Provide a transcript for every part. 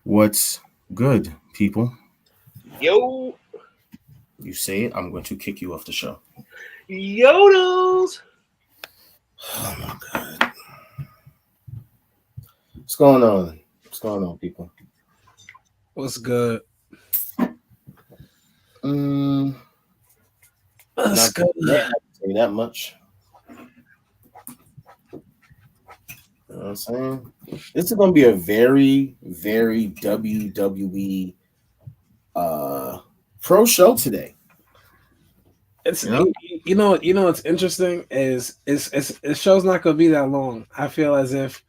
What's good, people? Yo, You say it, I'm going to kick you off the show. Yodels. Oh my god. What's going on? What's going on, people? What's good? Mm, What's not good? not say that much. You know what I'm saying? This is going to be a very WWE pro show today. It's You know? you know what's interesting is the show's not gonna be that long. I feel as if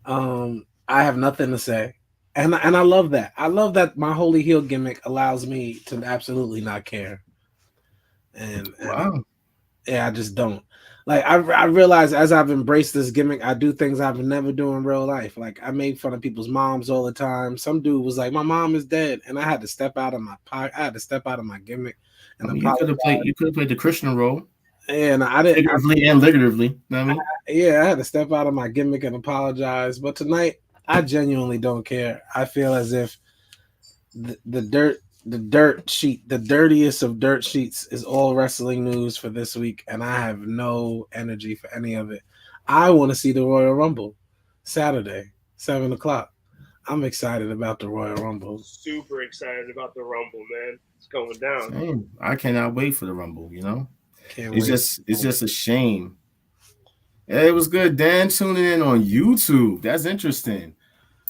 I have nothing to say. And I love that. I love that my holy heel gimmick allows me to absolutely not care. And Wow. yeah, I just don't. Like I realize as I've embraced this gimmick, I do things I would never do in real life. Like I make fun of people's moms all the time. Some dude was like, "My mom is dead," and I had to step out of my I had to step out of my gimmick I and mean, you apologize. could have played the Christian role, And I didn't. figuratively and figuratively. You know what I mean? Yeah, I had to step out of my gimmick and apologize. But tonight, I genuinely don't care. I feel as if the dirt sheet, the dirtiest of dirt sheets, is all wrestling news for this week, and I have no energy for any of it. I want to see the Royal Rumble Saturday, 7:00. I'm excited about the Royal Rumble. Super excited about the Rumble, man. It's going down. Same. I cannot wait for the Rumble. You know, Can't it's wait. just a shame. Hey, it was good. Dan tuning in on YouTube. That's interesting.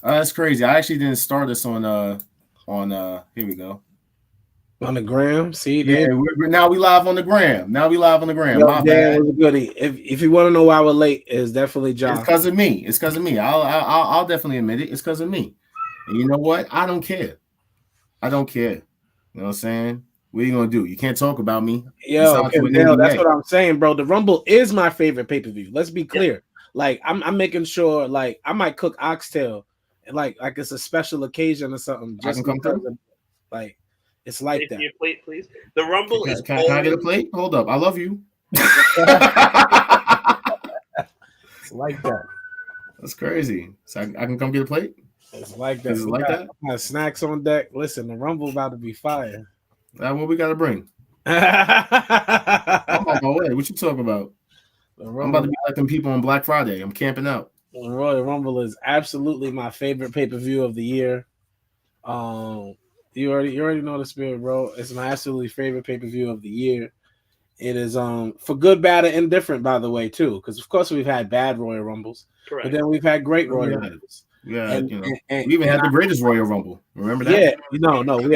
That's crazy. I actually didn't start this on here we go. On the gram, see, Yeah, now we live on the gram. Yo, My Dan bad. was a goodie. If you want to know why we're late, it's definitely Josh. It's because of me. I'll definitely admit it. It's because of me. And you know what? I don't care. You know what I'm saying? What are you gonna do? You can't talk about me. Yo, To an Dale, that's NBA. what I'm saying, bro. The Rumble is my favorite pay-per-view. Let's be clear. Yeah. Like I'm making sure, like I might cook oxtail, and like it's a special occasion or something. Just I can come through. Like it's like Take that. Your plate, please. The Rumble is. Can I get a plate? Hold up. I love you. It's like that. That's crazy. So I can come get a plate. It's like that. Is it like that? Got snacks on deck. Listen, the Rumble about to be fire. What we gotta bring? I'm on my way. What you talking about? I'm about to be like them people on Black Friday. I'm camping out. Royal Rumble is absolutely my favorite pay-per-view of the year. You already know the spirit, bro. It's my absolutely favorite pay-per-view of the year. It is for good, bad, and indifferent, by the way, too. Because of course we've had bad Royal Rumbles, correct, but then we've had great Royal Rumbles. Yeah, we even had the greatest Royal Rumble. Remember that? Yeah, no, we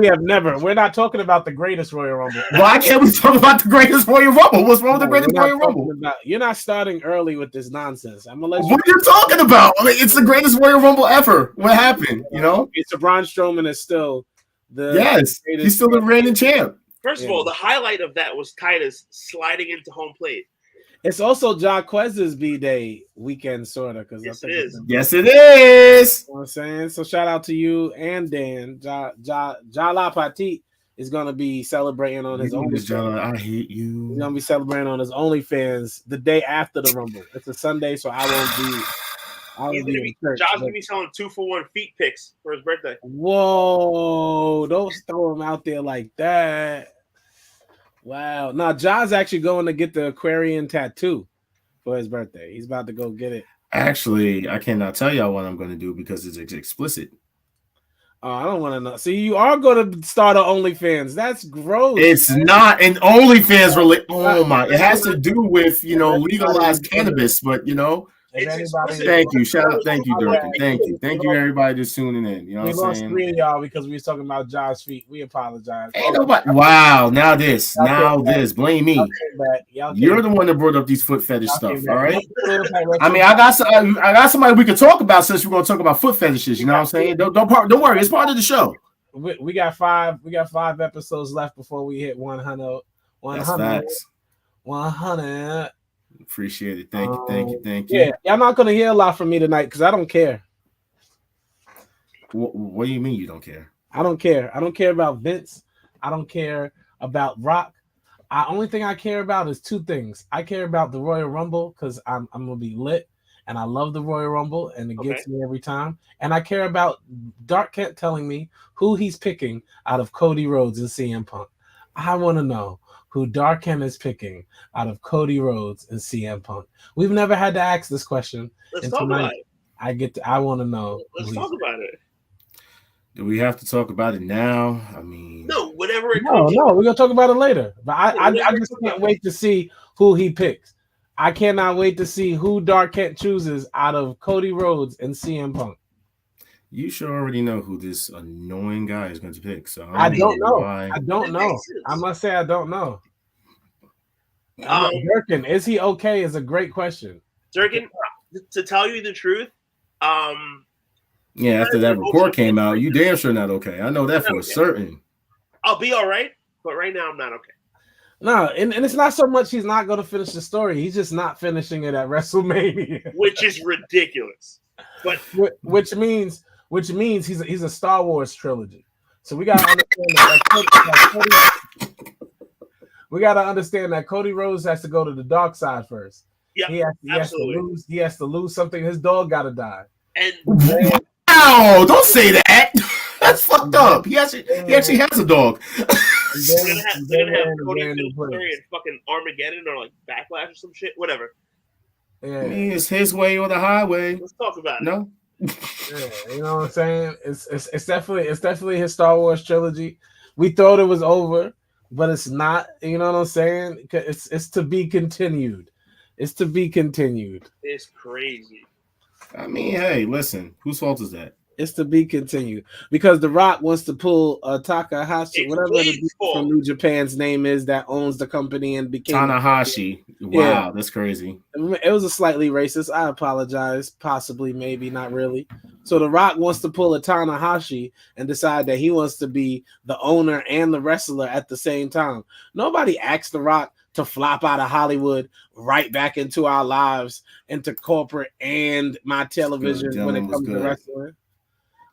have never. We're not talking about the greatest Royal Rumble. Why can't we talk about the greatest Royal Rumble? What's wrong with the greatest Royal Rumble? You're not starting early with this nonsense. I'm gonna let you. What are you talking about? I mean, it's the greatest Royal Rumble ever. What happened? You know, it's Braun Strowman is still the he's still the reigning champ. First of all, the highlight of that was Titus sliding into home plate. It's also Jaquez's B-Day weekend, sort of. Yes, it is. Yes, it is. You know what I'm saying? So shout out to you and Dan. Jala Petit is going to be celebrating on his OnlyFans. I hate you. He's going to be celebrating on his OnlyFans the day after the Rumble. It's a Sunday, so I won't be in church. John's going to be selling 2-for-1 feet pics for his birthday. Whoa. Don't throw him out there like that. Wow. Now, Ja's actually going to get the Aquarian tattoo for his birthday. He's about to go get it. Actually, I cannot tell y'all what I'm going to do because it's explicit. Oh, I don't want to know. See, you are going to start an OnlyFans. That's gross. It's not an OnFans related. Oh, my. It has to do with, legalized cannabis, but, Thank you. Shout out. Thank you, Durkin. Thank you. Thank you, everybody, just tuning in. You know what I'm saying? We lost 3 of y'all because we were talking about Josh's feet. We apologize. Ain't nobody. Wow. Now this. Blame me. You're the one that brought up these foot fetish stuff. All right. I mean, I got somebody we could talk about since we're going to talk about foot fetishes. You know what I'm saying? Don't worry. It's part of the show. We got 5 episodes left before we hit 100. That's facts. 100. Appreciate it. Thank you. Yeah, y'all not gonna hear a lot from me tonight because I don't care. What do you mean you don't care? I don't care. I don't care about Vince. I don't care about Rock. Only thing I care about is 2 things. I care about the Royal Rumble because I'm gonna be lit, and I love the Royal Rumble, and it gets me every time. And I care about Dark Kent telling me who he's picking out of Cody Rhodes and CM Punk. I want to know who Dark Kent is picking out of Cody Rhodes and CM Punk. We've never had to ask this question. Let's talk about it. I want to know. Let's talk about it. Do we have to talk about it now? I mean, no, whatever it comes. No, we're gonna talk about it later. But I just can't wait to see who he picks. I cannot wait to see who Dark Kent chooses out of Cody Rhodes and CM Punk. You should already know who this annoying guy is going to pick. So I don't know. I don't know. I must say I don't know. Durkin, is he okay? Is a great question. Durkin, to tell you the truth, yeah, after that report came out, you damn sure not okay. I know that for certain. I'll be all right, but right now I'm not okay. No, and it's not so much he's not going to finish the story. He's just not finishing it at WrestleMania, which is ridiculous. But which means he's a Star Wars trilogy. So we got to understand we got to understand that Cody Rhodes has to go to the dark side first. Yeah, he has to lose something. His dog got to die. And wow, don't say that. That's fucked up. He actually has a dog. They're gonna have Cody and fucking Armageddon or like Backlash or some shit, whatever. Yeah, I mean, it's his way or the highway. Let's talk about it. No, yeah, you know what I'm saying? It's definitely his Star Wars trilogy. We thought it was over, but it's not. You know what I'm saying? It's to be continued. It's to be continued. It's crazy. I mean, hey, listen, whose fault is that? It's to be continued because The Rock wants to pull Takahashi, whatever the dude from New Japan's name is that owns the company and became Tanahashi. Wow, that's crazy. It was a slightly racist. I apologize. Possibly, maybe, not really. So The Rock wants to pull a Tanahashi and decide that he wants to be the owner and the wrestler at the same time. Nobody asked The Rock to flop out of Hollywood right back into our lives, into corporate and my television when it comes to wrestling.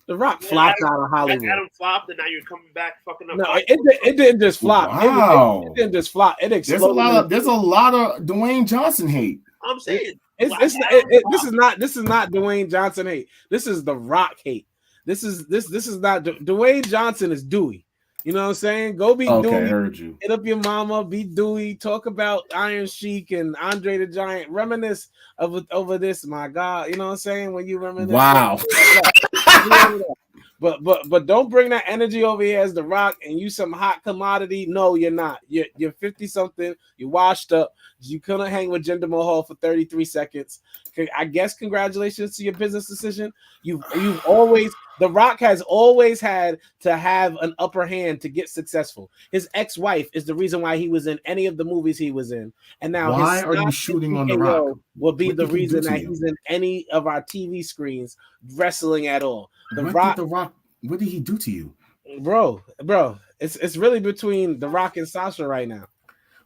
The Rock flopped out of Hollywood. Adam flopped, and now you're coming back fucking up. No, it didn't just flop. Wow. It didn't just flop. It exploded. There's a lot of Dwayne Johnson hate. I'm saying this is not Dwayne Johnson hate. This is The Rock hate. This is not Dwayne Johnson is Dewey. You know what I'm saying? Go be Dewey. Heard you. Hit up your mama, be Dewey. Talk about Iron Sheik and Andre the Giant. Reminisce over this, my God. You know what I'm saying? When you reminisce. Wow. But don't bring that energy over here as The Rock and you some hot commodity. No, you're not. You're 50 something. You washed up. You couldn't hang with Jinder Mahal for 33 seconds. I guess congratulations to your business decision. You've always, The Rock has always had to have an upper hand to get successful. His ex-wife is the reason why he was in any of the movies he was in. And now why are you shooting on The Rock? Will be the reason that he's in any of our TV screens wrestling at all. The Rock, what did he do to you? Bro, it's really between The Rock and Sasha right now.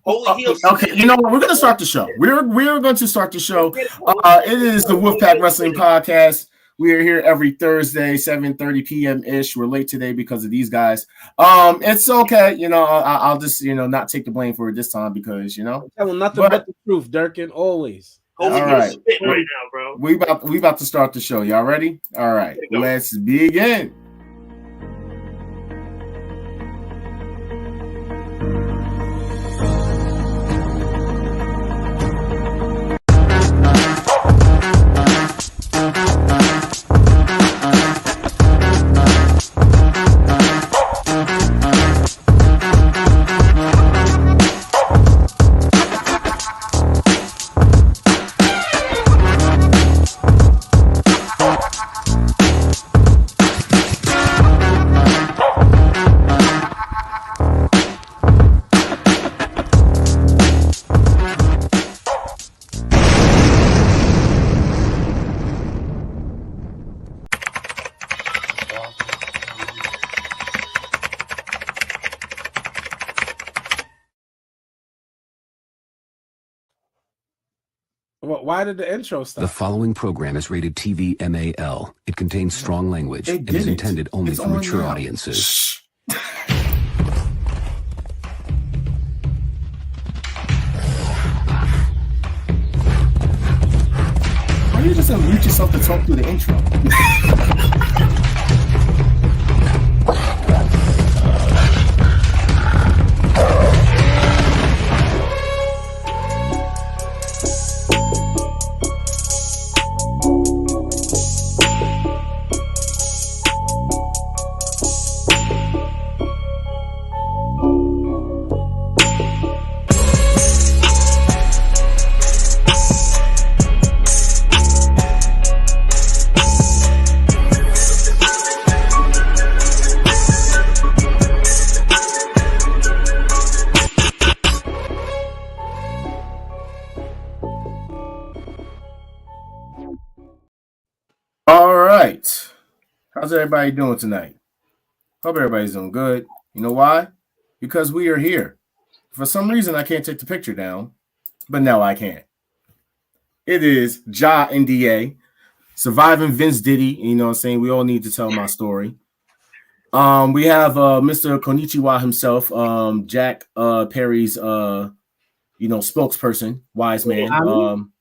Okay, you know what? We're going to start the show. We're going to start the show. It is the Wolfpack Wrestling Podcast. We are here every Thursday, 7:30 p.m. ish. We're late today because of these guys. It's okay. You know, I'll just not take the blame for it this time because I'm telling nothing but the truth, Durkin. Always. All right, right now, bro. We about to start the show. Y'all ready? All right, let's begin. Why did the intro stop? The following program is rated TV MAL. It contains strong language and is intended only for mature audiences. Shh. Why are you just always unmute yourself to talk through the intro? How's everybody doing tonight? Hope everybody's doing good. You know why? Because we are here. For some reason, I can't take the picture down, but now I can. It is Ja and DA, surviving Vince Diddy. You know what I'm saying? We all need to tell my story. We have Mr. Konichiwa himself, Jack Perry's spokesperson, wise man,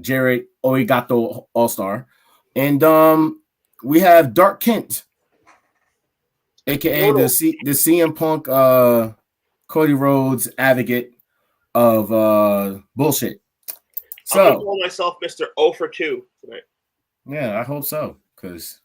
Jared Oegato All-Star. And we have Dark Kent, aka the CM Punk Cody Rhodes advocate of bullshit. So I'm gonna call myself Mr. 0 for 2 tonight. Yeah, I hope so. Because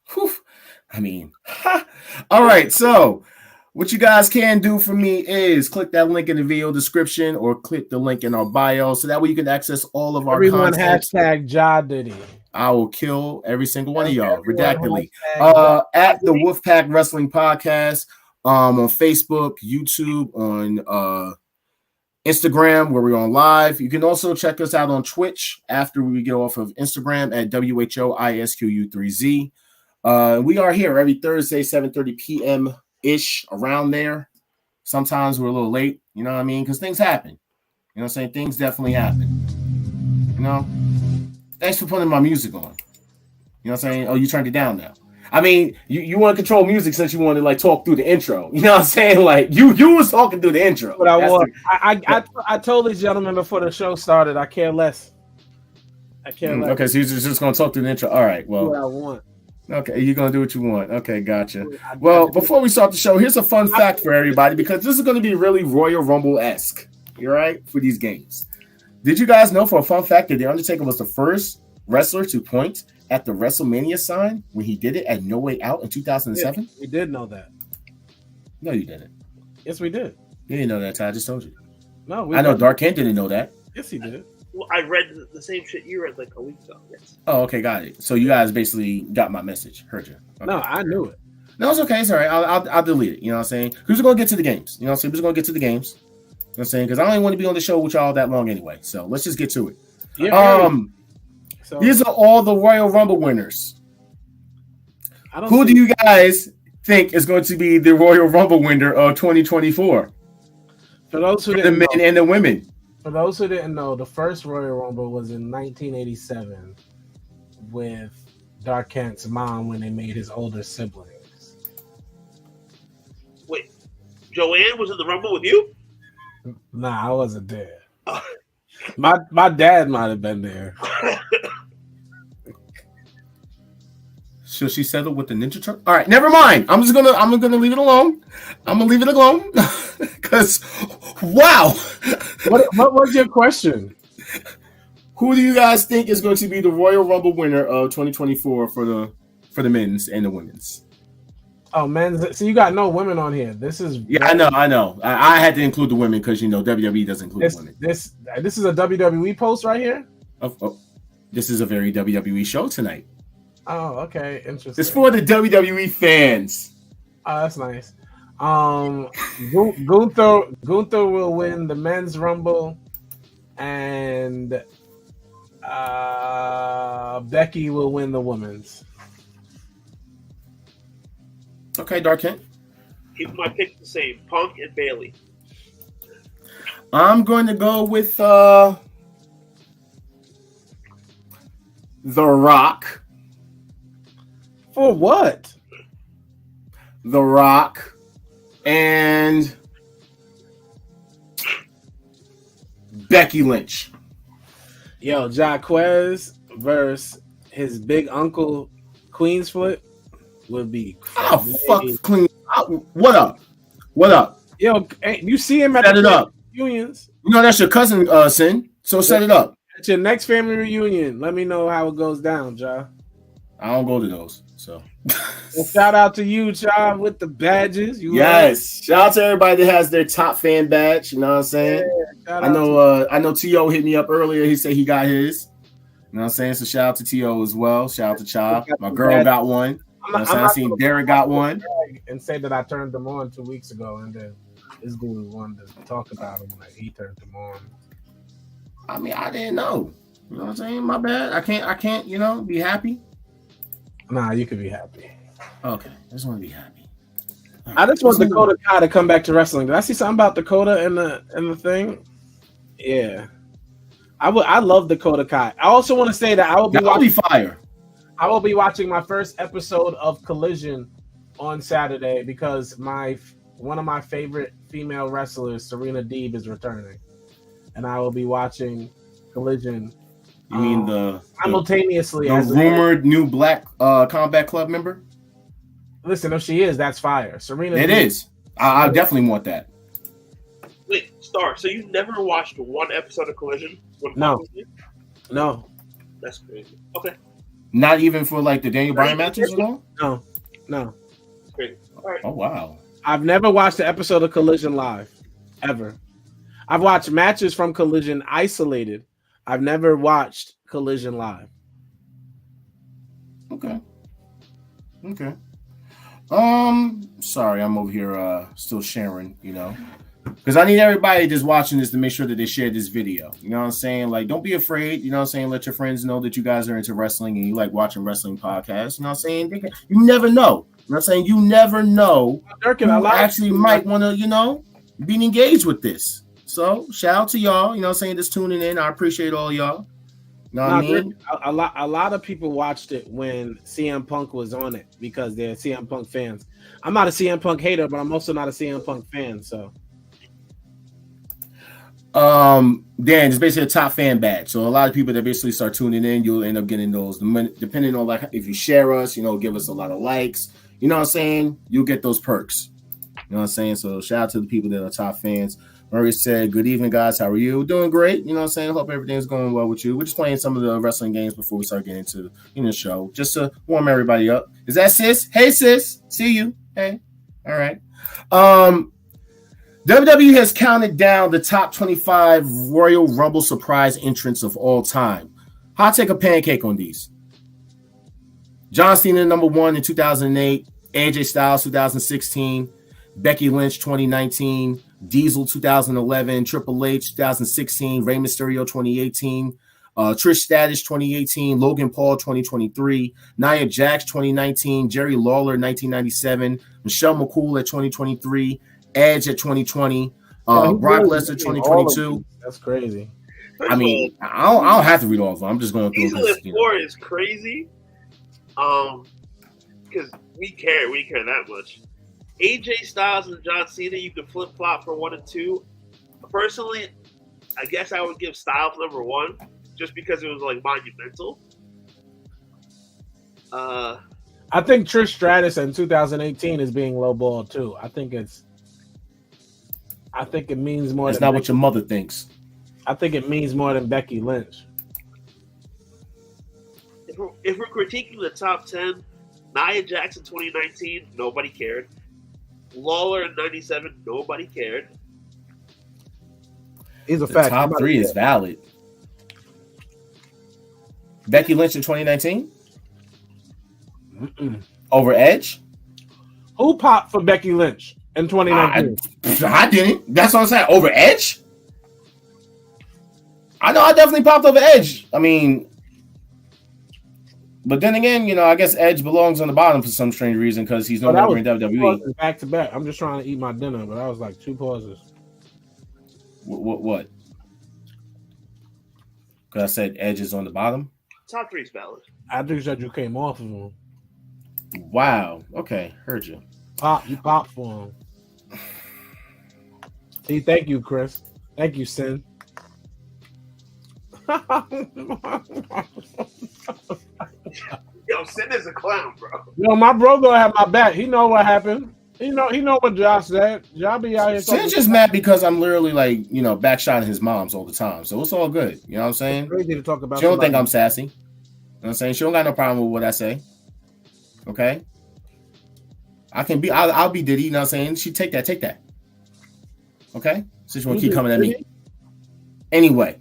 all right, so what you guys can do for me is click that link in the video description or click the link in our bio so that way you can access all of our content. Hashtag Ja Diddy. I will kill every single one of y'all redactedly. At the Wolfpack Wrestling Podcast, on Facebook, YouTube, on Instagram, where we're on live. You can also check us out on Twitch after we get off of Instagram at WHOISQU3Z. We are here every Thursday, 7:30 p.m. ish, around there. Sometimes we're a little late, you know what I mean? Because things happen. You know what I'm saying? Things definitely happen. You know? Thanks for putting my music on. You know what I'm saying? Oh, you turned it down now. I mean, you want to control music since you want to like talk through the intro. You know what I'm saying? Like you was talking through the intro. But I told these gentlemen before the show started, I care less. I care less. Okay, so you're just gonna talk through the intro. All right, well. What I want. Okay, you're gonna do what you want. Okay, gotcha. Well, before we start the show, here's a fun fact for everybody because this is gonna be really Royal Rumble-esque. You right for these games. Did you guys know for a fun fact that The Undertaker was the first wrestler to point at the WrestleMania sign when he did it at No Way Out in 2007? We did know that. No, you didn't. Yes, we did. You didn't know that, Ty. I just told you. No, I know Dark Kent didn't know that. Yes, he did. Well, I read the same shit you read like a week ago. Yes. Oh, okay, got it. So you guys basically got my message. Heard you. Okay. No, I knew it. No, it's okay. It's all right. I'll delete it. You know what I'm saying? Who's going to get to the games? You know what I'm saying? Who's going to get to the games? You know what I'm saying? Because I don't even want to be on the show with y'all that long anyway. So let's just get to it. Yeah, these are all the Royal Rumble winners. Who do you guys think is going to be the Royal Rumble winner of 2024? For those who the men and the women. For those who didn't know, the first Royal Rumble was in 1987 with Dark Kent's mom when they made his older siblings. Wait, Joanne was in the Rumble with you? Nah, I wasn't there. My dad might have been there. Should she settle with the Ninja Turtle? All right, never mind. I'm gonna leave it alone. I'm gonna leave it alone because wow. What was your question? Who do you guys think is going to be the Royal Rumble winner of 2024 for the men's and the women's? Oh, men's. So you got no women on here. This is I know. I had to include the women because WWE doesn't include women. This is a WWE post right here. Oh, this is a very WWE show tonight. Oh, okay, interesting. It's for the WWE fans. Oh, that's nice. Gunther will win the men's Rumble, and Becky will win the women's. Okay, Dark Kent. Keep my pick the same: Punk and Bayley. I'm going to go with The Rock. For what? The Rock and Becky Lynch. Yo, Jaquez, versus his big uncle Queensfoot would be crazy. Oh, fuck Clean. What up? What up? Yo, you see him at set it up. Reunions. You know that's your cousin, Sin. So set it up. At your next family reunion, let me know how it goes down, Ja. I don't go to those, so. Well, shout out to you, Ja, with the badges. Yes, shout out to everybody that has their top fan badge. You know what I'm saying? Yeah, I know T.O. hit me up earlier. He said he got his. You know what I'm saying? So shout out to T.O. as well. Shout out to Cha. My girl got one. You know I seen Derek got one. And say that I turned them on 2 weeks ago, and then this dude wanted to talk about him like he turned them on. I mean, I didn't know. You know what I'm saying? My bad. I can't, be happy. Nah, you could be happy. Okay. I just want to be happy. Right. I just want Dakota Kai to come back to wrestling. Did I see something about Dakota in the thing? Yeah. I love Dakota Kai. I also want to say that I will be watching fire. I will be watching my first episode of Collision on Saturday because one of my favorite female wrestlers, Serena Deeb, is returning. And I will be watching Collision. You mean the simultaneously the rumored new Black Combat Club member? Listen, if she is, that's fire. Serena. It is. I definitely want that. Wait, Star. So you've never watched one episode of Collision? No. That's crazy. Okay. Not even for like the Daniel Bryan matches at all? No. That's crazy. All right. Oh wow. I've never watched an episode of Collision live, ever. I've watched matches from Collision isolated. I've never watched Collision live. Okay. Sorry, I'm over here still sharing, because I need everybody just watching this to make sure that they share this video. You know what I'm saying? Like, don't be afraid. You know what I'm saying? Let your friends know that you guys are into wrestling and you like watching wrestling podcasts. You know what I'm saying? You never know. You know what I'm saying? You never know who actually might want to, be engaged with this. So shout out to y'all, you know what I'm saying, just tuning in. I appreciate all y'all. You know what I mean? A lot of people watched it when CM Punk was on it because they're CM Punk fans. I'm not a CM Punk hater, but I'm also not a CM Punk fan. So Dan, it's basically a top fan badge. So a lot of people that basically start tuning in, you'll end up getting those. Depending on like if you share us, give us a lot of likes. You know what I'm saying? You'll get those perks. You know what I'm saying? So shout out to the people that are top fans. Murray said, good evening, guys. How are you? Doing great. You know what I'm saying? Hope everything's going well with you. We're just playing some of the wrestling games before we start getting into the show, just to warm everybody up. Is that sis? Hey, sis. See you. Hey. All right. WWE has counted down the top 25 Royal Rumble surprise entrants of all time. Hot take a pancake on these. John Cena, number 1 in 2008. AJ Styles, 2016. Becky Lynch, 2019. Diesel 2011, Triple H 2016, Rey Mysterio 2018, Trish Stratus 2018, Logan Paul 2023, Nia Jax 2019, Jerry Lawler 1997, Michelle McCool at 2023, Edge at 2020, Brock Lesnar 2022. That's crazy. I mean, I don't have to read all of them. I'm just going through this. Four is crazy. Because we care that much. AJ Styles and John Cena, you can flip flop for 1 and 2. Personally, I guess I would give Styles number 1 just because it was like monumental. I think Trish Stratus in 2018 is being lowballed too. I think it means more. That's not what your mother thinks. I think it means more than Becky Lynch. If we're critiquing the top 10, Nia Jax in 2019, nobody cared. Lawler in 97, nobody cared. He's a fact. Top 3 is valid. Becky Lynch in 2019? Over Edge? Who popped for Becky Lynch in 2019? I didn't. That's what I'm saying. Over Edge? I know I definitely popped over Edge. I mean, but then again, I guess Edge belongs on the bottom for some strange reason because he's no longer in WWE. Back to back. I'm just trying to eat my dinner, but I was like 2 pauses. What? Because I said Edge is on the bottom? Top 3 is valid. I think you said you came off of him. Wow. Okay. Heard you. You popped for him. See, thank you, Chris. Thank you, Sin. Yo, Sid is a clown, bro. Yo, my bro gonna have my back. He know what happened. He know what Josh said. Josh be out here. Sid's just mad because I'm literally like, backshotting his moms all the time. So it's all good. You know what I'm saying? It's crazy to talk about. She don't think I'm sassy. You know what I'm saying? She don't got no problem with what I say. Okay? I'll be Diddy, you know what I'm saying? She take that. Okay? So she wanna keep coming at me. Anyway.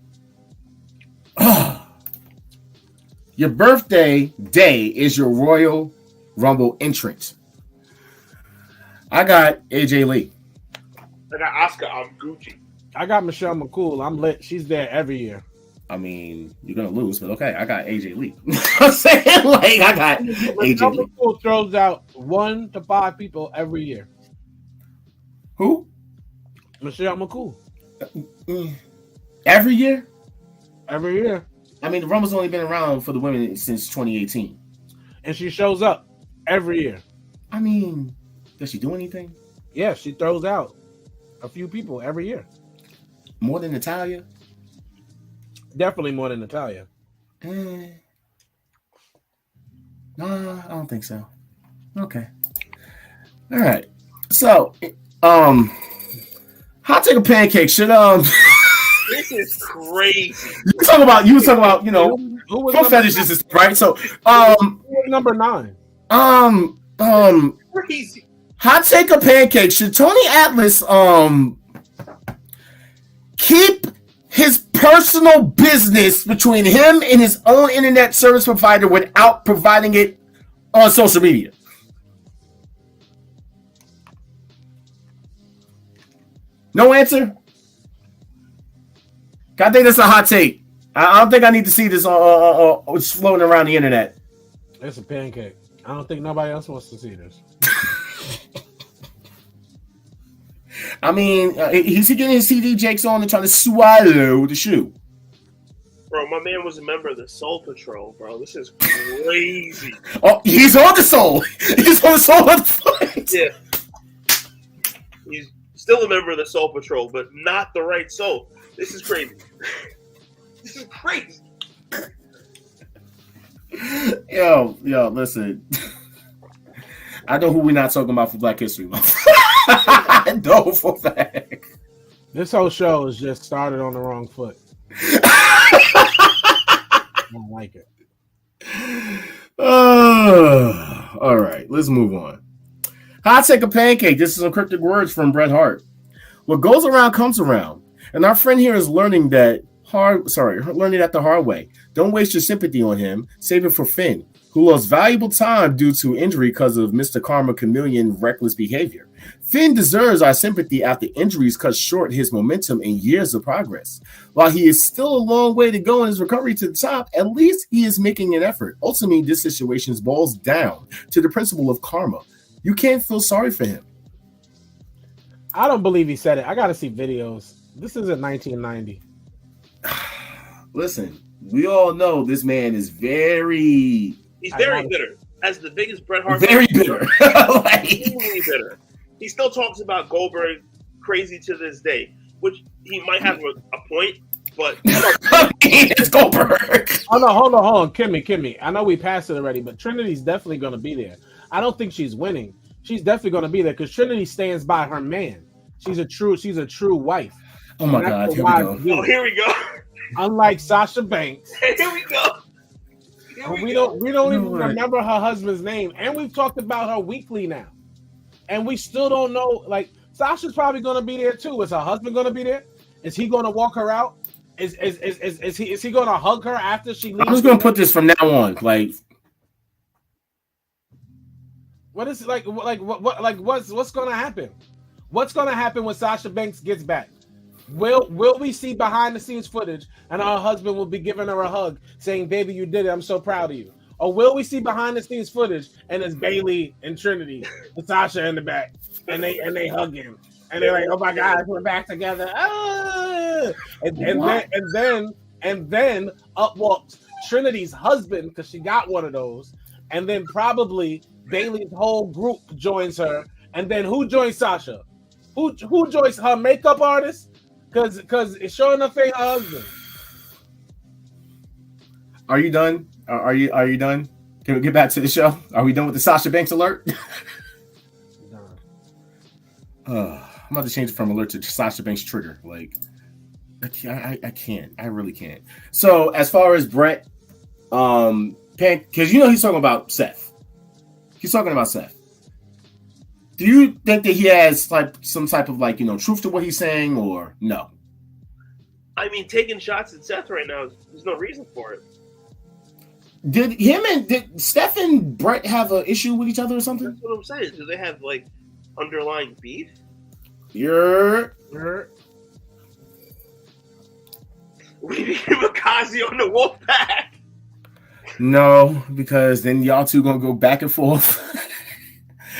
Your birthday day is your Royal Rumble entrance. I got AJ Lee. I got Oscar on Gucci. I got Michelle McCool. I'm lit. She's there every year. I mean, you're gonna lose, but okay. I got AJ Lee. I'm saying, like, I got AJ Lee. McCool throws out 1 to 5 people every year. Who? Michelle McCool. Every year? Every year. I mean, the Rumble's only been around for the women since 2018. And she shows up every year. I mean, does she do anything? Yeah, she throws out a few people every year. More than Natalya? Definitely more than Natalya. No, I don't think so. Okay. All right. So, hot take a pancake. Should This is crazy. you was talking about, foot fetishes, right? So, number 9. Crazy. Hot take a pancake. Should Tony Atlas keep his personal business between him and his own internet service provider without providing it on social media? No answer? I think that's a hot take. I don't think I need to see this floating around the internet. It's a pancake. I don't think nobody else wants to see this. I mean, he's getting his CD Jakes on and trying to swallow the shoe. Bro, my man was a member of the Soul Patrol, bro. This is crazy. Oh, he's on the soul. He's on the soul of the foot. Yeah. He's still a member of the Soul Patrol, but not the right soul. This is crazy. This is crazy. Yo, listen. I know who we're not talking about for Black History Month. I know for a fact. This whole show is just started on the wrong foot. I don't like it. All right, let's move on. Hot take a pancake. This is some cryptic words from Bret Hart. What goes around comes around. And our friend here is learning that the hard way. Don't waste your sympathy on him. Save it for Finn, who lost valuable time due to injury because of Mr. Karma Chameleon reckless behavior. Finn deserves our sympathy after injuries cut short his momentum and years of progress. While he is still a long way to go in his recovery to the top, at least he is making an effort. Ultimately, this situation boils down to the principle of karma. You can't feel sorry for him. I don't believe he said it. I got to see videos. This isn't 1990. Listen, we all know this man is very... He's very bitter. As the biggest Bret Hart very bitter. Extremely bitter. He still talks about Goldberg crazy to this day, which he might have a point, but it's Goldberg. Oh no, hold on. Kimmy. I know we passed it already, but Trinity's definitely gonna be there. I don't think she's winning. She's definitely gonna be there because Trinity stands by her man. She's a true wife. Oh my God, here we go. Unlike Sasha Banks. Here we go. We don't even remember her husband's name, and we've talked about her weekly now, and we still don't know. Like Sasha's probably going to be there too. Is her husband going to be there? Is he going to walk her out? Is he going to hug her after she leaves? I'm just going to put this from now on. Like, what is like what's going to happen? What's going to happen when Sasha Banks gets back? Will we see behind the scenes footage and her husband will be giving her a hug saying, "Baby, you did it. I'm so proud of you." Or will we see behind the scenes footage and it's Bailey and Trinity and Sasha in the back and they hug him and they're like, "Oh my God, we're back together." Ah! And then up walks Trinity's husband because she got one of those, and then probably Bailey's whole group joins her, and then who joins Sasha? Who joins her makeup artist? Because it's sure enough ain't her husband. Are you done? Are you done? Can we get back to the show? Are we done with the Sasha Banks alert? I'm about to change it from alert to Sasha Banks trigger. Like, I can't. I really can't. So as far as Brett, because he's talking about Seth. He's talking about Seth. Do you think that he has like some type of like truth to what he's saying, or no? I mean, taking shots at Seth right now, there's no reason for it. Did Steph and Brett have an issue with each other or something? That's what I'm saying. Do they have like underlying beef? You're We became Makazi on the Wolfpack. No, because then y'all two gonna go back and forth.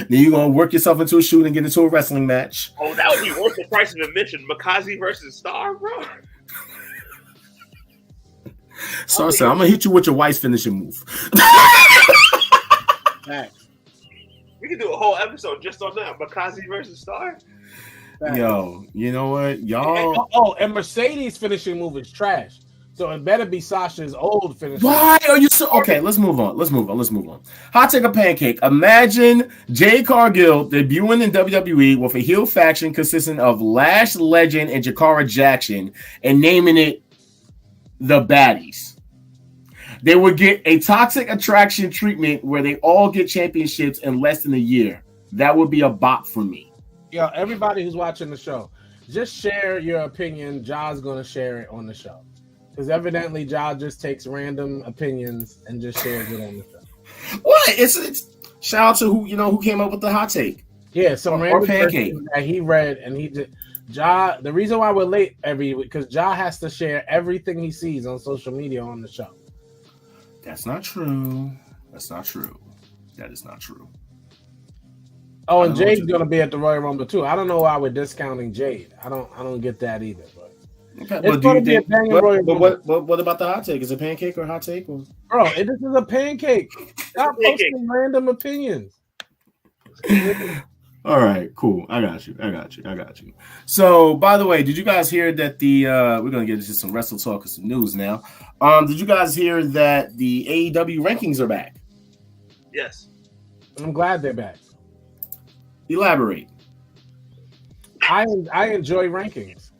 Then you're gonna work yourself into a shoot and get into a wrestling match. Oh, that would be worth the price of admission. Makazi versus Star, bro. So I'm gonna hit you with your wife's finishing move. We can do a whole episode just on that. Makazi versus Star. Yo, you know what, y'all? And Mercedes' finishing move is trash. So it better be Sasha's old finishing. Why are you so okay? Let's move on. Hot take a pancake. Imagine Jade Cargill debuting in WWE with a heel faction consisting of Lash Legend and Jakara Jackson, and naming it the Baddies. They would get a toxic attraction treatment where they all get championships in less than a year. That would be a bop for me. Yo, everybody who's watching the show, just share your opinion. Ja's gonna share it on the show. Because evidently Ja just takes random opinions and just shares it on the show. What? It's shout out to who came up with the hot take. Yeah, some or random pancake that he read, and he just Ja. The reason why we're late every week because Ja has to share everything he sees on social media on the show. That's not true. That is not true. Oh, and Jade's gonna be at the Royal Rumble too. I don't know why we're discounting Jade. I don't get that either. But okay, it's going to be a banging Royal Rumble. What about the hot take? Is it pancake or hot take? Or? Bro, this is a pancake. Stop posting random opinions. All right, cool. I got you. So, by the way, did you guys hear that we're gonna get into some wrestle talk and some news now? Did you guys hear that the AEW rankings are back? Yes. I'm glad they're back. Elaborate. I enjoy rankings.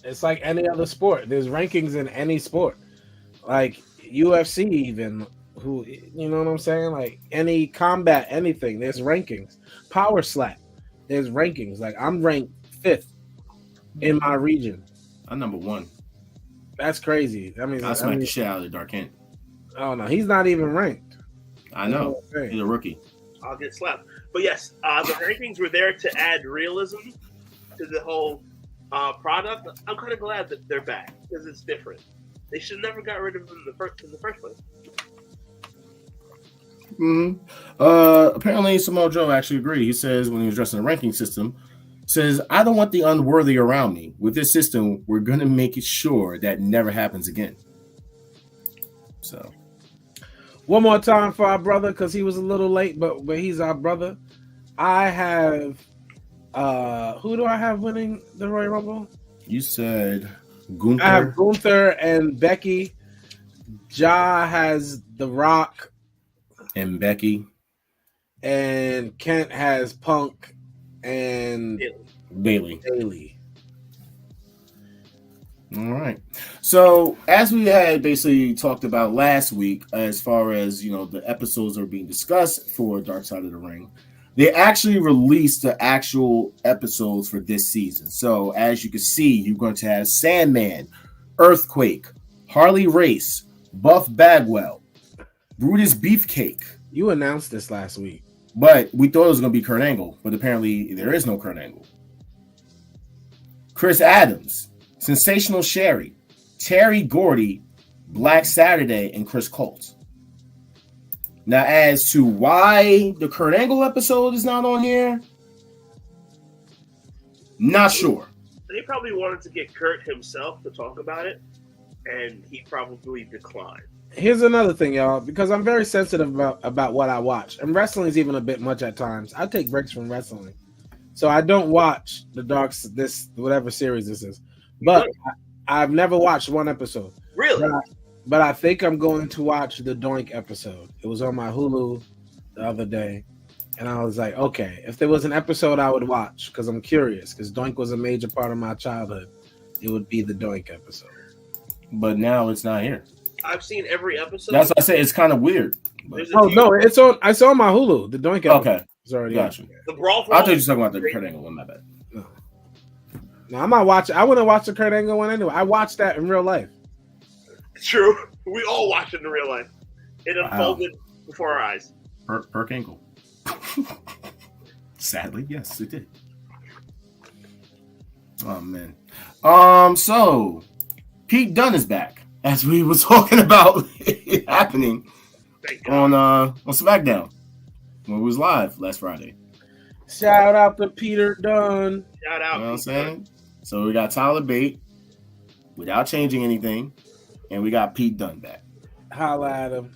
It's like any other sport. There's rankings in any sport. Like UFC even, who, you know what I'm saying? Like any combat, anything, there's rankings. Power slap, there's rankings. Like I'm ranked 5th in my region. I'm number 1. That's crazy. I mean, I smacked the shit out of the Dark Ant. Oh no, he's not even ranked. I know. He's a rookie. I'll get slapped. But yes, the rankings were there to add realism to the whole product. I'm kind of glad that they're back because it's different. They should never got rid of them in the first place. Apparently, Samoa Joe actually agreed. He says when he was addressing the ranking system, says, "I don't want the unworthy around me. With this system, we're going to make it sure that never happens again." So, one more time for our brother because he was a little late, but he's our brother. I have who do I have winning the Royal Rumble? You said Gunther. I have Gunther and Becky. Ja has The Rock and Becky, and Kent has Punk and Bailey. All right. So as we had basically talked about last week, as far as the episodes are being discussed for Dark Side of the Ring, they actually released the actual episodes for this season. So as you can see, you're going to have Sandman, Earthquake, Harley Race, Buff Bagwell, Brutus Beefcake. You announced this last week. But we thought it was going to be Kurt Angle, but apparently there is no Kurt Angle. Chris Adams, Sensational Sherry, Terry Gordy, Black Saturday, and Chris Colt. Now, as to why the Kurt Angle episode is not on here, not sure. They probably wanted to get Kurt himself to talk about it, and he probably declined. Here's another thing, y'all, because I'm very sensitive about what I watch, and wrestling is even a bit much at times. I take breaks from wrestling, so I don't watch this whatever series this is. But I've never watched one episode. Really? But I think I'm going to watch the Doink episode. It was on my Hulu the other day. And I was like, okay, if there was an episode I would watch, because I'm curious, because Doink was a major part of my childhood, it would be the Doink episode. But now it's not here. I've seen every episode. That's what I say. It's kind of weird. Oh, no, it's on. I saw my Hulu. The Doink episode. Okay. It's already gotcha. The Brawl for I thought you were talking about the Kurt Angle one, my bad. No, I'm not watching. I wouldn't watch the Kurt Angle one anyway. I watched that in real life. True. We all watched it in real life. It unfolded before our eyes. Kurt Angle. Sadly, yes, it did. Oh man. So Pete Dunne is back, as we were talking about it happening on SmackDown when it was live last Friday. Shout out to Peter Dunne. Shout out. You know what I'm saying? So we got Tyler Bate without changing anything, and we got Pete Dunne back. Holla at him.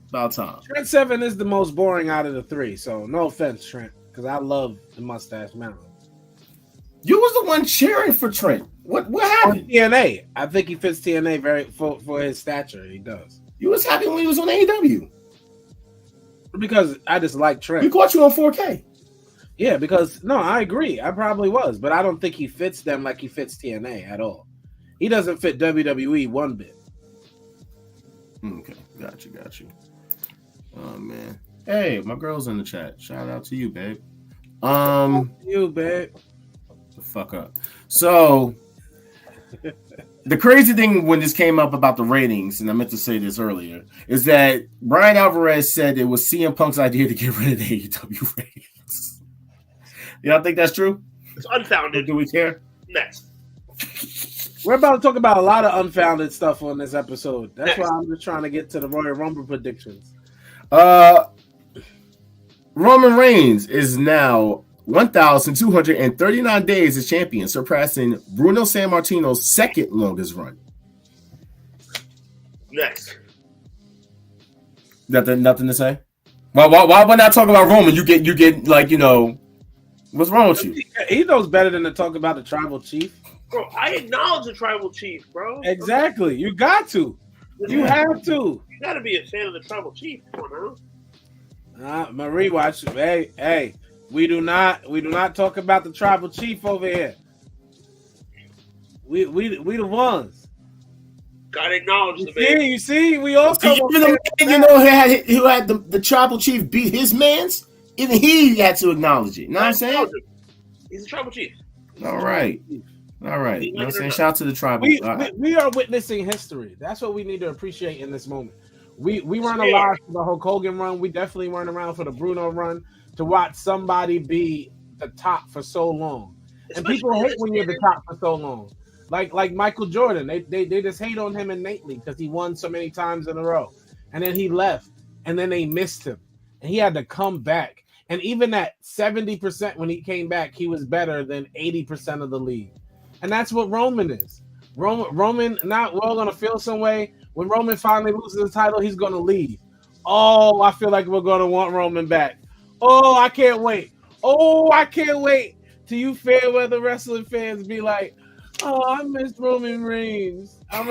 About time. Trent Seven is the most boring out of the three, so no offense, Trent, because I love the Mustache Mountain. You was the one cheering for Trent. What happened? TNA. I think he fits TNA very for his stature. He does. You was happy when he was on AEW. Because I just like Trent. We caught you on 4K. Yeah, because no, I agree. I probably was, but I don't think he fits them like he fits TNA at all. He doesn't fit WWE one bit. Okay, got you. Oh man. Hey, my girl's in the chat. Shout out to you, babe. You, babe. The fuck up. So the crazy thing when this came up about the ratings, and I meant to say this earlier, is that Brian Alvarez said it was CM Punk's idea to get rid of the AEW ratings. Y'all think that's true? It's unfounded. Do we care? Next. We're about to talk about a lot of unfounded stuff on this episode. That's why I'm just trying to get to the Royal Rumble predictions. Roman Reigns is now 1,239 days as champion, surpassing Bruno Sammartino's second longest run. Next. Nothing to say? Why when I talk about Roman, you get like, you know, what's wrong with you? He knows better than to talk about the tribal chief. Bro, I acknowledge the tribal chief, bro. Exactly. You got to. You have to. You got to be a fan of the tribal chief. Come on now. Marie, watch. Hey. We do not talk about the tribal chief over here. We the ones. Gotta acknowledge the man. You see, we all come even the man, you know, who had the tribal chief beat his mans, even he had to acknowledge it. You know what I'm saying? He's a tribal chief. All right. You know what I'm saying? Shout out to the tribal. We are witnessing history. That's what we need to appreciate in this moment. We weren't alive for the Hulk Hogan run. We definitely weren't around for the Bruno run. To watch somebody be the top for so long, and people hate when you're the top for so long. Like Michael Jordan, they just hate on him innately because he won so many times in a row, and then he left, and then they missed him, and he had to come back. And even at 70% when he came back, he was better than 80% of the league, and that's what Roman is. Roman, not we're all gonna feel some way when Roman finally loses the title, he's gonna leave. Oh, I feel like we're gonna want Roman back. Oh, I can't wait. Till you fair weather wrestling fans be like, oh, I missed Roman Reigns. I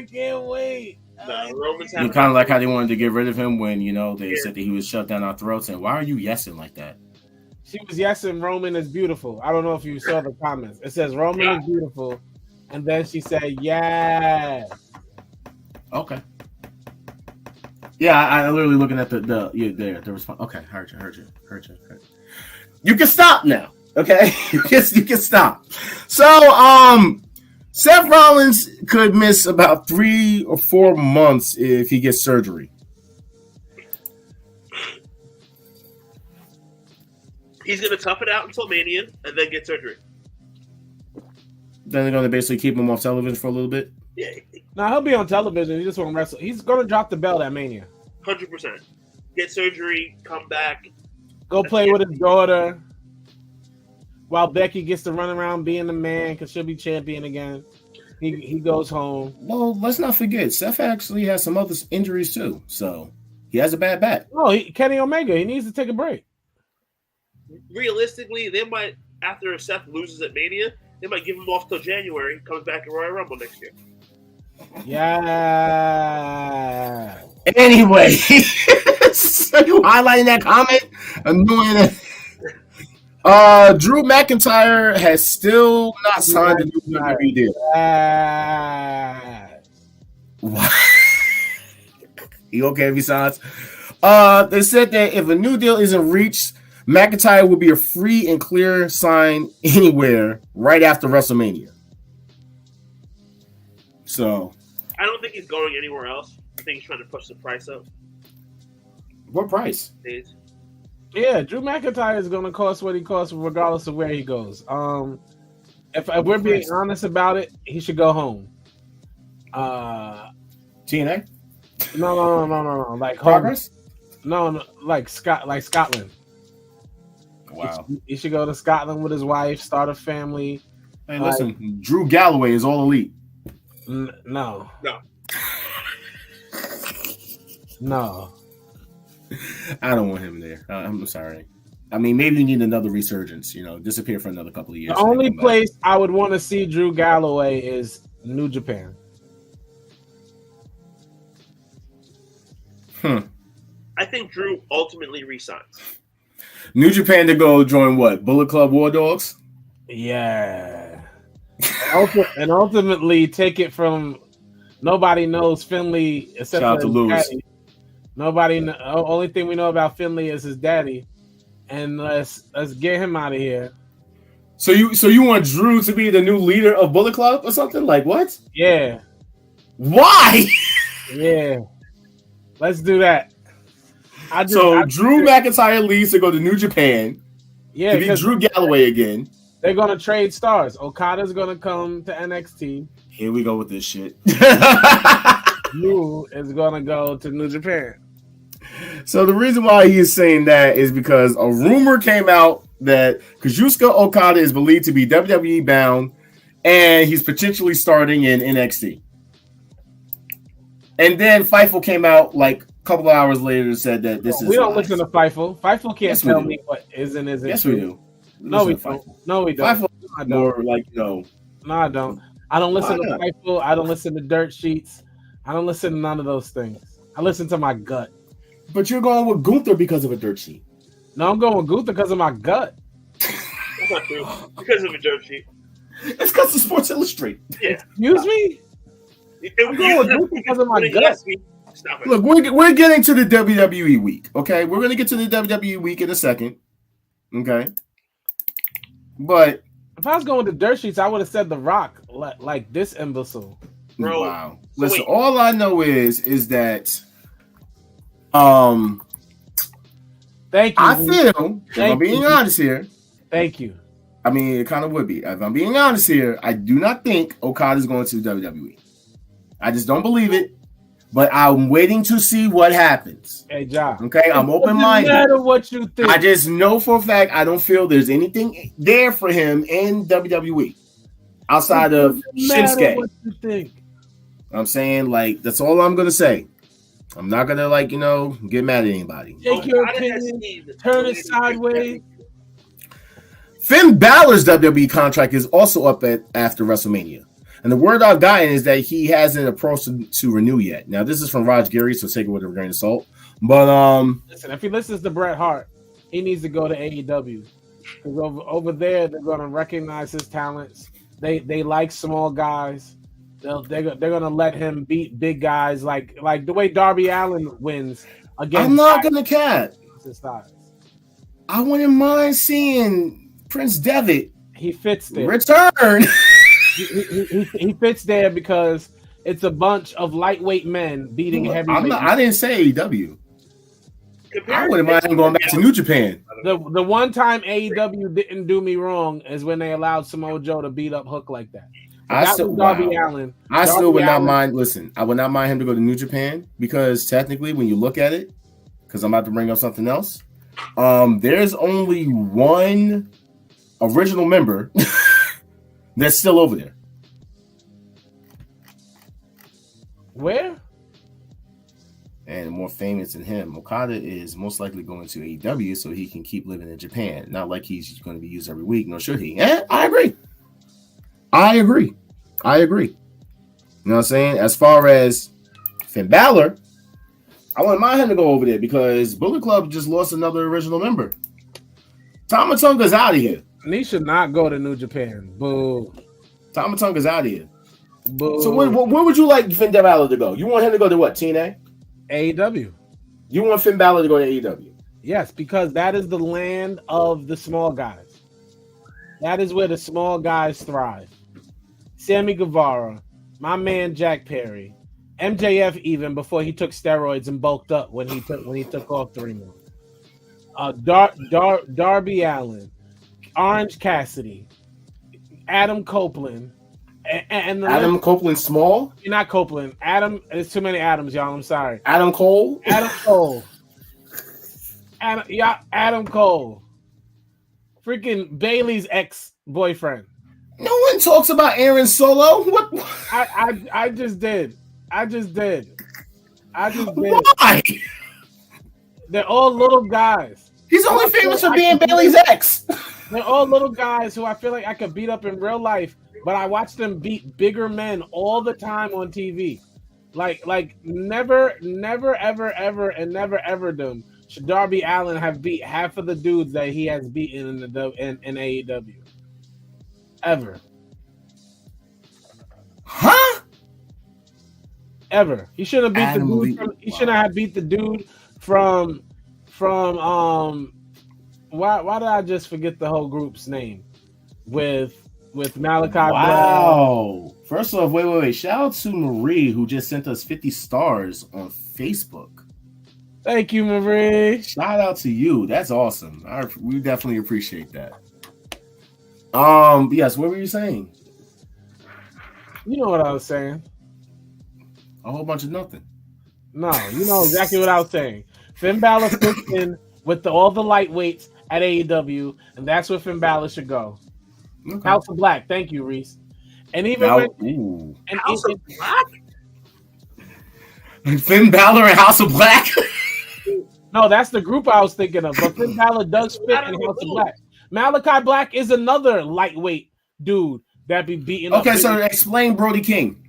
can't wait. You kind of like how they wanted to get rid of him when, you know, they said that he was shut down our throats. And why are you yesing like that? She was yesing Roman is beautiful. I don't know if you saw the comments. It says Roman is beautiful. And then she said, yes. Okay. Yeah, I literally looking at the response. Okay, heard you. You can stop now. Okay, you can stop. So, Seth Rollins could miss about 3 or 4 months if he gets surgery. He's gonna tough it out until Mania and then get surgery. Then they're gonna basically keep him off television for a little bit. Yeah. Now he'll be on television. He just won't wrestle. He's gonna drop the belt at Mania. 100%. Get surgery, come back. Go play with his daughter. While Becky gets to run around being the man because she'll be champion again. He goes home. Well, let's not forget, Seth actually has some other injuries too. So he has a bad back. Oh, Kenny Omega. He needs to take a break. Realistically, they might, after Seth loses at Mania, They might give him off till January. Comes back in Royal Rumble next year. Yeah. Anyway, so you highlighting that comment? Annoying. Drew McIntyre has still not signed a new WWE deal. What? You okay if he signs? They said that if a new deal isn't reached, McIntyre will be a free and clear sign anywhere right after WrestleMania. So I don't think he's going anywhere else. I think he's trying to push the price up. What price? Yeah, Drew McIntyre is going to cost what he costs regardless of where he goes. If we're being honest about it, he should go home. TNA? No. Like Progress? Home. No, like Scotland. Wow. He should go to Scotland with his wife, start a family. Hey, listen, Drew Galloway is all elite. No. I don't want him there. I'm sorry. I mean, maybe we need another resurgence. Disappear for another couple of years. The only place I would want to see Drew Galloway is New Japan. I think Drew ultimately resigns. New Japan to go join what? Bullet Club War Dogs? Yeah. And ultimately take it from nobody knows Finley except Shout out for to Lewis. daddy. Only thing we know about Finley is his daddy. And let's get him out of here. So you want Drew to be the new leader of Bullet Club or something? Like what? Yeah. Why? Yeah. Let's do that. Drew McIntyre leaves to go to New Japan. Yeah, to be Drew Galloway again. They're gonna trade stars. Okada's gonna come to NXT. Here we go with this shit. Drew is gonna go to New Japan. So the reason why he is saying that is because a rumor came out that Kazuchika Okada is believed to be WWE bound, and he's potentially starting in NXT. And then Fightful came out like a couple of hours later and said that this is. We don't listen to Fightful. Fightful can't tell me what is and isn't. Yes, we do. No, we don't. No, we don't. Fightful more like No, I don't. I don't listen to Fightful. I don't listen to Dirt Sheets. I don't listen to none of those things. I listen to my gut. But you're going with Gunther because of a dirt sheet. No, I'm going with Gunther because of my gut. That's not true. Because of a dirt sheet. It's because of Sports Illustrated. Yeah. Excuse me? I'm going with Gunther because of my gut. Stop it. Look, we're getting to the WWE week, okay? We're going to get to the WWE week in a second, okay? But if I was going to Dirt Sheets, I would have said The Rock like this imbecile. Bro, wow. Listen, all I know is that thank you. I feel, if I'm being honest here. Thank you. I mean, it kind of would be. If I'm being honest here, I do not think Okada's going to WWE. I just don't believe it. But I'm waiting to see what happens. Hey, John. Okay, I'm open-minded. No matter what you think. I just know for a fact I don't feel there's anything there for him in WWE outside of Shinsuke. What you think. I'm saying, like, that's all I'm gonna say. I'm not gonna, like, get mad at anybody. Take your opinion, turn it sideways. Finn Balor's WWE contract is also up after WrestleMania. And the word I've gotten is that he hasn't approached to renew yet. Now, this is from Raj Giri, so take it with a grain of salt. But listen, if he listens to Bret Hart, he needs to go to AEW. Because over there, they're going to recognize his talents. They like small guys. They're going to let him beat big guys like the way Darby Allin wins against. I'm not going to cap. I wouldn't mind seeing Prince Devitt. He fits there. Return. He fits there because it's a bunch of lightweight men beating heavyweight. I didn't say AEW. I wouldn't mind him going back to New Japan. The one time AEW didn't do me wrong is when they allowed Samoa Joe to beat up Hook like that. I still would not mind. Listen, I would not mind him to go to New Japan because technically, when you look at it, because I'm about to bring up something else, there's only one original member that's still over there. Where? And more famous than him, Okada is most likely going to AEW so he can keep living in Japan. Not like he's going to be used every week, nor should he. I agree. I agree. You know what I'm saying? As far as Finn Balor, I wouldn't mind him to go over there because Bullet Club just lost another original member. Tama Tonga's out of here. And he should not go to New Japan. Boo. Tama Tonga's out of here. Boo. So where would you like Finn Balor to go? You want him to go to what, TNA? AEW. You want Finn Balor to go to AEW? Yes, because that is the land of the small guys. That is where the small guys thrive. Sammy Guevara, my man Jack Perry, MJF even before he took steroids and bulked up when he took off the ring. Darby Allin, Orange Cassidy, Adam Copeland, and Adam Copeland small? You're not Copeland. Adam, there's too many Adams, y'all. I'm sorry. Adam Cole? Adam Cole. Adam Cole. Freaking Bailey's ex-boyfriend. No one talks about Aaron Solo. What? I just did. Why? They're all little guys. He's only famous for being Bailey's ex. They're all little guys who I feel like I could beat up in real life, but I watch them beat bigger men all the time on TV. Like never, ever, and never ever done should Darby Allin have beat half of the dudes that he has beaten in AEW. Ever. Huh? Ever. He shouldn't have beat the dude. He shouldn't have beat the dude from why did I just forget the whole group's name with Malachi? Wow. Black. First off, wait. Shout out to Marie who just sent us 50 stars on Facebook. Thank you, Marie. Shout out to you. That's awesome. We definitely appreciate that. Yes, what were you saying? You know what I was saying. A whole bunch of nothing. No, you know exactly what I was saying. Finn Balor fits in with all the lightweights at AEW, and that's where Finn Balor should go. Okay. House of Black. Thank you, Reese. And even House of Black? Finn Balor and House of Black? No, that's the group I was thinking of. But Finn Balor does fit in House of Black. Malachi Black is another lightweight dude that be beating up. Okay, so explain Brody King.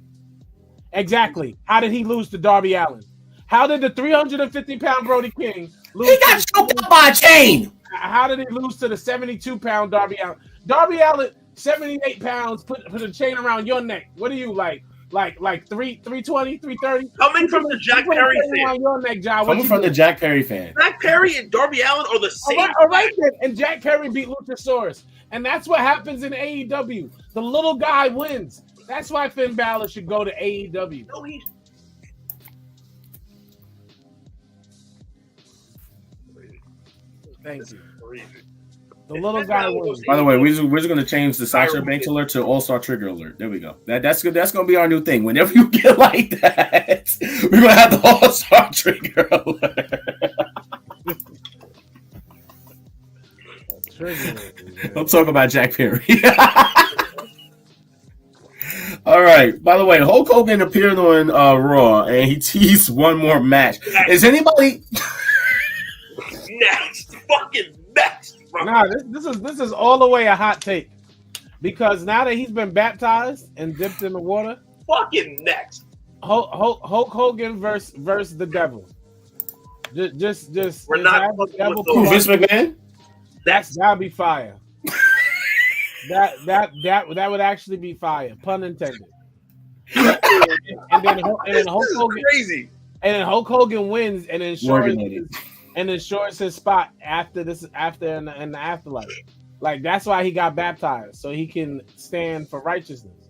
Exactly. How did he lose to Darby Allin? How did the 350-pound Brody King lose? He got choked out by a chain. How did he lose to the 72-pound Darby Allin? Darby Allin, 78 pounds, put a chain around your neck. What are you like 320, 330? Coming from the Jack Perry fan. Your neck, John. Coming from the Jack Perry fan. Jack Perry and Darby Allin are the same. All right then. And Jack Perry beat Luchasaurus. And that's what happens in AEW. The little guy wins. That's why Finn Balor should go to AEW. No, Thank you. The little guy wins. By the way, we're just going to change the Sasha Banks alert to All-Star Trigger alert. There we go. That's good. That's going to be our new thing. Whenever you get like that, we're going to have the All-Star Trigger alert. Don't talk about Jack Perry. All right. By the way, Hulk Hogan appeared on Raw, and he teased one more match. Is anybody next? Fucking next. Bro. Nah, this is all the way a hot take, because now that he's been baptized and dipped in the water, fucking next. Hulk Hogan versus the devil. Just we're not Vince McMahon. That'd be fire. That would actually be fire, pun intended. and then Hulk Hogan crazy. And then Hulk Hogan wins and ensures his spot after in the afterlife. Like, that's why he got baptized, so he can stand for righteousness.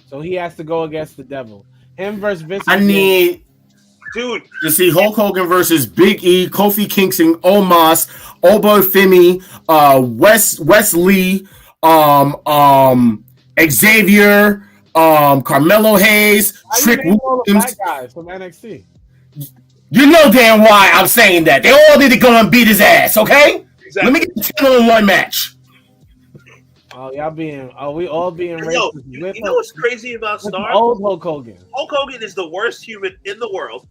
So he has to go against the devil. Him versus Vince. I need dude to see Hulk Hogan versus Big E, Kofi Kingston, Omos, Oba Femi, Wesley, Xavier, Carmelo Hayes, Trick Williams. Guys from NXT. You know damn why I'm saying that. They all need to go and beat his ass, okay? Exactly. Let me get the 10-on-1 match. Oh, we all being racist. You know what's crazy about Star? Old Hulk Hogan. Hulk Hogan is the worst human in the world.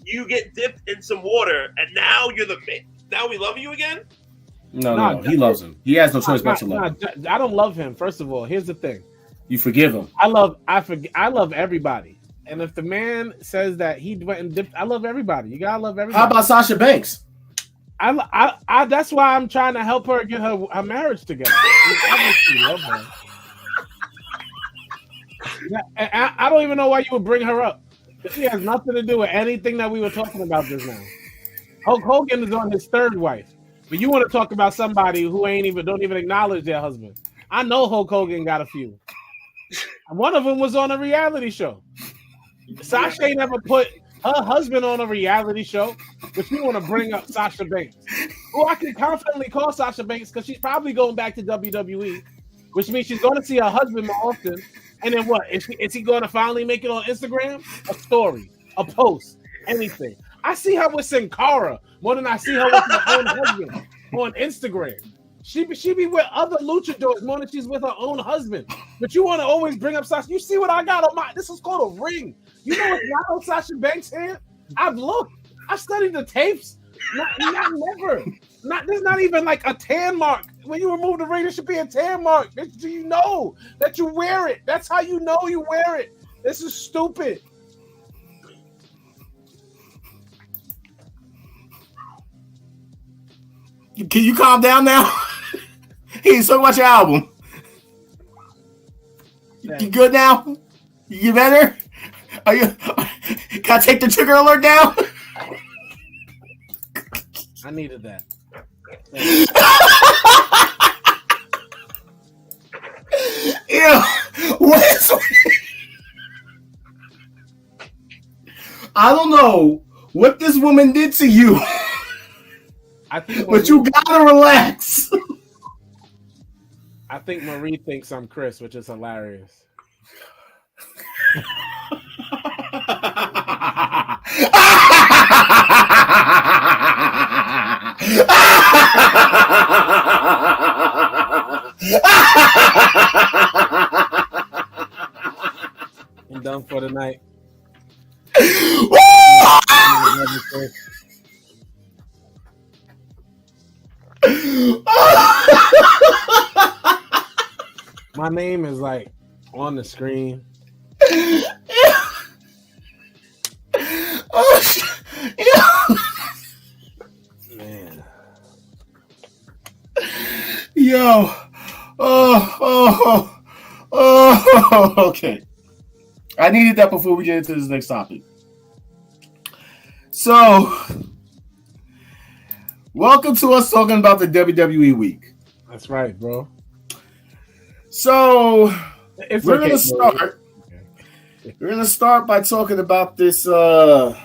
You get dipped in some water, and now you're the man. Now we love you again? No, he loves him. He has no choice but to love him. I don't love him. First of all, here's the thing. You forgive him. I love everybody. And if the man says that he went and dipped, I love everybody. You gotta love everybody. How about Sasha Banks? I that's why I'm trying to help her get her marriage together. I love her. I don't even know why you would bring her up. She has nothing to do with anything that we were talking about just now. Hulk Hogan is on his third wife, but you want to talk about somebody who don't even acknowledge their husband. I know Hulk Hogan got a few. One of them was on a reality show. Sasha ain't never put her husband on a reality show, but you want to bring up Sasha Banks, who I can confidently call Sasha Banks because she's probably going back to WWE, which means she's going to see her husband more often. And then what? Is he going to finally make it on Instagram? A story, a post, anything. I see her with Sin Cara more than I see her with her own husband on Instagram. She be with other luchadors more than she's with her own husband. But you want to always bring up Sasha. You see what I got on my? This is called a ring. You know what's not on Sasha Banks' hand? I've looked. I studied the tapes. Never. There's not even like a tan mark. When you remove the ring, there should be a tan mark. Do you know that you wear it? That's how you know you wear it. This is stupid. Can you calm down now? He's talking about your album. You good now? You better? Are you? Can I take the trigger alert down? I needed that. Yeah. What? I don't know what this woman did to you. But you gotta relax. I think Marie thinks I'm Chris, which is hilarious. I'm done for the night. My name is like on the screen. Man. Yo. Okay. I needed that before we get into this next topic. So, welcome to us talking about the WWE week. That's right, bro. So, we're gonna start. We're gonna start by talking about this. We're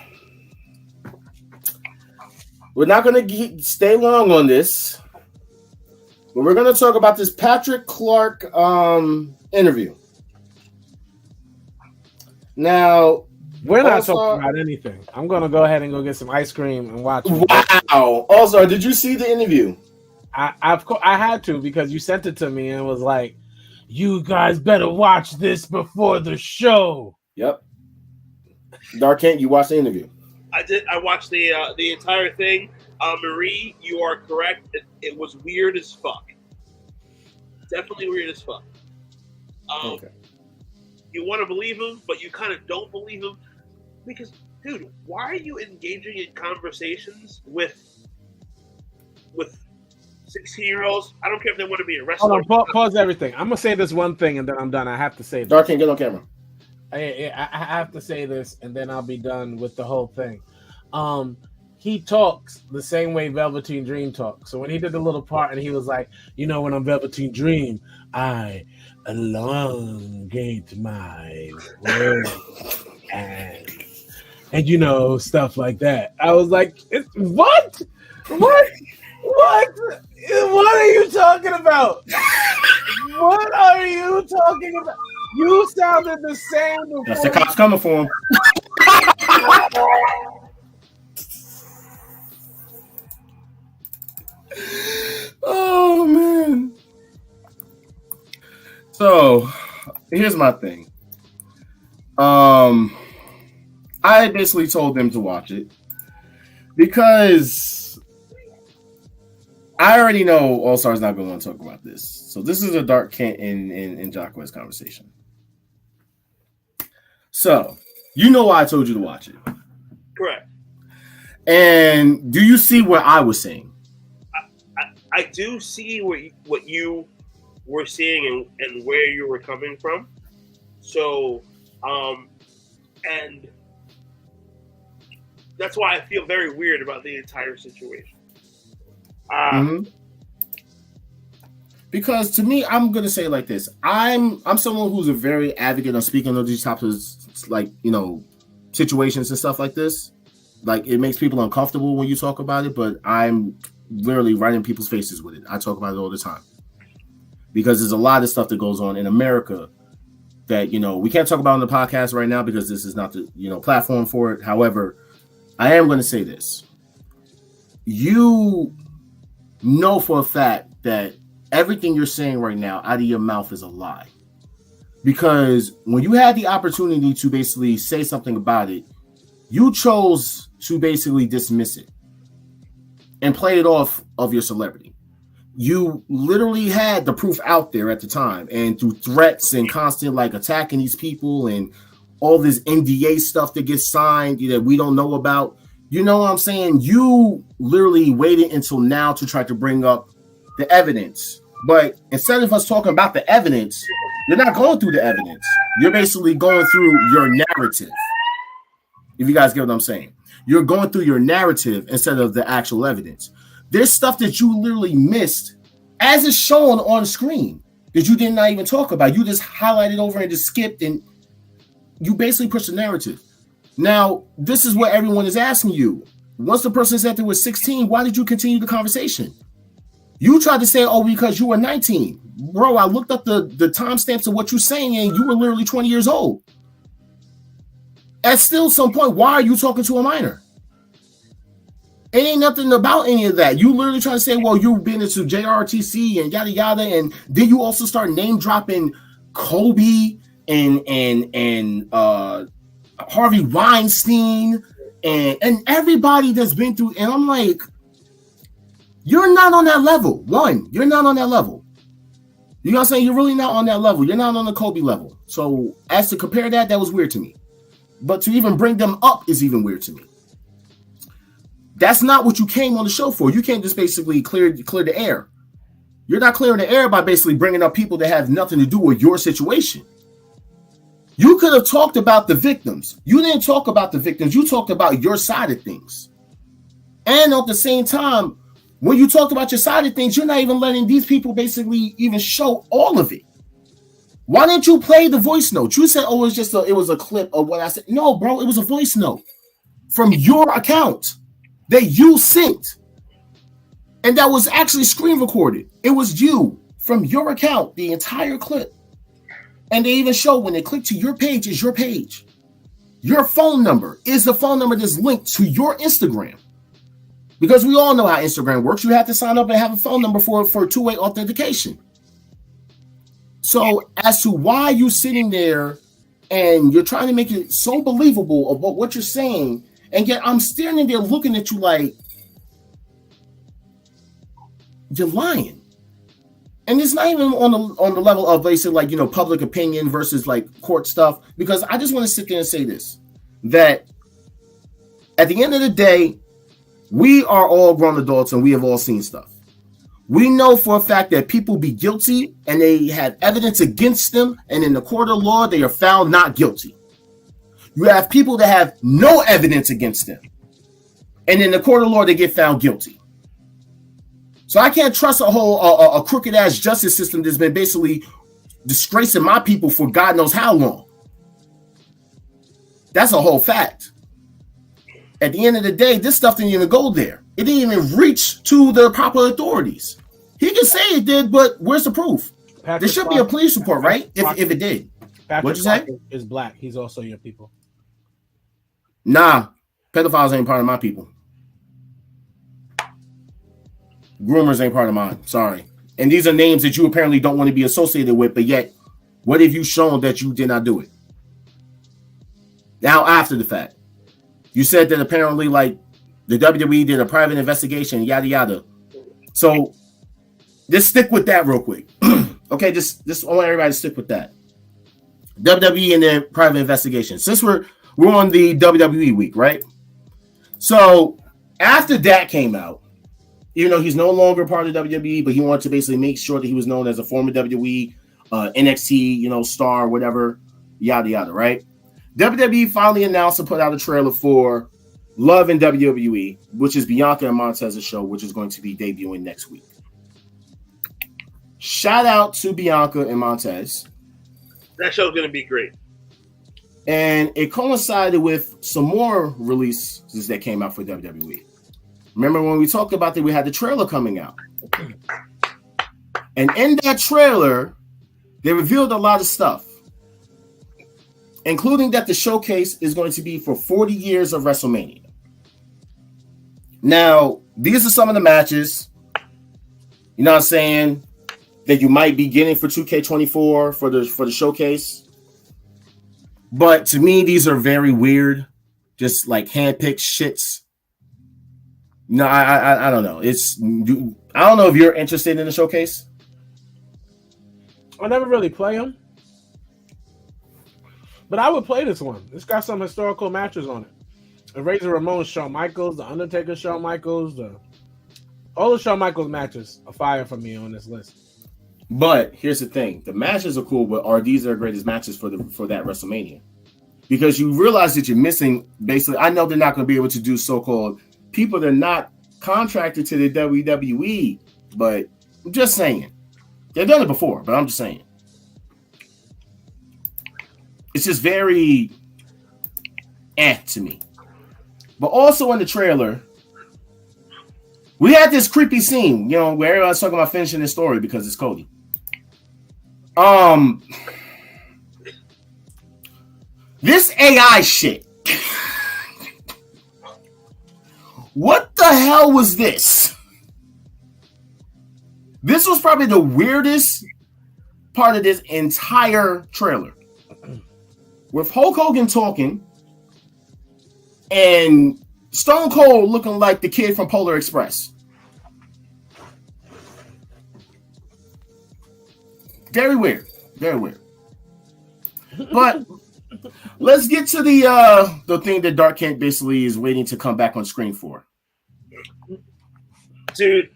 not gonna stay long on this, but we're gonna talk about this Patrick Clark interview. Now, we're not talking about anything. I'm gonna go ahead and go get some ice cream and watch. Wow! Also, did you see the interview? I had to because you sent it to me and it was like, you guys better watch this before the show. Yep. Dark Kent, you watched the interview. I did. I watched the entire thing. Marie, you are correct. It was weird as fuck. Definitely weird as fuck. Okay. You want to believe him, but you kind of don't believe him because, dude, why are you engaging in conversations with 16-year-olds? I don't care if they want to be a wrestler. Hold on, pause everything. I'm gonna say this one thing and then I'm done. I have to say this. Dark Kent, get on camera. I have to say this and then I'll be done with the whole thing. He talks the same way Velveteen Dream talks. So when he did the little part and he was like, you know, when I'm Velveteen Dream, I elongate my words and you know, stuff like that. I was like, what? What are you talking about? What are you talking about? You sounded the same before. That's the cops coming for him. Oh man. So here's my thing. I basically told them to watch it because I already know All Star's not going to want to talk about this. So this is a Dark Kent and Jacquez conversation. So you know why I told you to watch it. Correct. And do you see what I was saying? I do see what you were seeing and where you were coming from. So, and that's why I feel very weird about the entire situation. Because to me, I'm gonna say it like this: I'm someone who's a very advocate on speaking on these types of situations and stuff like this. Like, it makes people uncomfortable when you talk about it, but I'm literally right in people's faces with it. I talk about it all the time because there's a lot of stuff that goes on in America that we can't talk about on the podcast right now because this is not the platform for it. However, I am going to say this: you know for a fact that everything you're saying right now out of your mouth is a lie, because when you had the opportunity to basically say something about it, you chose to basically dismiss it and play it off of your celebrity. You literally had the proof out there at the time, and through threats and constant attacking these people and all this NDA stuff that gets signed that we don't know about. You know what I'm saying? You literally waited until now to try to bring up the evidence. But instead of us talking about the evidence, you're not going through the evidence. You're basically going through your narrative. If you guys get what I'm saying. You're going through your narrative instead of the actual evidence. There's stuff that you literally missed as it's shown on screen that you did not even talk about. You just highlighted over and just skipped, and you basically pushed the narrative. Now, this is what everyone is asking you. Once the person said they were 16, why did you continue the conversation? You tried to say, because you were 19. Bro, I looked up the timestamps of what you're saying, and you were literally 20 years old. At still some point, why are you talking to a minor? It ain't nothing about any of that. You literally trying to say, you've been into JRTC and yada yada, and then you also start name dropping Kobe and Harvey Weinstein and everybody that's been through. And I'm like, you're not on that level. One, you're not on that level. You know what I'm saying? You're really not on that level. You're not on the Kobe level. So as to compare that was weird to me. But to even bring them up is even weird to me. That's not what you came on the show for. You can't just basically clear the air. You're not clearing the air by basically bringing up people that have nothing to do with your situation. You could have talked about the victims. You didn't talk about the victims. You talked about your side of things. And at the same time, when you talked about your side of things, you're not even letting these people basically even show all of it. Why didn't you play the voice note? You said, it was a clip of what I said. No, bro, it was a voice note from your account that you sent. And that was actually screen recorded. It was you from your account, the entire clip. And they even show when they click to your page is your page. Your phone number is the phone number that's linked to your Instagram. Because we all know how Instagram works. You have to sign up and have a phone number for two-way authentication. So as to why you're sitting there and you're trying to make it so believable about what you're saying, and yet I'm standing there looking at you like you're lying. And it's not even on the level of basically public opinion versus court stuff, because I just want to sit there and say this, that at the end of the day, we are all grown adults and we have all seen stuff. We know for a fact that people be guilty and they have evidence against them, and in the court of law, they are found not guilty. You have people that have no evidence against them, and in the court of law, they get found guilty. So I can't trust a crooked ass justice system that's been basically disgracing my people for God knows how long. That's a whole fact. At the end of the day, this stuff didn't even go there. It didn't even reach to the proper authorities. He can say it did, but where's the proof? There should be a police report, right? If it did. What'd you say? Is black. He's also your people. Nah, pedophiles ain't part of my people. Groomers ain't part of mine. Sorry. And these are names that you apparently don't want to be associated with, but yet, what have you shown that you did not do it? Now, after the fact, you said that apparently, the WWE did a private investigation, yada, yada. So just stick with that real quick. Okay, just I want everybody to stick with that. WWE and then private investigation. Since we're on the WWE week, right? So after that came out, you know, he's no longer part of WWE, but he wanted to basically make sure that he was known as a former WWE, NXT, you know, star, whatever, yada yada, right? WWE finally announced and put out a trailer for Love in WWE, which is Bianca and Montez's show, which is going to be debuting next week. Shout out to Bianca and Montez. That show's going to be great. And it coincided with some more releases that came out for WWE. Remember when we talked about that, we had the trailer coming out. And in that trailer, they revealed a lot of stuff, including that the showcase is going to be for 40 years of WrestleMania. Now, these are some of the matches, you know what I'm saying, that you might be getting for 2K24 for the showcase. But to me, these are very weird, just like handpicked shits. No, I don't know. I don't know if you're interested in the showcase. I never really play them, but I would play this one. It's got some historical matches on it. The Razor Ramon, Shawn Michaels, the Undertaker, Shawn Michaels, all the Shawn Michaels matches are fire for me on this list. But here's the thing: the matches are cool, but are these their greatest matches for that WrestleMania? Because you realize that you're missing. Basically, I know they're not going to be able to do so-called people that are not contracted to the WWE, but I'm just saying they've done it before. But I'm just saying it's just very to me. But also in the trailer, we had this creepy scene, you know, where everyone's talking about finishing this story because it's Cody. This AI shit. What the hell was this? This was probably the weirdest part of this entire trailer. With Hulk Hogan talking and Stone Cold looking like the kid from Polar Express. Very weird. Very weird. But let's get to the thing that Dark Kent basically is waiting to come back on screen for. Dude.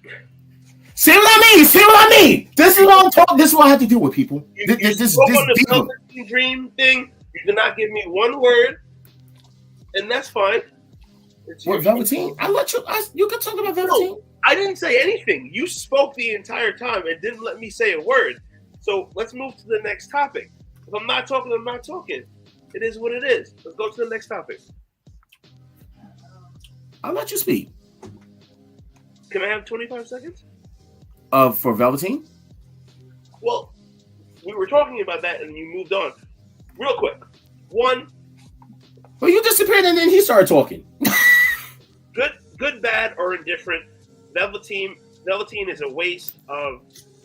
See what I mean? See what I mean? This is what I'm talking. This is what I have to do with people. This dream thing. You did not give me one word, and that's fine. What, Velveteen? I let you. You can talk about Velveteen. No, I didn't say anything. You spoke the entire time and didn't let me say a word. So let's move to the next topic. If I'm not talking, I'm not talking. It is what it is. Let's go to the next topic. I'll let you speak. Can I have 25 seconds? For Velveteen? Well, we were talking about that and you moved on. Real quick. One. Well, you disappeared and then he started talking. Good, bad, or indifferent. Velveteen is a waste of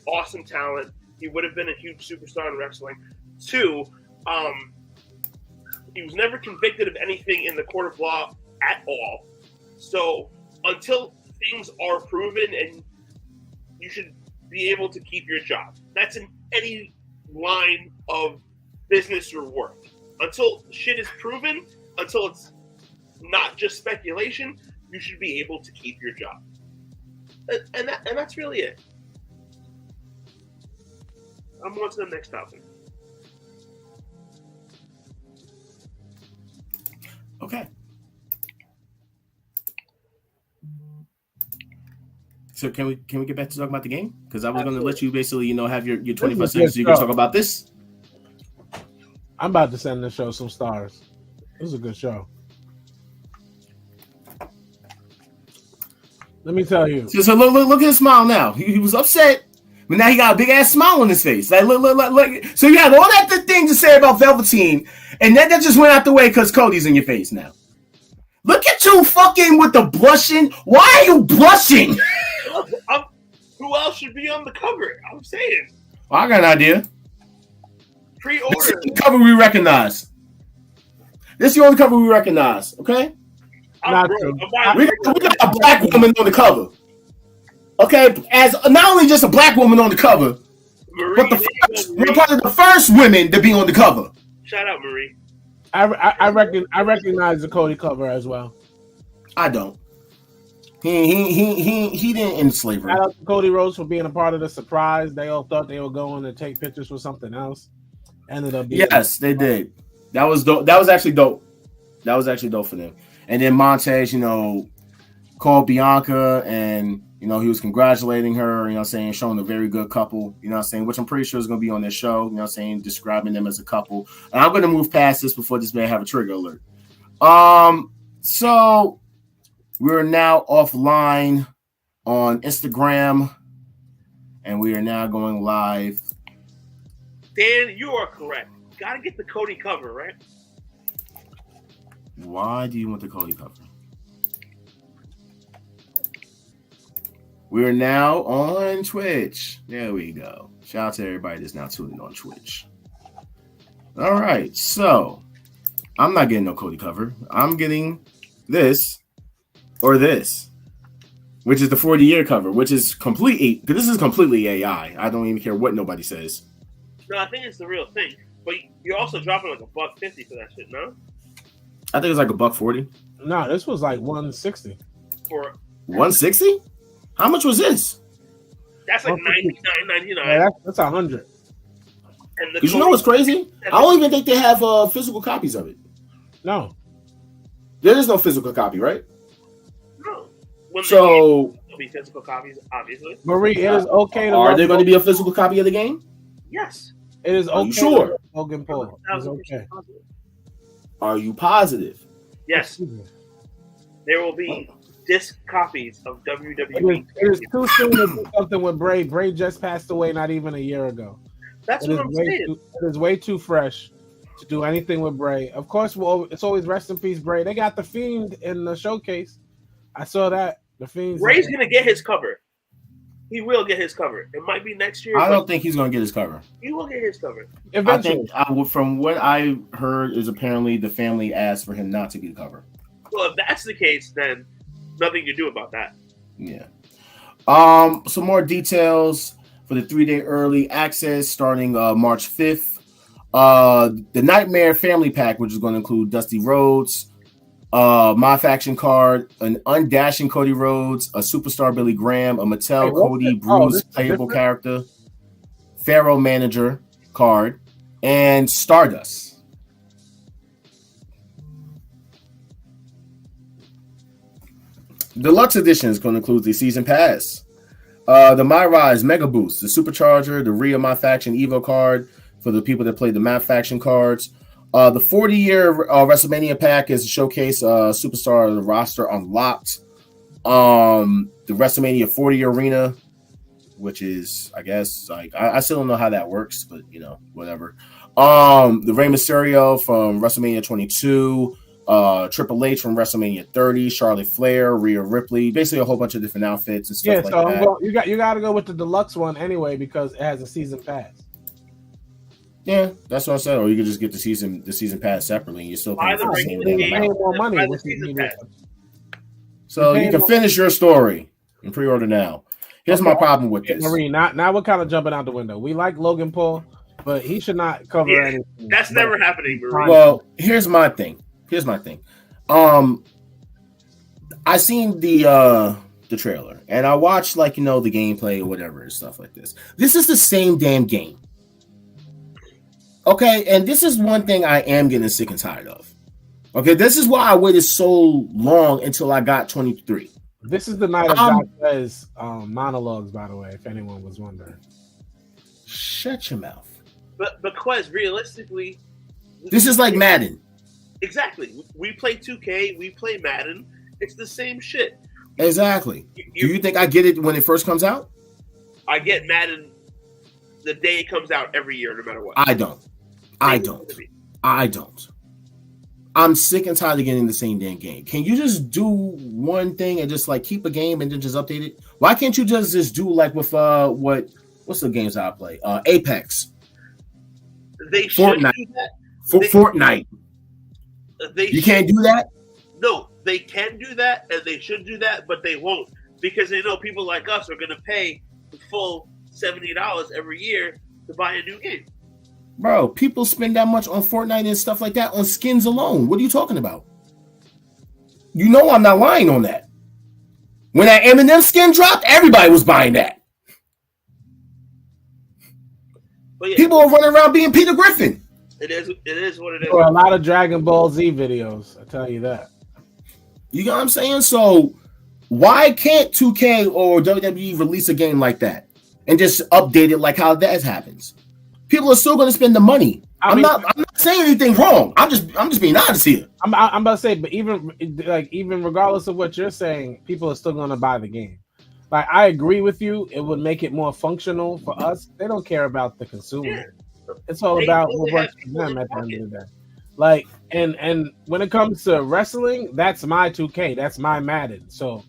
awesome talent. He would have been a huge superstar in wrestling. Two, he was never convicted of anything in the court of law at all. So until things are proven, and you should be able to keep your job. That's in any line of business or work. Until shit is proven, until it's not just speculation, you should be able to keep your job. And that's really it. I'm on to the next topic. Okay. So can we get back to talking about the game? Because I was going to let you basically, have your 25 seconds so you can talk about this. I'm about to send this show some stars. It was a good show. Let me tell you. So look at his smile now. He was upset, but now he got a big ass smile on his face. Like look. So you have all that thing to say about Velveteen, and then that just went out the way because Cody's in your face now. Look at you fucking with the blushing. Why are you blushing? Who else should be on the cover? I'm saying. Well, I got an idea. Pre-order. This is the cover we recognize. This is the only cover we recognize. Okay. Not true. We got a black woman on the cover. Okay, as not only just a black woman on the cover, Marie, but we're part of the first women to be on the cover. Shout out, Marie. I recognize the Cody cover as well. I don't. He didn't end slavery. Shout out to Cody Rhodes for being a part of the surprise. They all thought they were going to take pictures for something else. Ended up being they did. That was dope. That was actually dope. That was actually dope for them. And then Montez, called Bianca and he was congratulating her, showing a very good couple, which I'm pretty sure is going to be on their show, describing them as a couple. And I'm going to move past this before this may have a trigger alert. So we're now offline on Instagram and we are now going live. Dan, you are correct. Got to get the Cody cover, right? Why do you want the Cody cover? We're now on Twitch. There we go. Shout out to everybody that's now tuning on Twitch. All right, so I'm not getting no Cody cover. I'm getting this or this, which is the 40-year cover, which is completely. This is completely AI. I don't even care what nobody says. No, I think it's the real thing. But you're also dropping like $150 for that shit, no? I think it's like $140. No, this was like $160. For $160? How much was this? That's like $99.99. Yeah, that's $100. And you know what's crazy? I don't even think they have physical copies of it. No, there is no physical copy, right? No. So there'll be physical copies, obviously. Marie, it is okay. Are there going to be a physical copy of the game? Yes. It is okay. Are you sure? Logan Paul. It's okay. Are you positive? Yes. There will be disc copies of WWE. It is too soon to do something with Bray. Bray just passed away not even a year ago. That's what I'm saying. It is way too fresh to do anything with Bray. Of course, it's always rest in peace, Bray. They got the Fiend in the showcase. I saw that. The Fiend. Bray's going to get his cover. He will get his cover. It might be next year. I don't think he's going to get his cover. He will get his cover. Eventually. I think, from what I heard, is apparently the family asked for him not to get a cover. Well, if that's the case, then nothing to do about that. Yeah. Some more details for the 3-day early access starting March 5th. The Nightmare Family Pack, which is going to include Dusty Rhodes, My Faction card, an undashing Cody Rhodes, a superstar Billy Graham, a Mattel Cody Bruce playable character, Pharaoh manager card, and Stardust. Deluxe edition is going to include the season pass, the My Rise Mega Boost, the Supercharger, the Rhea My Faction Evo card for the people that play the My Faction cards. The 40-year WrestleMania pack is a showcase superstar the roster unlocked. The WrestleMania 40 arena, which is, I guess, like I still don't know how that works, but whatever. The Rey Mysterio from WrestleMania 22. Triple H from WrestleMania 30, Charlotte Flair, Rhea Ripley, basically a whole bunch of different outfits and stuff like that. You got to go with the deluxe one anyway because it has a season pass. Yeah, that's what I said. Or you could just get the season pass separately, and you still pay the same damn amount. More money. So you can finish your story and pre-order now. Here's my problem with this. Marie, now we're kind of jumping out the window. We like Logan Paul, but he should not cover anything. That's never happening, Marie. Well, here's my thing. I seen the trailer and I watched the gameplay or whatever and stuff like this. This is the same damn game. Okay, and this is one thing I am getting sick and tired of. Okay, this is why I waited so long until I got 23. This is the night of Doc's monologues, by the way, if anyone was wondering. Shut your mouth. But Quez, realistically, this is like Madden. Exactly. We play 2K, we play Madden. It's the same shit. Exactly. Do you think I get it when it first comes out? I get Madden the day it comes out every year, no matter what. I don't. I'm sick and tired of getting the same damn game. Can you just do one thing and just keep a game and then just update it? Why can't you just do with what's the games I play? Apex. They should do that. Fortnite. You can't do that? No, they can do that and they should do that, but they won't because they know people like us are going to pay the full $70 every year to buy a new game. Bro, people spend that much on Fortnite and stuff like that on skins alone. What are you talking about? You know I'm not lying on that. When that Eminem skin dropped, everybody was buying that. But yeah, people are running around being Peter Griffin. It is what it is. Or a lot of Dragon Ball Z videos, I tell you that. You know what I'm saying? So why can't 2K or WWE release a game like that and just update it like how that happens? People are still going to spend the money. I'm not saying anything wrong. I'm just being honest here. I'm about to say, but even regardless of what you're saying, people are still going to buy the game. Like, I agree with you. It would make it more functional for us. They don't care about the consumer. Yeah. It's all about what works for them at the end of the day. Like, and when it comes to wrestling, that's my 2K. That's my Madden. So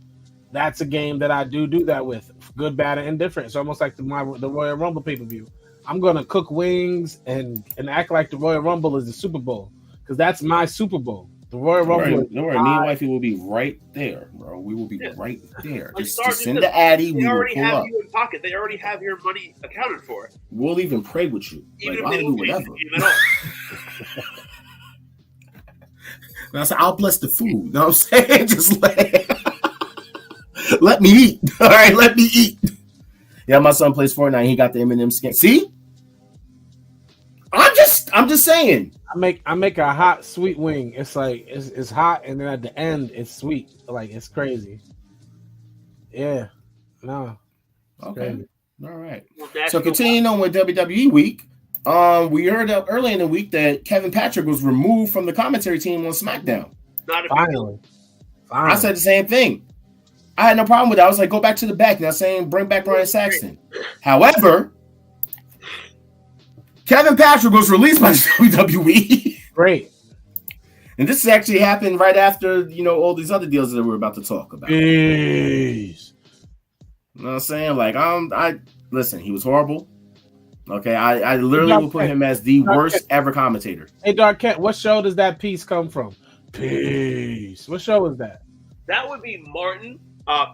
that's a game that I do that with. Good, bad, and indifferent. It's almost like the Royal Rumble pay-per-view. I'm gonna cook wings and act like the Royal Rumble is the Super Bowl, because that's my Super Bowl. The Royal Rumble. Don't worry, me and wifey will be right there, bro. We will be right there. Just send the Addy. They already have you in pocket. They already have your money accounted for. We'll even pray with you. Even like, if I'll do whatever. And I said, I'll bless the food. You know what I'm saying? Just let me eat. All right, let me eat. Yeah, my son plays Fortnite. He got the Eminem skin. See? I'm just saying. I make a hot sweet wing. It's like it's hot, and then at the end it's sweet. Like, it's crazy. Yeah. No. Okay. Crazy. All right. So continuing on with WWE week, we heard early in the week that Kevin Patrick was removed from the commentary team on SmackDown. Finally. I said the same thing. I had no problem with it. I was like, go back to the back. Now saying bring back Brian Saxton. However, Kevin Patrick was released by WWE. Great. And this actually happened right after, all these other deals that we're about to talk about. Jeez. You know what I'm saying? Like, listen, he was horrible. Okay, I literally will put him as the worst ever commentator. Hey, Dark Cat, what show does that piece come from? Peace. What show is that? That would be Martin.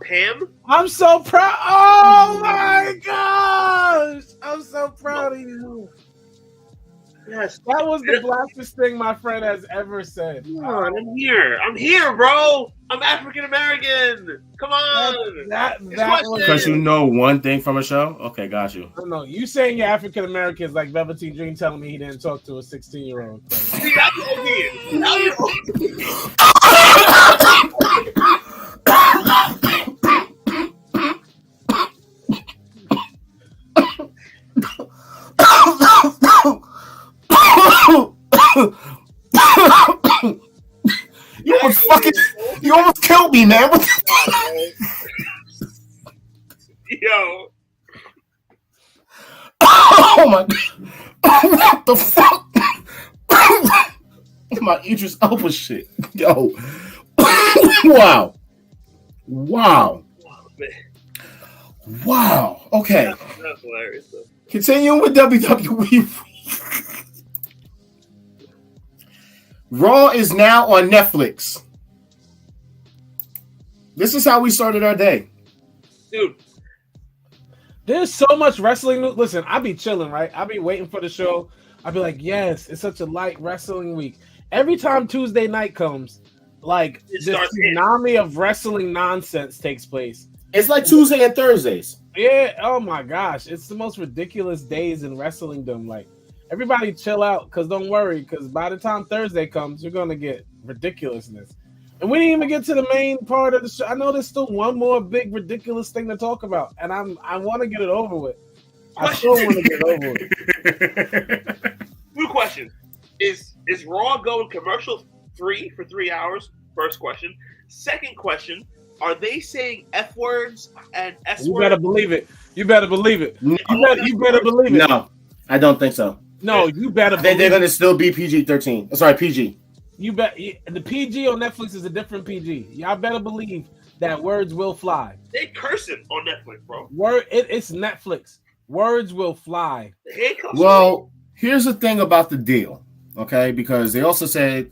Pam. I'm so proud. Oh my gosh. I'm so proud of you. Yes. That was the blackest thing my friend has ever said. Come on, I'm here, bro. I'm African American. Come on. That because you know one thing from a show? Okay, got you. No, you saying you're African American is like Velveteen Dream telling me he didn't talk to a 16-year-old. See, that's You almost killed me, man. Yo. Oh my God. What the fuck? My Idris Elba shit. Yo. Wow. Okay. That's hilarious, though. Continuing with WWE. Raw is now on Netflix. This is how we started our day. Dude. There's so much wrestling news. Listen, I be chilling, right? I be waiting for the show. I be like, yes, it's such a light wrestling week. Every time Tuesday night comes, like, this tsunami of wrestling nonsense takes place. It's like Tuesday and Thursdays. Yeah, oh my gosh. It's the most ridiculous days in wrestlingdom. Like, everybody chill out, because don't worry, because by the time Thursday comes, you're going to get ridiculousness. And we didn't even get to the main part of the show. I know there's still one more big ridiculous thing to talk about, and I want to get it over with. I still want to get it over with. New question. Is Raw going commercial free for 3 hours? First question. Second question, are they saying F words and S words? You better believe it. You better believe it. You better believe it. No, I don't think so. No, you better believe They're going to still be PG-13. Sorry, PG. You bet. The PG on Netflix is a different PG. Y'all better believe that words will fly. They cursing on Netflix, bro. It's Netflix. Words will fly. Well, here's the thing about the deal, okay? Because they also said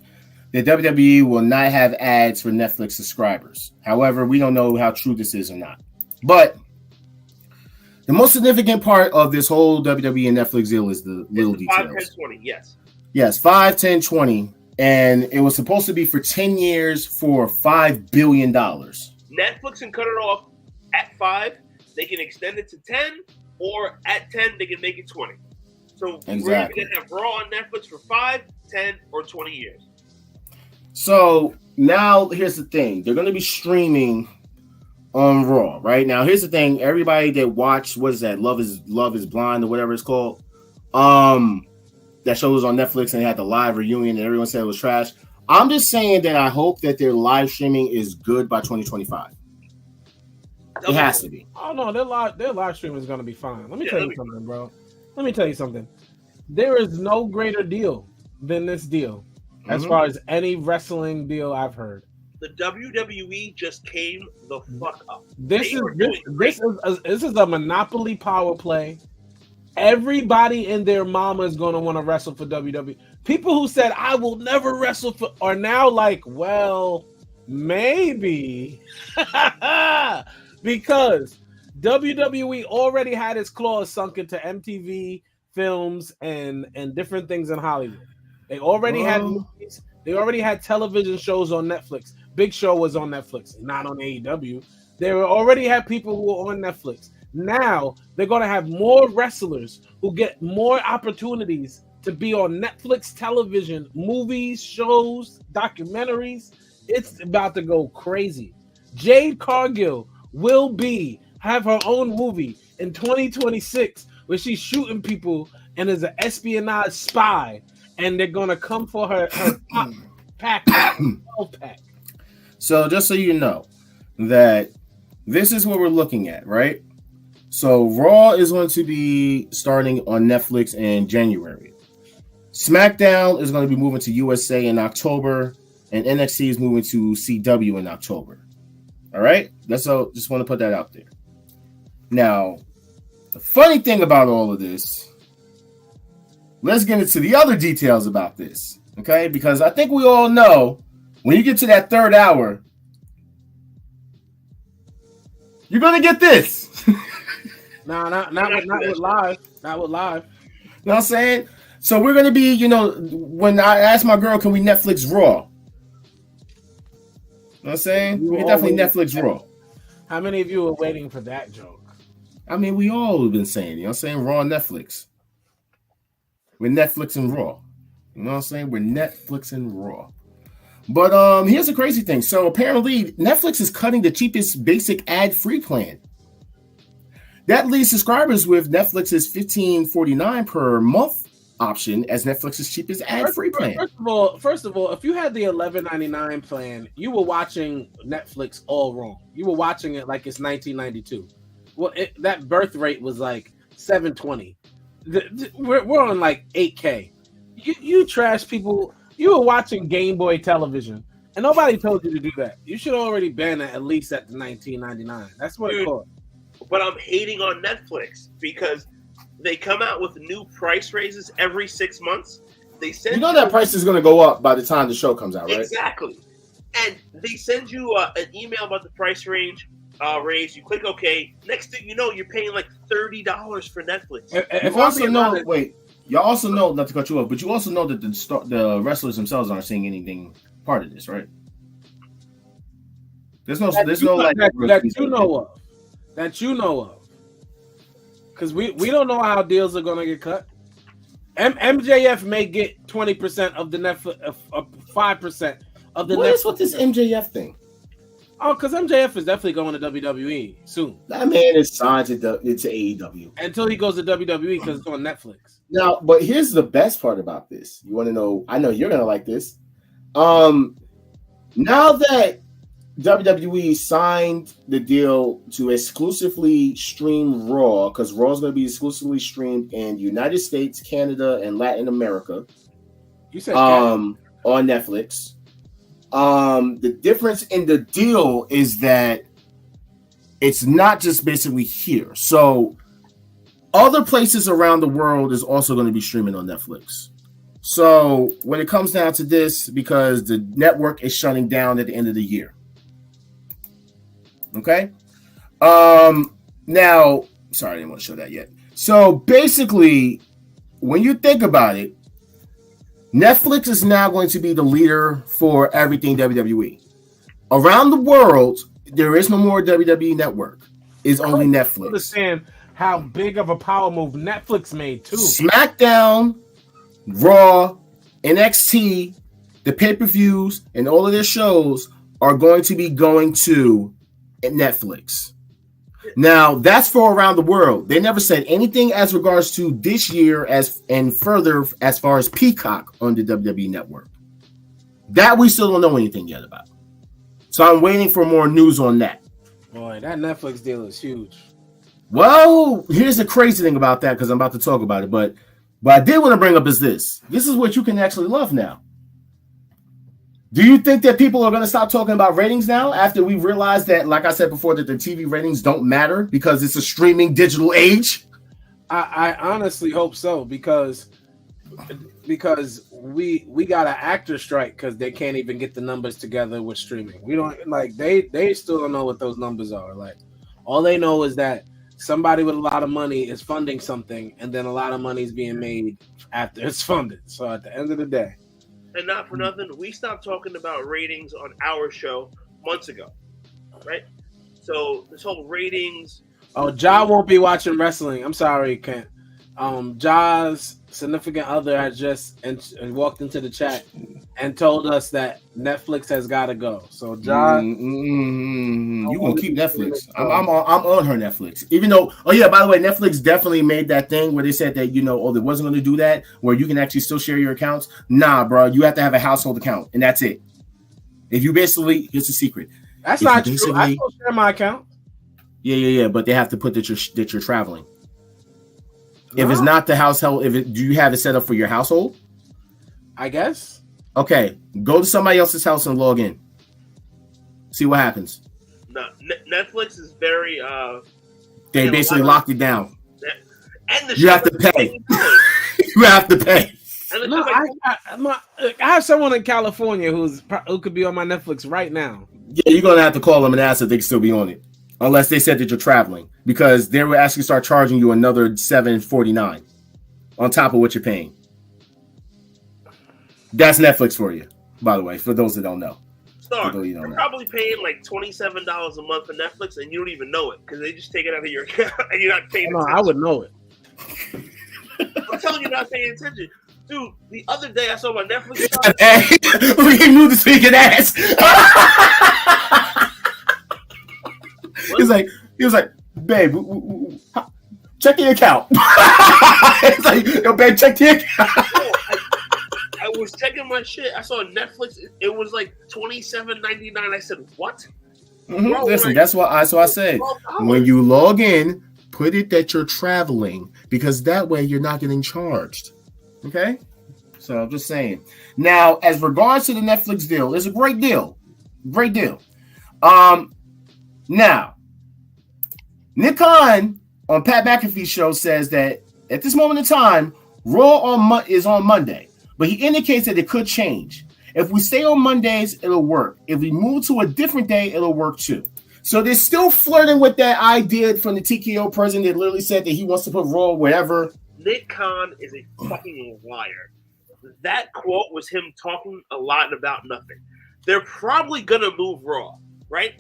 that WWE will not have ads for Netflix subscribers. However, we don't know how true this is or not. But the most significant part of this whole WWE and Netflix deal is the little details. 5, 10, 20, yes. Yes, 5, 10, 20. And it was supposed to be for 10 years for $5 billion. Netflix can cut it off at 5. They can extend it to 10. Or at 10, they can make it 20. So exactly. We're going to have Raw on Netflix for 5, 10, or 20 years. So now here's the thing. They're going to be streaming on Raw, right? Now here's the thing. Everybody that watched, what is that? Love is Blind or whatever it's called. That show was on Netflix and they had the live reunion and everyone said it was trash. I'm just saying that I hope that their live streaming is good by 2025. It has to be. Oh no, their live stream is going to be fine. Let me tell you something, bro. Let me tell you something. There is no greater deal than this deal, as far as any wrestling deal I've heard. The WWE just came the fuck up. This is a monopoly power play. Everybody and their mama is going to want to wrestle for WWE. People who said I will never wrestle for are now like, well, maybe. Because WWE already had its claws sunk into MTV films and different things in Hollywood. They already had movies. They already had television shows on Netflix. Big Show was on Netflix, not on AEW. They already had people who were on Netflix. Now they're going to have more wrestlers who get more opportunities to be on Netflix television, movies, shows, documentaries. It's about to go crazy. Jade Cargill will have her own movie in 2026 where she's shooting people and is an espionage spy, and they're gonna come for her pack. So just so you know that this is what we're looking at, right? So Raw is going to be starting on Netflix in January. SmackDown is going to be moving to USA in October, and NXT is moving to CW in October. All right, that's all. Just want to put that out there. Now, the funny thing about all of this, let's get into the other details about this, okay? Because I think we all know when you get to that third hour, you're gonna get this. Nah, not with live. Not with live. You know what I'm saying? So we're gonna be, when I asked my girl, can we Netflix Raw? You know what I'm saying? We can definitely Netflix Raw. How many of you are waiting for that joke? I mean, we all have been saying, you know what I'm saying? Raw and Netflix. We're Netflix and Raw. You know what I'm saying? We're Netflix and Raw. But here's the crazy thing. So apparently Netflix is cutting the cheapest basic ad-free plan. That leaves subscribers with Netflix's $15.49 per month option as Netflix's cheapest ad-free plan. First of all, if you had the $11.99 plan, you were watching Netflix all wrong. You were watching it like it's 1992. Well, that birth rate was like 720. We're on like 8K. You trash people. You were watching Game Boy television, and nobody told you to do that. You should already ban it at least at the 1999. That's what it cost. But I'm hating on Netflix because they come out with new price raises every 6 months. They send that price is going to go up by the time the show comes out, right? Exactly. And they send you an email about the price range raise. You click OK. Next thing you know, you're paying like $30 for Netflix. You also know, not to cut you off, but you also know that the wrestlers themselves aren't seeing anything part of this, right? There's no that you know of. Because we don't know how deals are gonna get cut. MJF may get 20% of the Netflix, 5% of the. What is with this MJF thing? Oh, because MJF is definitely going to WWE soon. That man is signed to AEW until he goes to WWE because it's on Netflix. Now, but here's the best part about this. You want to know? I know you're gonna like this. Now that WWE signed the deal to exclusively stream Raw, because Raw is going to be exclusively streamed in United States, Canada, and Latin America. You said on Netflix. The difference in the deal is that it's not just basically here. So other places around the world is also going to be streaming on Netflix. So when it comes down to this, because the network is shutting down at the end of the year. Okay. Now, sorry, I didn't want to show that yet. So basically, when you think about it, Netflix is now going to be the leader for everything WWE. Around the world, there is no more WWE Network. It's only Netflix. Understand how big of a power move Netflix made too. SmackDown, Raw, NXT, the pay-per-views, and all of their shows are going to be going to Netflix. Now, that's for around the world. They never said anything as regards to this year and further as far as Peacock on the WWE Network. That we still don't know anything yet about. So I'm waiting for more news on that. Boy, that Netflix deal is huge. Well, here's the crazy thing about that, because I'm about to talk about it. But I did want to bring up is this. This is what you can actually love now. Do you think that people are going to stop talking about ratings now after we realize that, like I said before, that the TV ratings don't matter because it's a streaming digital age? I honestly hope so because we got an actor strike because they can't even get the numbers together with streaming. We don't like they still don't know what those numbers are. Like all they know is that somebody with a lot of money is funding something, and then a lot of money is being made after it's funded. So at the end of the day. And not for nothing, we stopped talking about ratings on our show months ago, right? So this whole ratings. Oh, Ja won't be watching wrestling. I'm sorry, Kent. Ja's significant other has just walked into the chat and told us that Netflix has got to go. So Ja, you gonna keep Netflix? I'm on her Netflix. Even though, oh yeah, by the way, Netflix definitely made that thing where they said that they wasn't going to do that, where you can actually still share your accounts. Nah, bro, you have to have a household account, and that's it. If you basically, here's the secret. That's not true. I still share my account. Yeah, but they have to put that you're traveling. If it's not the household, do you have it set up for your household? I guess. Okay, go to somebody else's house and log in. See what happens. No, Netflix is very. They basically locked it down. And you have to pay. You have to pay. No, I have someone in California who could be on my Netflix right now. Yeah, you're gonna have to call them and ask if they can still be on it. Unless they said that you're traveling, because they will actually start charging you another $7.49 on top of what you're paying. That's Netflix for you, by the way, for those that don't know. You're probably paying like $27 a month for Netflix, and you don't even know it because they just take it out of your account and you're not paying attention. I would know it. I'm telling you, not paying attention. Dude, the other day I saw my Netflix. We knew the speaking ass. He was like, babe, check the account. It's like, yo, babe, check the account. I was checking my shit. I saw Netflix. It was like $27.99. I said, what? Bro, listen, that's what I said. When you log in, put it that you're traveling, because that way you're not getting charged. Okay? So I'm just saying. Now, as regards to the Netflix deal, it's a great deal. Great deal. Now, Nick Khan on Pat McAfee's show says that at this moment in time, Raw is on Monday, but he indicates that it could change. If we stay on Mondays, it'll work. If we move to a different day, it'll work too. So they're still flirting with that idea from the TKO president that literally said that he wants to put Raw wherever. Nick Khan is a fucking liar. That quote was him talking a lot about nothing. They're probably going to move Raw, right?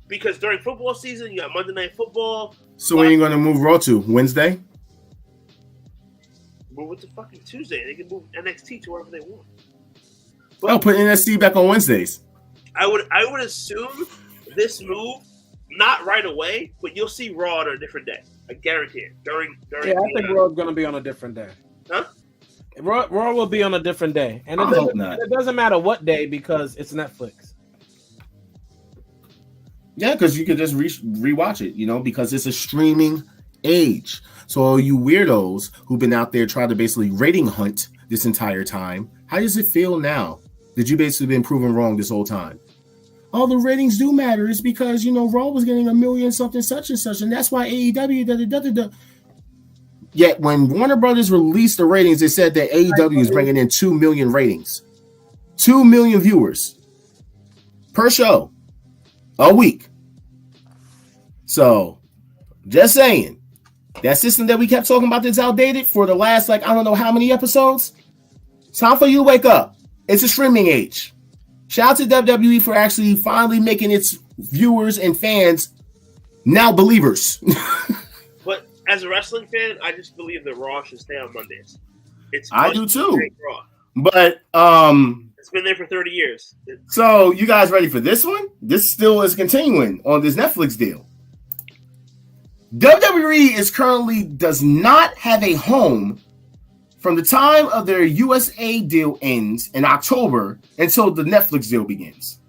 Because during football season, you got Monday Night Football. So when are you going to move Raw to? Wednesday? Move it to fucking Tuesday. They can move NXT to wherever they want. Well, put NXT back on Wednesdays. I would assume this move, not right away, but you'll see Raw on a different day. I guarantee it. During I think Raw's going to be on a different day. Huh? Raw will be on a different day. And it doesn't matter what day because it's Netflix. Yeah, because you can just rewatch it, because it's a streaming age. So all you weirdos who've been out there trying to basically rating hunt this entire time, how does it feel now that you basically been proven wrong this whole time? All the ratings do matter. It's because, Raw was getting 1 million something such and such, and that's why AEW Yet when Warner Brothers released the ratings, they said that AEW is bringing in 2 million ratings, 2 million viewers per show a week. So, just saying, that system that we kept talking about that's outdated for the last, like, I don't know how many episodes. It's time for you to wake up. It's a streaming age. Shout out to WWE for actually finally making its viewers and fans now believers. But as a wrestling fan, I just believe that Raw should stay on Mondays. I do too. But it's been there for 30 years. So you guys ready for this one? This still is continuing on this Netflix deal. WWE is currently does not have a home from the time of their USA deal ends in October until the Netflix deal begins.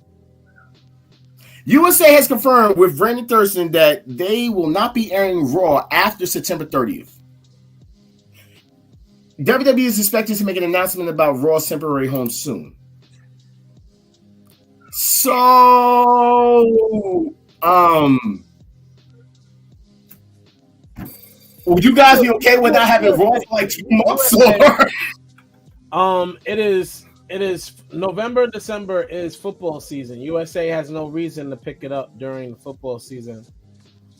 USA has confirmed with Brandon Thurston that they will not be airing Raw after September 30th. WWE is expected to make an announcement about Raw's temporary home soon. So, would you guys be okay with not having Raw for like 2 months? It is November, December is football season. USA has no reason to pick it up during football season.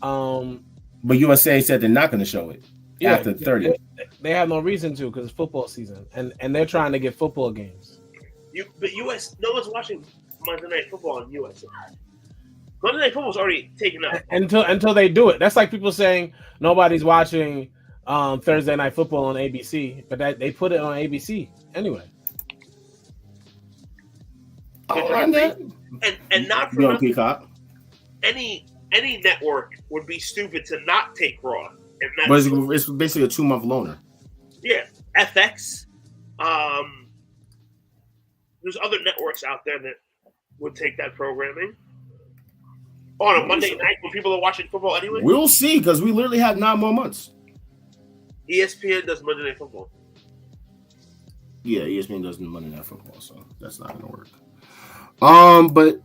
But USA said they're not going to show it after 30. They have no reason to because it's football season, and they're trying to get football games. But US, no one's watching Monday Night Football in USA. Monday Night Football's already taken out until they do it. That's like people saying nobody's watching Thursday Night Football on ABC, but they put it on ABC anyway. And not for nothing, any network would be stupid to not take Raw. But it's basically a 2-month loaner. Yeah, FX. There's other networks out there that would take that programming on a Monday night when people are watching football anyway. We'll see because we literally have 9 more months. ESPN does Monday Night Football. Yeah, ESPN does Monday Night Football, so that's not going to work. But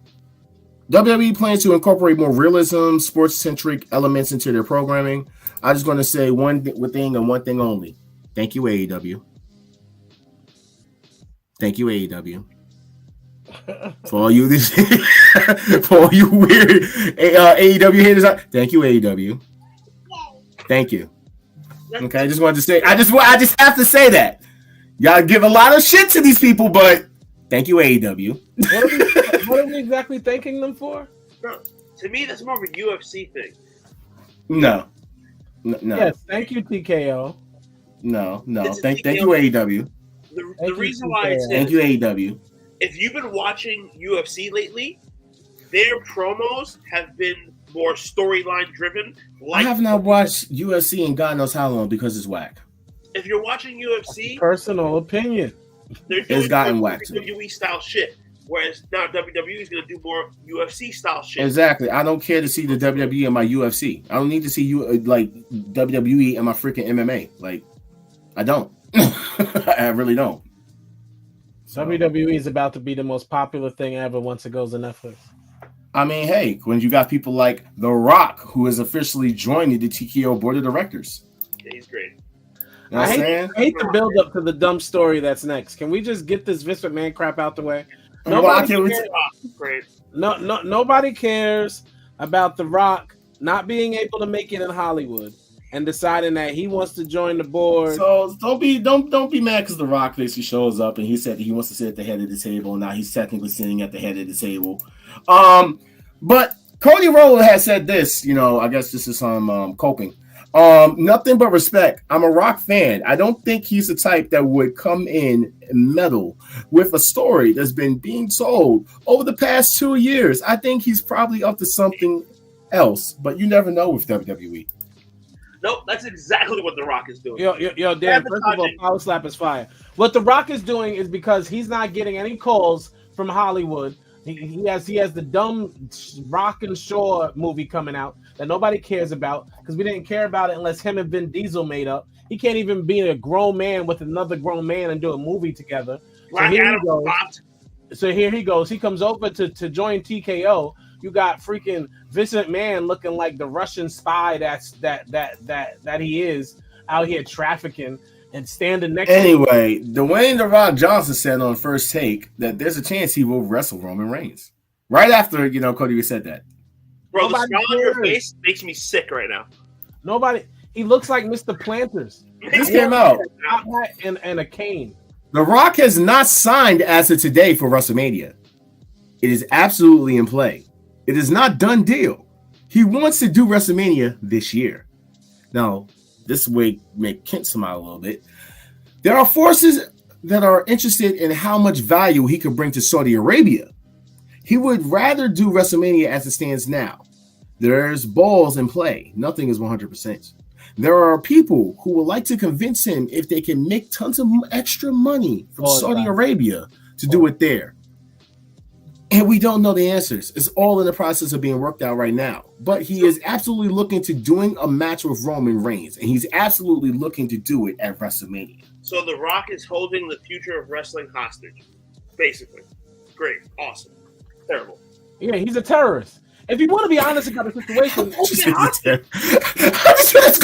WWE plans to incorporate more realism, sports-centric elements into their programming. I'm just going to say one thing and one thing only. Thank you, AEW. Thank you, AEW. For all you weird AEW haters, thank you, AEW. Thank you. Okay, I just wanted to say, I just have to say that. Y'all give a lot of shit to these people, but thank you, AEW. What are we exactly thanking them for? No, to me, that's more of a UFC thing. No. Yes, thank you, TKO. No. Thank you, AEW. The reason why I say thank you, AEW. If you've been watching UFC lately, their promos have been more storyline driven. I have not watched UFC in God knows how long because it's whack. If you're watching UFC, personal opinion, it's gotten whacked. WWE style shit. Whereas now WWE is going to do more UFC style shit. Exactly. I don't care to see the WWE in my UFC. I don't need to see you like WWE in my freaking MMA. Like, I don't. I really don't. WWE is about to be the most popular thing ever once it goes to Netflix. I mean, hey, when you got people like The Rock, who is officially joining the TKO board of directors. Yeah, he's great. You know I hate the build up to the dumb story that's next. Can we just get this Vince McMahon crap out the way? Nobody cares about The Rock not being able to make it in Hollywood and deciding that he wants to join the board. So don't be mad because The Rock basically shows up and he said he wants to sit at the head of the table. And now he's technically sitting at the head of the table. But Cody Rhodes has said this. You know, I guess this is some coping. Nothing but respect. I'm a Rock fan. I don't think he's the type that would come in and meddle with a story that's been being told over the past 2 years. I think he's probably up to something else, but you never know with WWE. Nope, that's exactly what The Rock is doing. Yo, Dan, first of all, Power Slap is fire. What The Rock is doing is because he's not getting any calls from Hollywood. He has the dumb Rock and Shaw movie coming out that nobody cares about because we didn't care about it unless him and Vin Diesel made up. He can't even be a grown man with another grown man and do a movie together. So here he goes. He comes over to join TKO. You got freaking Vince McMahon looking like the Russian spy that he is, out here trafficking and standing next. Anyway, Dwayne "The Rock" Johnson said on First Take that there's a chance he will wrestle Roman Reigns. Right after Cody said that. Bro, the smile on your face makes me sick right now. Nobody. He looks like Mr. Planters. This came out. And a cane. The Rock has not signed as of today for WrestleMania. It is absolutely in play. It is not done deal. He wants to do WrestleMania this year. Now, this way make Kent smile a little bit. There are forces that are interested in how much value he could bring to Saudi Arabia. He would rather do WrestleMania as it stands now. There's balls in play. Nothing is 100%. There are people who would like to convince him if they can make tons of extra money from Saudi Arabia to do it there. And we don't know the answers. It's all in the process of being worked out right now. But he is absolutely looking to doing a match with Roman Reigns. And he's absolutely looking to do it at WrestleMania. So The Rock is holding the future of wrestling hostage, basically. Great. Awesome. Terrible. Yeah, he's a terrorist. If you want to be honest about the situation, let's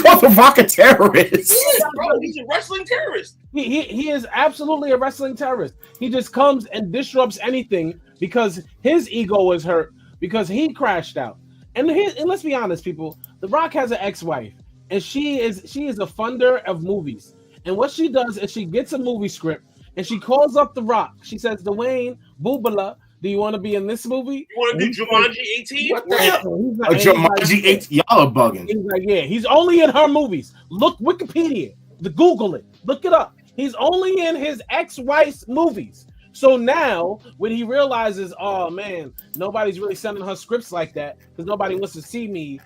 call The Rock a terrorist. Yeah, bro, he's a wrestling terrorist. He is absolutely a wrestling terrorist. He just comes and disrupts anything because his ego is hurt because he crashed out. And let's be honest, people. The Rock has an ex-wife, and she is a funder of movies. And what she does is she gets a movie script and she calls up The Rock. She says, "Dwayne Boobala, do you want to be in this movie? You want to do Jumanji 18? What the hell? Jumanji 18? Y'all are bugging." He's like, yeah, he's only in her movies. Look, Wikipedia, Google it, look it up. He's only in his ex-wife's movies. So now, when he realizes, oh man, nobody's really sending her scripts like that because nobody wants to see me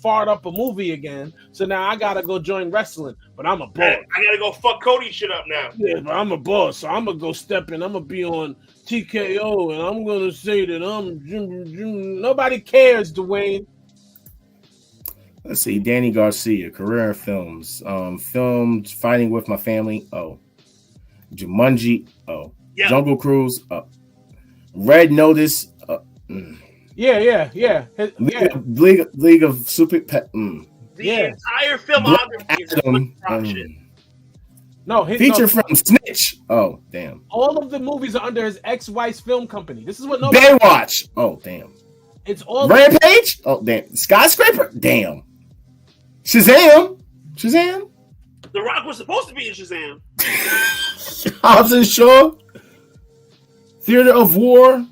fart up a movie again. So now I gotta go join wrestling, but I'm a boss. I gotta go fuck Cody shit up now. Yeah, but I'm a boss, so I'm gonna go step in. I'm gonna be on TKO, and I'm gonna say that nobody cares, Dwayne. Let's see, Danny Garcia, career in films, filmed Fighting with My Family. Oh, Jumanji. Oh, yep. Jungle Cruise. Red Notice. Yeah. League of Super Pet. The entire filmography is No, feature film Snitch. Oh, damn. All of the movies are under his ex-wife's film company. This is what Baywatch. Oh, damn. It's all Rampage. Oh, damn. Skyscraper. Damn. Shazam. The Rock was supposed to be in Shazam. Hobbs and Shaw. Theater of War.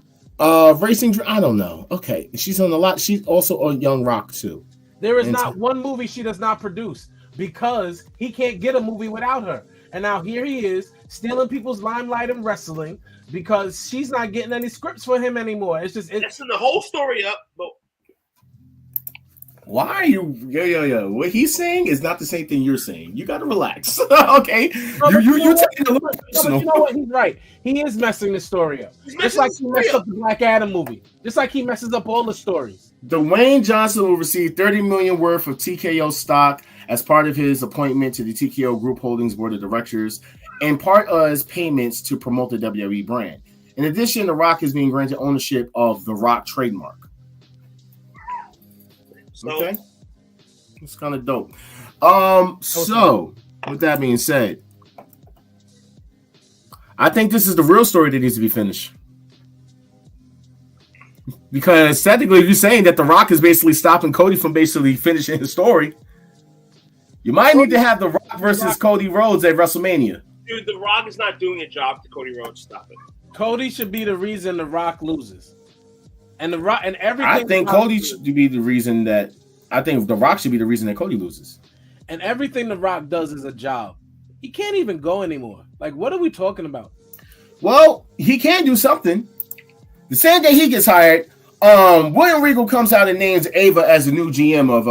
Racing. I don't know. Okay, she's on a lot. She's also on Young Rock too. There is not one movie she does not produce because he can't get a movie without her. And now here he is stealing people's limelight in wrestling because she's not getting any scripts for him anymore. It's messing the whole story up. But why are you? Yo. What he's saying is not the same thing you're saying. You got to relax. Okay, you taking a little personal. You know what? He's right. He is messing the story up. Just like he messed up the Black Adam movie. Just like he messes up all the stories. Dwayne Johnson will receive $30 million worth of TKO stock as part of his appointment to the TKO Group Holdings Board of Directors and part of his payments to promote the WWE brand. In addition, The Rock is being granted ownership of the Rock trademark. Okay, it's kind of dope. So with that being said, I think this is the real story that needs to be finished. Because technically, if you're saying that The Rock is basically stopping Cody from basically finishing his story, you might need to have The Rock versus Cody Rhodes at WrestleMania. Dude, The Rock is not doing a job to Cody Rhodes. Stop it. Cody should be the reason The Rock loses. And The Rock and everything. I think Cody should be the reason that. I think The Rock should be the reason that Cody loses. And everything The Rock does is a job. He can't even go anymore. Like, what are we talking about? Well, he can do something. The same day he gets hired, William Regal comes out and names Ava as the new GM of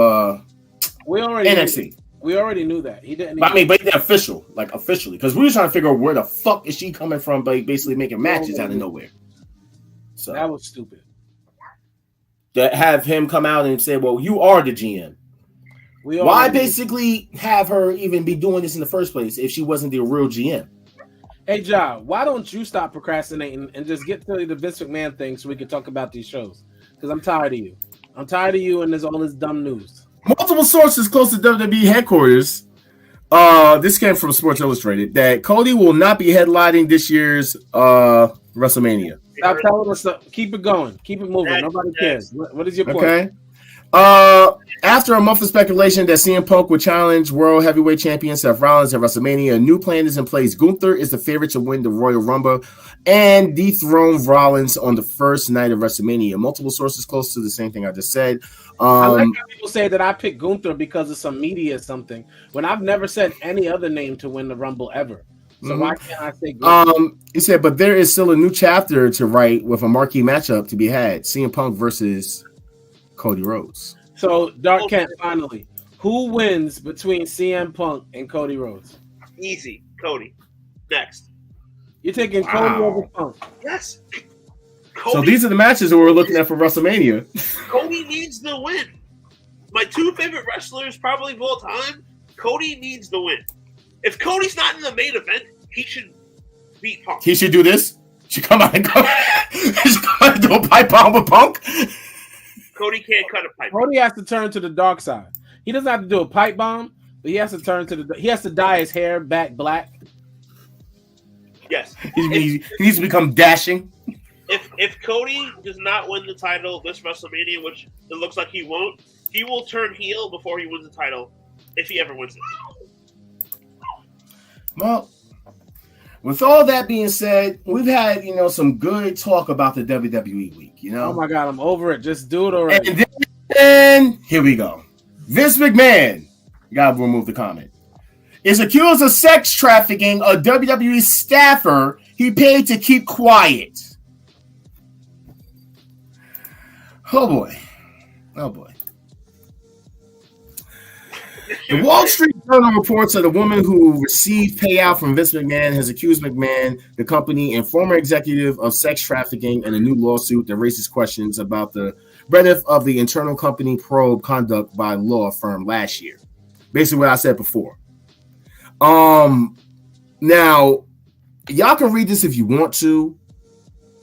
NXT. We already knew that. He didn't. But it's official, like officially, because we were trying to figure out where the fuck is she coming from, by basically making matches out of nowhere. So that was stupid. To have him come out and say, "Well, you are the GM." Why basically have her even be doing this in the first place if she wasn't the real GM? Hey, Ja, why don't you stop procrastinating and just get to the Vince McMahon thing so we can talk about these shows? Because I'm tired of you. I'm tired of you and there's all this dumb news. Multiple sources close to WWE headquarters This came from Sports Illustrated that Cody will not be headlining this year's WrestleMania. Stop telling us. Keep it going. Keep it moving. Nobody cares. What is your point? Okay. After a month of speculation that CM Punk would challenge World Heavyweight Champion Seth Rollins at WrestleMania, a new plan is in place. Gunther is the favorite to win the Royal Rumble and dethrone Rollins on the first night of WrestleMania. Multiple sources close to the same thing I just said. I like how people say that I picked Gunther because of some media or something, when I've never said any other name to win the Rumble ever. So why can't I say Gunther? He said, but there is still a new chapter to write with a marquee matchup to be had. CM Punk versus Cody Rhodes. So, Dark Kent, finally, who wins between CM Punk and Cody Rhodes? Easy. Cody. Next. You're taking Cody over Punk? Yes. Cody, so these are the matches that we're looking at for WrestleMania. Cody needs the win. My two favorite wrestlers probably of all time, Cody needs the win. If Cody's not in the main event, he should beat Punk. He should do this? He should come out and go. He should come out and do a pipe bomb with Punk? Cody can't cut a pipe. Cody has to turn to the dark side. He doesn't have to do a pipe bomb, but he has to turn to the. He has to dye his hair back black. Yes, he needs to become dashing. If Cody does not win the title this WrestleMania, which it looks like he won't, he will turn heel before he wins the title, if he ever wins it. Well, with all that being said, we've had, some good talk about the WWE week, Oh my God, I'm over it. Just do it already. And then here we go. Vince McMahon, gotta remove the comment, is accused of sex trafficking a WWE staffer he paid to keep quiet. Oh boy. The Wall Street Journal reports that a woman who received payout from Vince McMahon has accused McMahon, the company, and former executive of sex trafficking in a new lawsuit that raises questions about the breadth of the internal company probe conduct by law firm last year. Basically what I said before. Now, y'all can read this if you want to.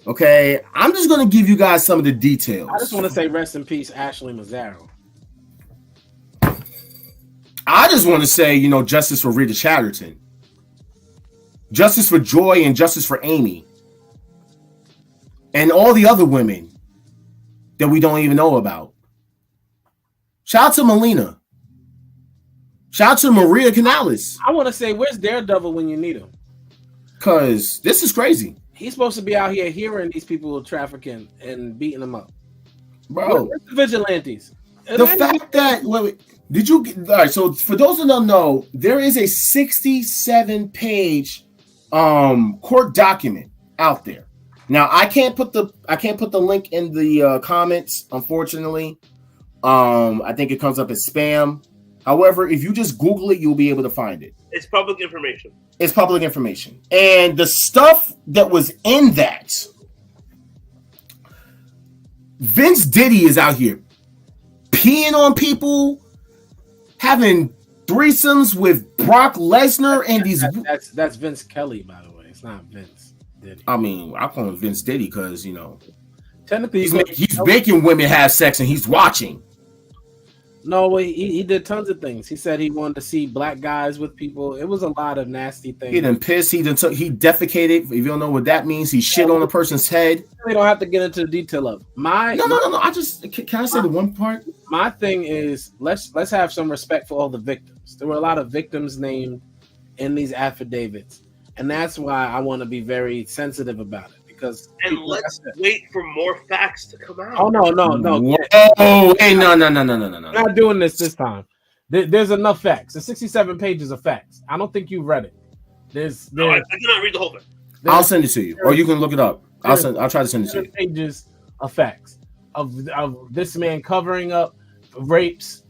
Okay, I'm just going to give you guys some of the details. I just want to say rest in peace, Ashley Mazzaro. I just want to say, justice for Rita Chatterton. Justice for Joy and justice for Amy. And all the other women that we don't even know about. Shout out to Melina. Shout out to Maria Canales. I want to say, where's Daredevil when you need him? Because this is crazy. He's supposed to be out here hearing these people trafficking and beating them up. Bro. Where's the vigilantes? The fact that... Wait, did you... All right, so for those who don't know, there is a 67-page court document out there. Now, I can't put the link in the comments, unfortunately. I think it comes up as spam. However, if you just Google it, you'll be able to find it. It's public information. It's public information. And the stuff that was in that, Vince Diddy is out here peeing on people, having threesomes with Brock Lesnar and these. That's Vince Kelly, by the way. It's not Vince Diddy. I mean, I call him Vince Diddy because technically he's making women have sex and he's watching. No, he did tons of things. He said he wanted to see black guys with people. It was a lot of nasty things. He done pissed. He defecated. If you don't know what that means, he shit on a person's head. We don't have to get into the detail of No. I just can I say the one part? My thing is let's have some respect for all the victims. There were a lot of victims named in these affidavits, and that's why I want to be very sensitive about it. Because let's wait for more facts to come out. Oh no! Oh, hey, no! We're not doing this time. There's enough facts. There's 67 pages of facts. I don't think you read it. No, I did not read the whole thing. I'll send it to you, or you can look it up. I'll try to send it to you. Pages of facts of this man covering up rapes,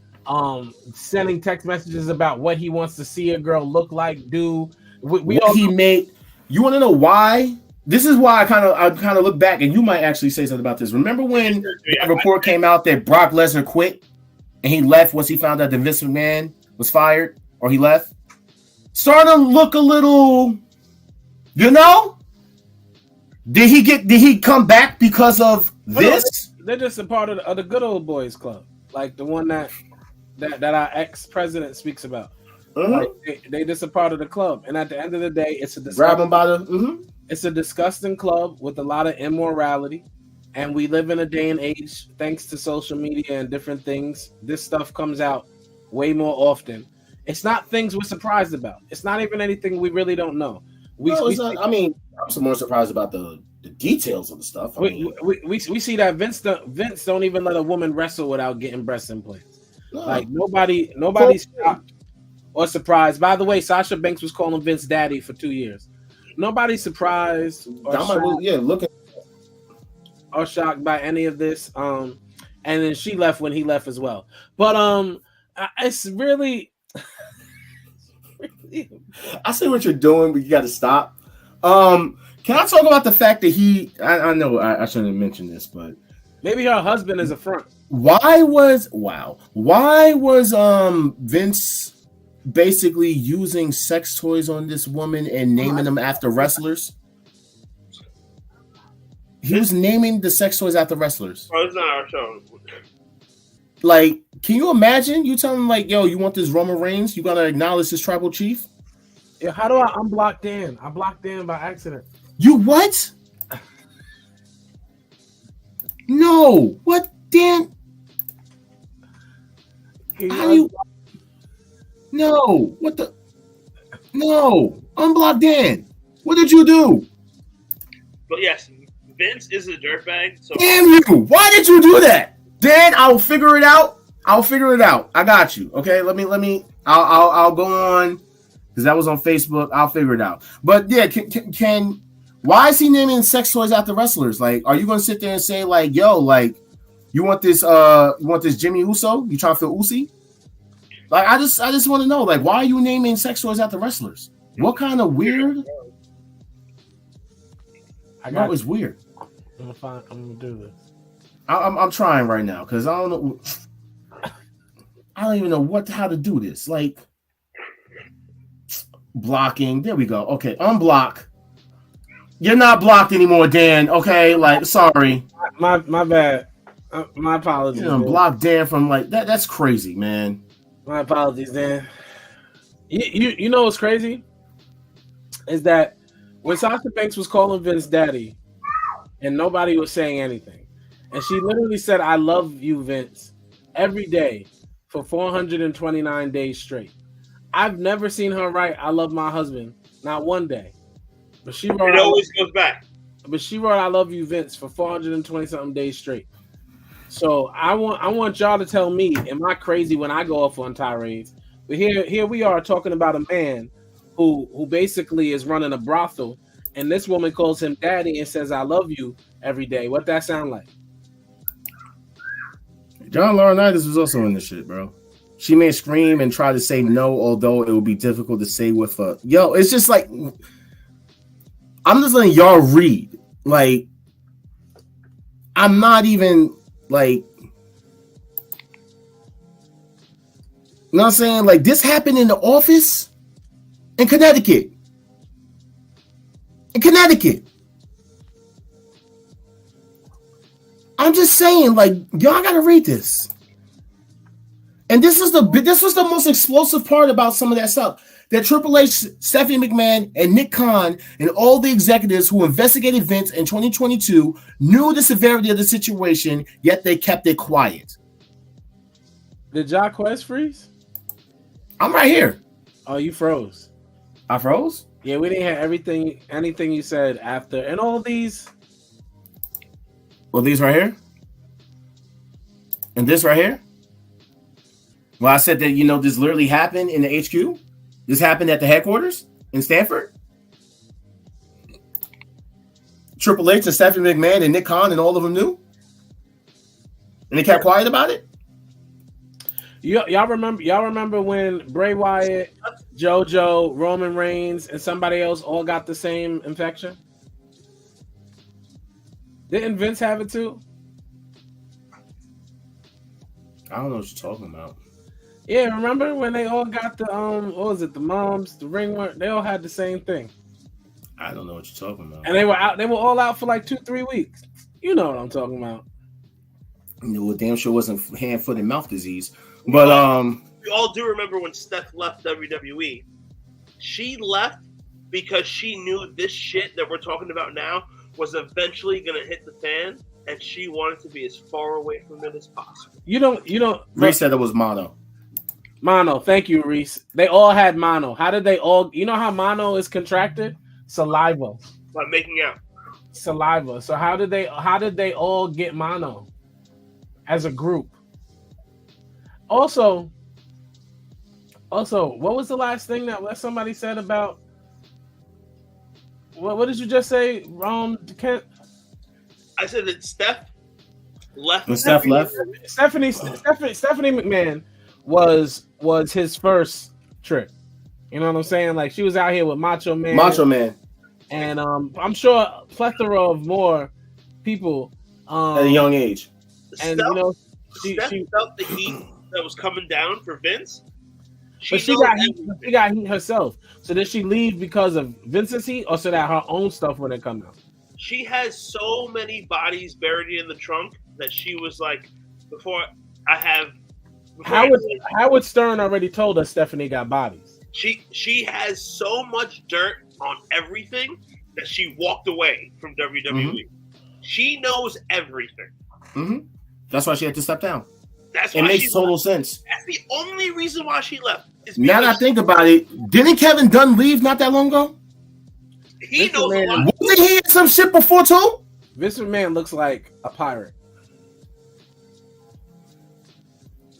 sending text messages about what he wants to see a girl look like, do. He made. You want to know why? This is why I kind of look back, and you might actually say something about this. Remember when the report came out that Brock Lesnar quit and he left once he found out that Vince McMahon was fired, or he left? Starting to look a little, Did he come back because of this? They're just a part of the good old boys club, like the one that our ex-president speaks about. Like, they just a part of the club, and at the end of the day, it's a grab them by the. It's a disgusting club with a lot of immorality, and we live in a day and age, thanks to social media and different things. This stuff comes out way more often. It's not things we're surprised about. It's not even anything we really don't know. I mean, I'm more surprised about the details of the stuff. We see that Vince don't even let a woman wrestle without getting breast implants. No. Like nobody's shocked or surprised. By the way, Sasha Banks was calling Vince daddy for 2 years. Nobody's surprised or shocked by any of this. And then she left when he left as well. But it's really I see what you're doing, but you got to stop. Can I talk about the fact that I know I shouldn't have mentioned this, but maybe her husband is a front. Why was Vince basically using sex toys on this woman and naming them after wrestlers? He was naming the sex toys after wrestlers. Oh, it's not our show. Like, can you imagine? You tell him, like, yo, you want this Roman Reigns? You gotta acknowledge this tribal chief? Yeah, how do I unblock Dan? I blocked Dan by accident. You what? No. What, Dan? How do you? No. What the? No. Unblock Dan. What did you do? But yes, Vince is a dirtbag. So damn you! Why did you do that? Dan, I'll figure it out. I got you. Okay, let me. I'll go on because that was on Facebook. I'll figure it out. But yeah, can why is he naming sex toys after wrestlers? Like, are you gonna sit there and say like, yo, like, you want this Jimmy Uso? You trying to feel Uzi? Like, I just want to know, like, why are you naming sex toys after wrestlers? What kind of weird? It's weird. I'm gonna do this. I'm trying right now because I don't know. I don't even know how to do this. Like, blocking. There we go. Okay, unblock. You're not blocked anymore, Dan. Okay, like, sorry. My bad. My apologies. You know, block Dan from like that. That's crazy, man. My apologies, Dan. You know what's crazy is that when Sasha Banks was calling Vince daddy, and nobody was saying anything, and she literally said, "I love you, Vince," every day for 429 days straight. I've never seen her write, "I love my husband," not one day. But she wrote, it always goes back. But she wrote, "I love you, Vince," for 420 something days straight. So I want y'all to tell me, am I crazy when I go off on tirades? But here we are talking about a man who basically is running a brothel, and this woman calls him daddy and says, "I love you" every day. What that sound like? John Laurinaitis was also in this shit, bro. She may scream and try to say no, although it would be difficult to say with a yo. It's just like, I'm just letting y'all read. Like, I'm not even like, you know what I'm saying? Like, this happened in the office in Connecticut. I'm just saying, like, y'all gotta read this. And this was the most explosive part about some of that stuff. That Triple H, Stephanie McMahon, and Nick Khan, and all the executives who investigated Vince in 2022 knew the severity of the situation, yet they kept it quiet. Did Jacquez freeze? I'm right here. Oh, you froze. I froze? Yeah, we didn't have anything you said after. And all these. Well, these right here? And this right here? Well, I said that, you know, this literally happened in the HQ. This happened at the headquarters in Stanford. Triple H and Stephanie McMahon and Nick Khan and all of them knew. And they kept quiet about it. Y'all remember when Bray Wyatt, JoJo, Roman Reigns, and somebody else all got the same infection? Didn't Vince have it too? I don't know what you're talking about. Yeah, remember when they all got the what was it, the moms, the ringworm? They all had the same thing. I don't know what you're talking about. And they were all out for like 2-3 weeks. You know what I'm talking about. You know, damn sure wasn't hand, foot, and mouth disease. But we all do remember when Steph left WWE. She left because she knew this shit that we're talking about now was eventually going to hit the fan, and she wanted to be as far away from it as possible. You don't. Reese said it was mono. Mono. Thank you, Reese. They all had mono. How did they all? You know how mono is contracted? Saliva. By making out. Saliva. So how did they all get mono as a group? Also, what was the last thing that somebody said about? What did you just say, Kent? I said that Steph left. When Steph left, Stephanie McMahon was his first trip. You know what I'm saying? Like, she was out here with Macho Man. And I'm sure a plethora of more people at a young age. And Steph felt the heat that was coming down for Vince. She got heat herself. So did she leave because of Vince's heat, or so that her own stuff wouldn't come out? She has so many bodies buried in the trunk that she was like, Howard Stern already told us Stephanie got bodies. She has so much dirt on everything that she walked away from WWE. Mm-hmm. She knows everything. Mm-hmm. That's why she had to step down. It makes total sense. That's the only reason why she left. Now that I think about it, didn't Kevin Dunn leave not that long ago? He knows a lot. Wasn't he in some shit before too? Vince McMahon looks like a pirate.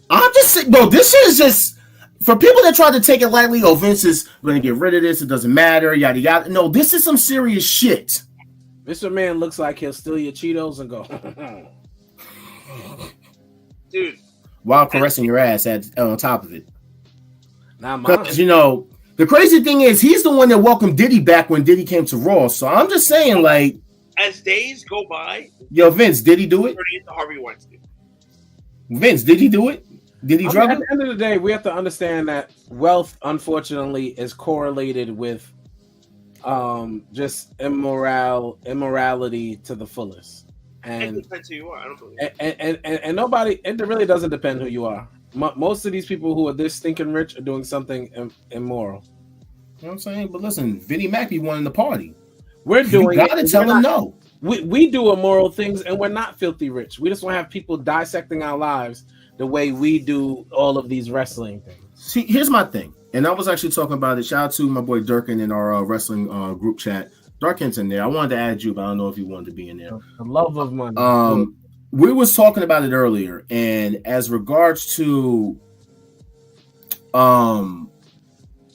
I'm just saying, bro, this shit is just for people that try to take it lightly. Oh, Vince is going to get rid of this. It doesn't matter. Yada yada. No, this is some serious shit. Vince McMahon looks like he'll steal your Cheetos and go, dude, while caressing your ass on top of it. Not mine. Because the crazy thing is, he's the one that welcomed Diddy back when Diddy came to Raw. So I'm just saying, like, as days go by, yo, Vince, did he do it? Harvey Weinstein. Vince, did he do it? Did he drug it? At the end of the day, we have to understand that wealth, unfortunately, is correlated with just immorality to the fullest. And it depends who you are. I don't believe and nobody. It really doesn't depend who you are. Most of these people who are this stinking rich are doing something immoral. You know what I'm saying? But listen, Vinnie Mac be wanting the party. We're doing. You gotta tell him no. We do immoral things, and we're not filthy rich. We just want to have people dissecting our lives the way we do all of these wrestling things. See, here's my thing, and I was actually talking about it. Shout out to my boy Durkin in our wrestling group chat. Durkin's in there. I wanted to add you, but I don't know if you wanted to be in there. The love of money. We was talking about it earlier, and as regards to the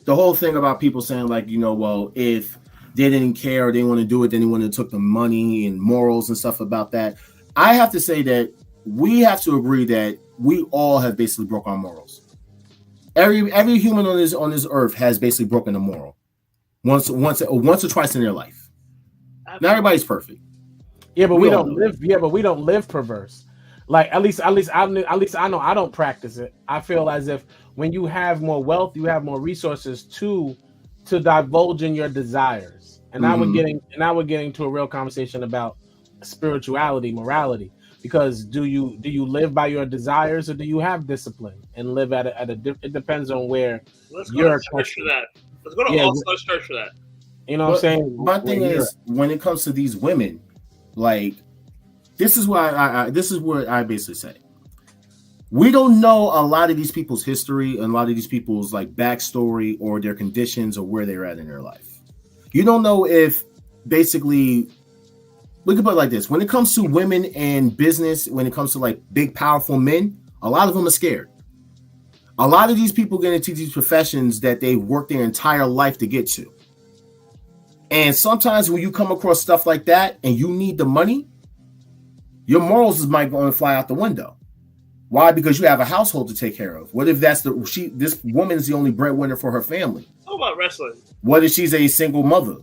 whole thing about people saying, like, well, if they didn't care or they want to do it, then they would have took the money and morals and stuff about that. I have to say that we have to agree that we all have basically broke our morals. Every human on this earth has basically broken a moral once or twice in their life. Not everybody's perfect. Yeah, but we don't live. Yeah, but we don't live perverse. Like at least I know I don't practice it. I feel as if when you have more wealth, you have more resources to divulge in your desires. And now we're getting to a real conversation about spirituality, morality. Because do you live by your desires, or do you have discipline and live at a it depends on where you're. Let's go to All-Star Church for that. You know what I'm saying? My thing is, when it comes to these women, like, this is what I basically say. We don't know a lot of these people's history and a lot of these people's like backstory or their conditions or where they're at in their life. You don't know if basically, we can put it like this. When it comes to women and business, when it comes to like big, powerful men, a lot of them are scared. A lot of these people get into these professions that they've worked their entire life to get to. And sometimes when you come across stuff like that and you need the money, your morals might go and fly out the window. Why? Because you have a household to take care of. What if this woman is the only breadwinner for her family? How about wrestling? What if she's a single mother?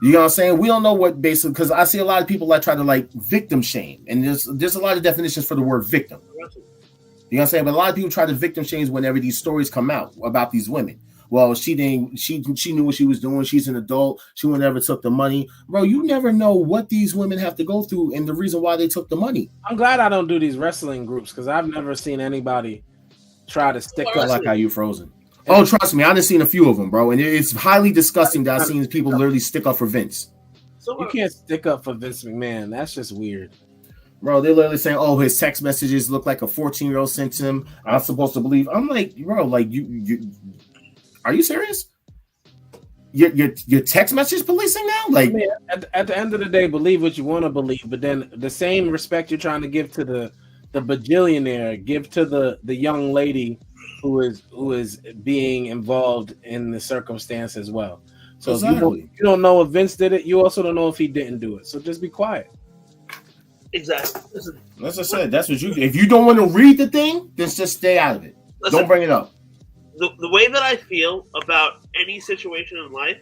You know what I'm saying? We don't know what basically, because I see a lot of people that try to like victim shame. And there's a lot of definitions for the word victim. You know what I'm saying? But a lot of people try to victim shame whenever these stories come out about these women. Well, she knew what she was doing. She's an adult. She never took the money. Bro, you never know what these women have to go through and the reason why they took the money. I'm glad I don't do these wrestling groups because I've never seen anybody try to stick I up. like how you frozen. Oh, trust me, I've seen a few of them, bro, and it's highly disgusting that I've seen people literally stick up for Vince. You can't stick up for Vince McMahon. That's just weird. Bro, they're literally saying, "Oh, his text messages look like a 14-year-old sent him." I'm supposed to believe. I'm like, bro, like you are you serious? Your text message policing now? Like, I mean, at the end of the day, believe what you want to believe, but then the same respect you're trying to give to the bajillionaire, give to the young lady who is being involved in the circumstance as well. So exactly. If you don't know if Vince did it, you also don't know if he didn't do it. So just be quiet. Exactly. As I said, that's what you. If you don't want to read the thing, then just stay out of it. Don't bring it up. The way that I feel about any situation in life,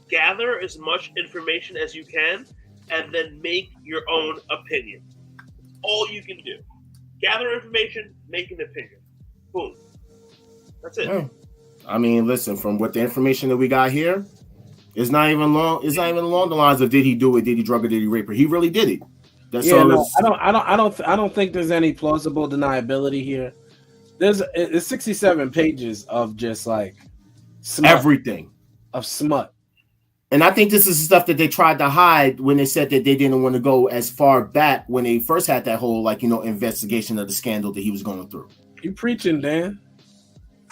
gather as much information as you can, and then make your own opinion. All you can do. Gather information, make an opinion. Boom. That's it. Yeah. I mean, listen, from what the information that we got here, it's not even long. It's not even along the lines of did he do it, did he drug her, did he rape her? He really did it. That's I don't think there's any plausible deniability here. It's 67 pages of just like smut, everything of smut. And I think this is stuff that they tried to hide when they said that they didn't want to go as far back when they first had that whole investigation of the scandal that he was going through. You preaching, Dan?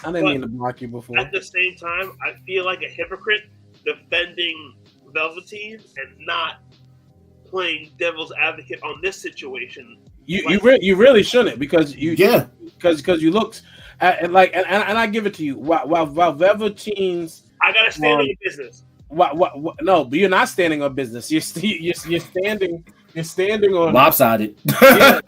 I didn't mean to block you before. At the same time, I feel like a hypocrite defending Velveteen and not playing devil's advocate on this situation. You really shouldn't because you looked at and I give it to you while Velveteen's I gotta stand on your business. What? No, but you're not standing on business. You're standing on lopsided. Standing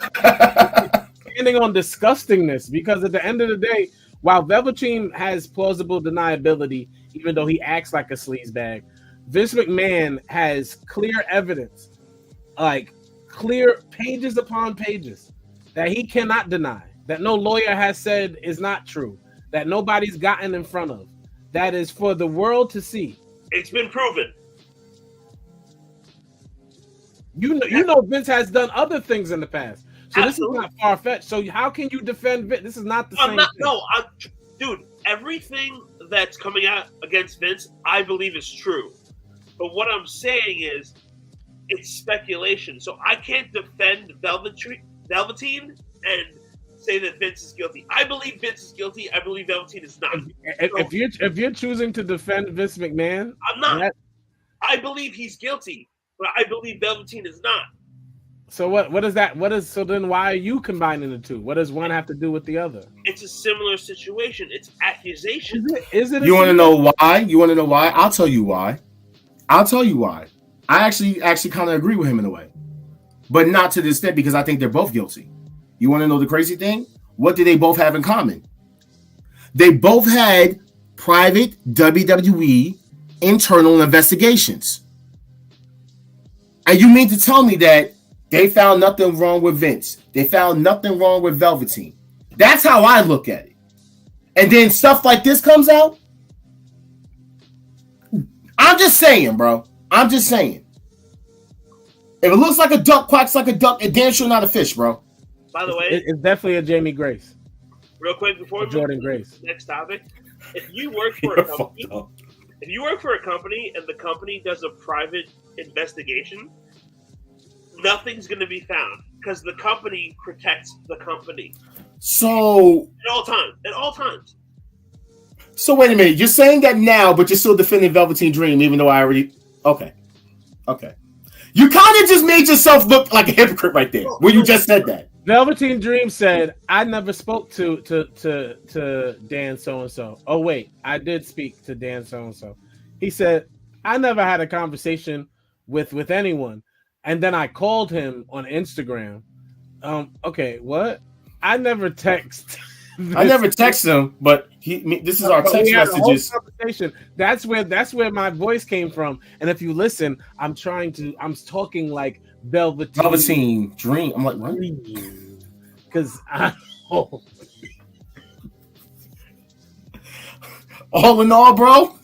on disgustingness because at the end of the day, while Velveteen has plausible deniability, even though he acts like a sleazebag, Vince McMahon has clear evidence, like clear pages upon pages, that he cannot deny, that no lawyer has said is not true, that nobody's gotten in front of, that is for the world to see. It's been proven. You know Vince has done other things in the past. So Absolutely. This is not far-fetched. So how can you defend Vince? This is not the same thing. No, dude, everything that's coming out against Vince, I believe is true. But what I'm saying is, it's speculation. So I can't defend Velveteen and say that Vince is guilty. I believe Vince is guilty. I believe Velveteen is not. If you're choosing to defend Vince McMahon, I'm not. I believe he's guilty, but I believe Velveteen is not. So what is that? So then why are you combining the two? What does one have to do with the other? It's a similar situation. It's accusation. Is it? You want to know why? You want to know why? I'll tell you why. I actually kind of agree with him in a way, but not to the extent because I think they're both guilty. You want to know the crazy thing? What do they both have in common? They both had private WWE internal investigations. And you mean to tell me that they found nothing wrong with Vince? They found nothing wrong with Velveteen. That's how I look at it. And then stuff like this comes out? I'm just saying, bro. I'm just saying. If it looks like a duck, quacks like a duck, it damn sure not a fish, bro. By the way, it's definitely a Jamie Grace. Real quick before we Jordan Grace. Next topic. If you work for a company, and the company does a private investigation, nothing's going to be found because the company protects the company. So at all times. So wait a minute. You're saying that now, but you're still defending Velveteen Dream, even though I already. Okay. You kind of just made yourself look like a hypocrite right there when you just said that. Velveteen Dream said, "I never spoke to Dan so and so." Oh wait, I did speak to Dan so and so. He said, "I never had a conversation with anyone," and then I called him on Instagram. Okay, what? I never text. I never text him, but this is our text messages. Conversation. That's where my voice came from. And if you listen, I'm talking like Velveteen Dream. I'm like, what? Because all in all, bro,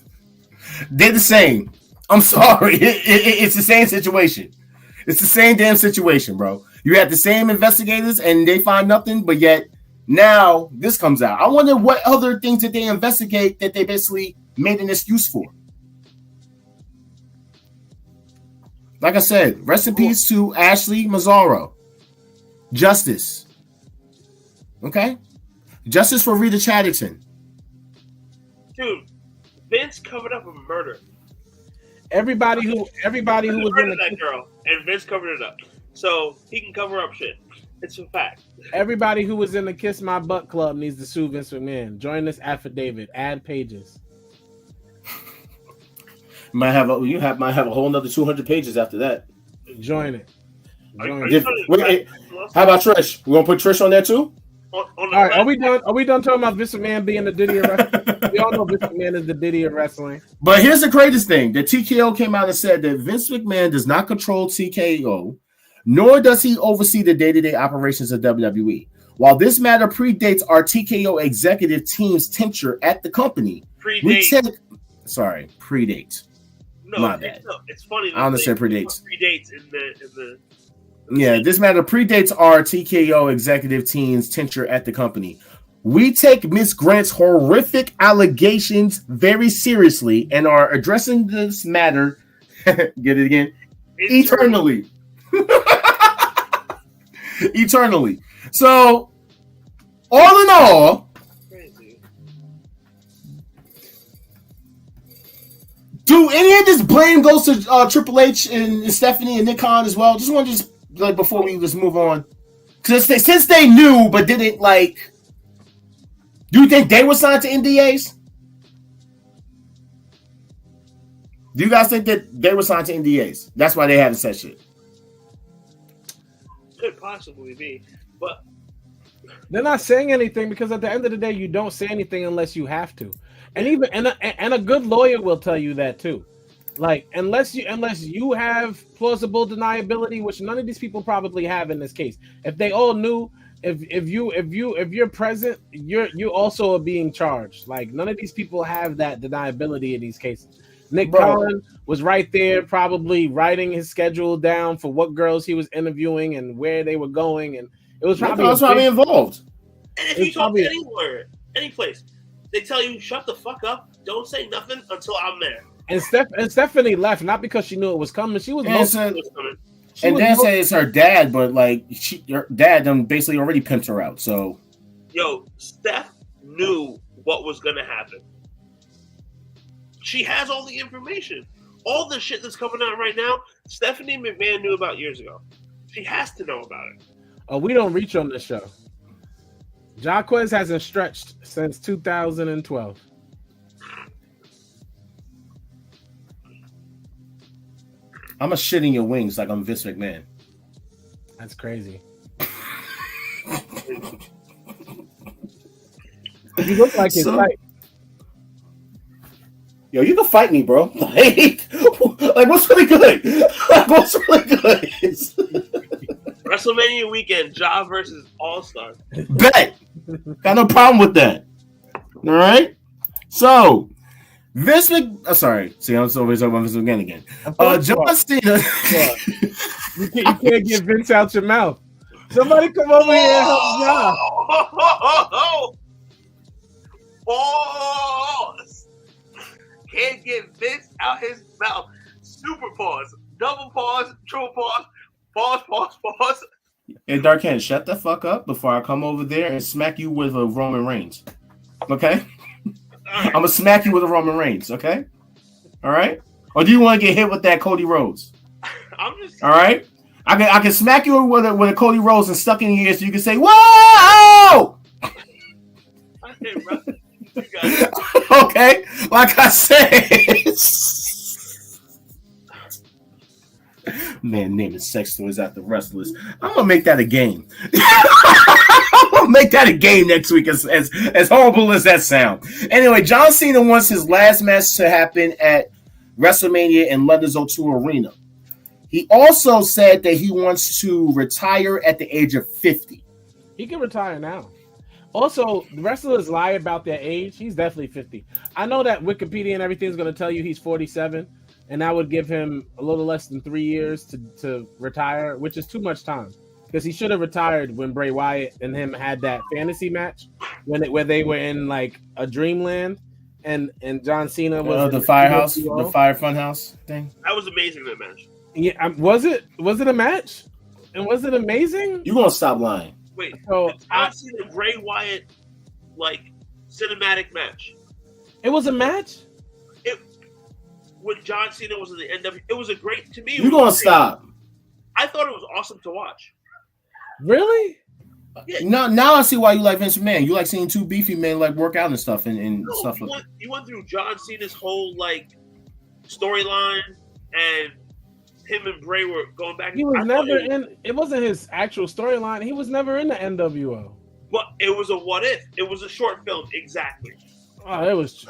they're the same. I'm sorry. It's the same situation. It's the same damn situation, bro. You had the same investigators and they find nothing, but yet Now this comes out. I wonder what other things did they investigate that they basically made an excuse for. Like I said, rest in peace to Ashley Mazzaro. Justice. Okay? Justice for Rita Chatterton. Dude, Vince covered up a murder. Everybody who was in that girl, and Vince covered it up. So he can cover up shit. It's a fact. Everybody who was in the Kiss My Butt Club needs to sue Vince McMahon. Join this affidavit. Add pages. Might have a whole nother 200 pages after that. Join it. How about Trish? We gonna put Trish on there too? All right, are we done? Are we done talking about Vince McMahon being the Diddy of wrestling? We all know Vince McMahon is the Diddy of wrestling. But here's the greatest thing: the TKO came out and said that Vince McMahon does not control TKO, nor does he oversee the day-to-day operations of WWE. While this matter predates our TKO executive team's tenure at the company, predates. No, my bad. It's funny. I understand predates. Predates in the yeah, this matter predates our TKO executive team's tenure at the company. We take Miss Grant's horrific allegations very seriously and are addressing this matter. Get it again? Eternally. Eternally. So, all in all, do any of this blame goes to Triple H and Stephanie and Nick Khan as well? Just want to like before we just move on, because since they knew but didn't like, do you think they were signed to NDAs? Do you guys think that they were signed to NDAs? That's why they haven't said shit. Could possibly be, but they're not saying anything because at the end of the day, you don't say anything unless you have to, and even and a good lawyer will tell you that too. Like unless you have plausible deniability, which none of these people probably have in this case. If they all knew, if you're present, you also are being charged. Like none of these people have that deniability in these cases. Nick Khan was right there, probably writing his schedule down for what girls he was interviewing and where they were going, and it was probably involved. And if you talk to anywhere, any place, they tell you shut the fuck up, don't say nothing until I'm there. And Stephanie left not because she knew it was coming. She was Dan said it's her dad, but like her dad done basically already pimped her out. So, yo, Steph knew what was gonna happen. She has all the information. All the shit that's coming out right now, Stephanie McMahon knew about years ago. She has to know about it. Oh, we don't reach on this show. Jaquez hasn't stretched since 2012. I'm a shit in your wings like I'm Vince McMahon. That's crazy. You look like it's like. Yo, you can fight me, bro. Like what's really good? Like, what's really good? WrestleMania weekend, Ja versus All Star. Bet. Got no problem with that. All right. So, Vince sorry. See, I'm always talking about Vince McMahon again. John Cena. Yeah. You can't get Vince out your mouth. Somebody come over here and help Ja. Pause. Can't get Vince out his mouth. Super pause. Double pause. Triple pause. Pause. Hey, Darken, shut the fuck up before I come over there and smack you with a Roman Reigns. Okay? Right. I'm going to smack you with a Roman Reigns, okay? All right? Or do you want to get hit with that Cody Rhodes? I'm just... All right? I can smack you with a Cody Rhodes and stuck in your ear so you can say, whoa! Okay? Like I said... Man, naming sex toys after wrestlers. I'm gonna make that a game. I'm gonna make that a game next week. As horrible as that sound. Anyway, John Cena wants his last match to happen at WrestleMania in London's O2 Arena. He also said that he wants to retire at the age of 50. He can retire now. Also, the wrestlers lie about their age. He's definitely 50. I know that Wikipedia and everything is going to tell you he's 47. And that would give him a little less than 3 years to retire, which is too much time. because he should have retired when Bray Wyatt and him had that fantasy match where they were in like a dreamland, and John Cena was the firehouse, the fire funhouse thing. That was amazing, that match. Yeah, was it a match? And was it amazing? You gonna stop lying? Wait, so John Cena Bray Wyatt like cinematic match. It was a match. When John Cena was in the NW, it was a great to me. You gonna stop? I thought it was awesome to watch. Really? Yeah. Now I see why you like Vince McMahon. You like seeing two beefy men like work out and stuff and stuff like that. You went through John Cena's whole like storyline, and him and Bray were going back. He was never in. It wasn't his actual storyline. He was never in the NWO. But it was a what if. It was a short film, exactly. Oh, it was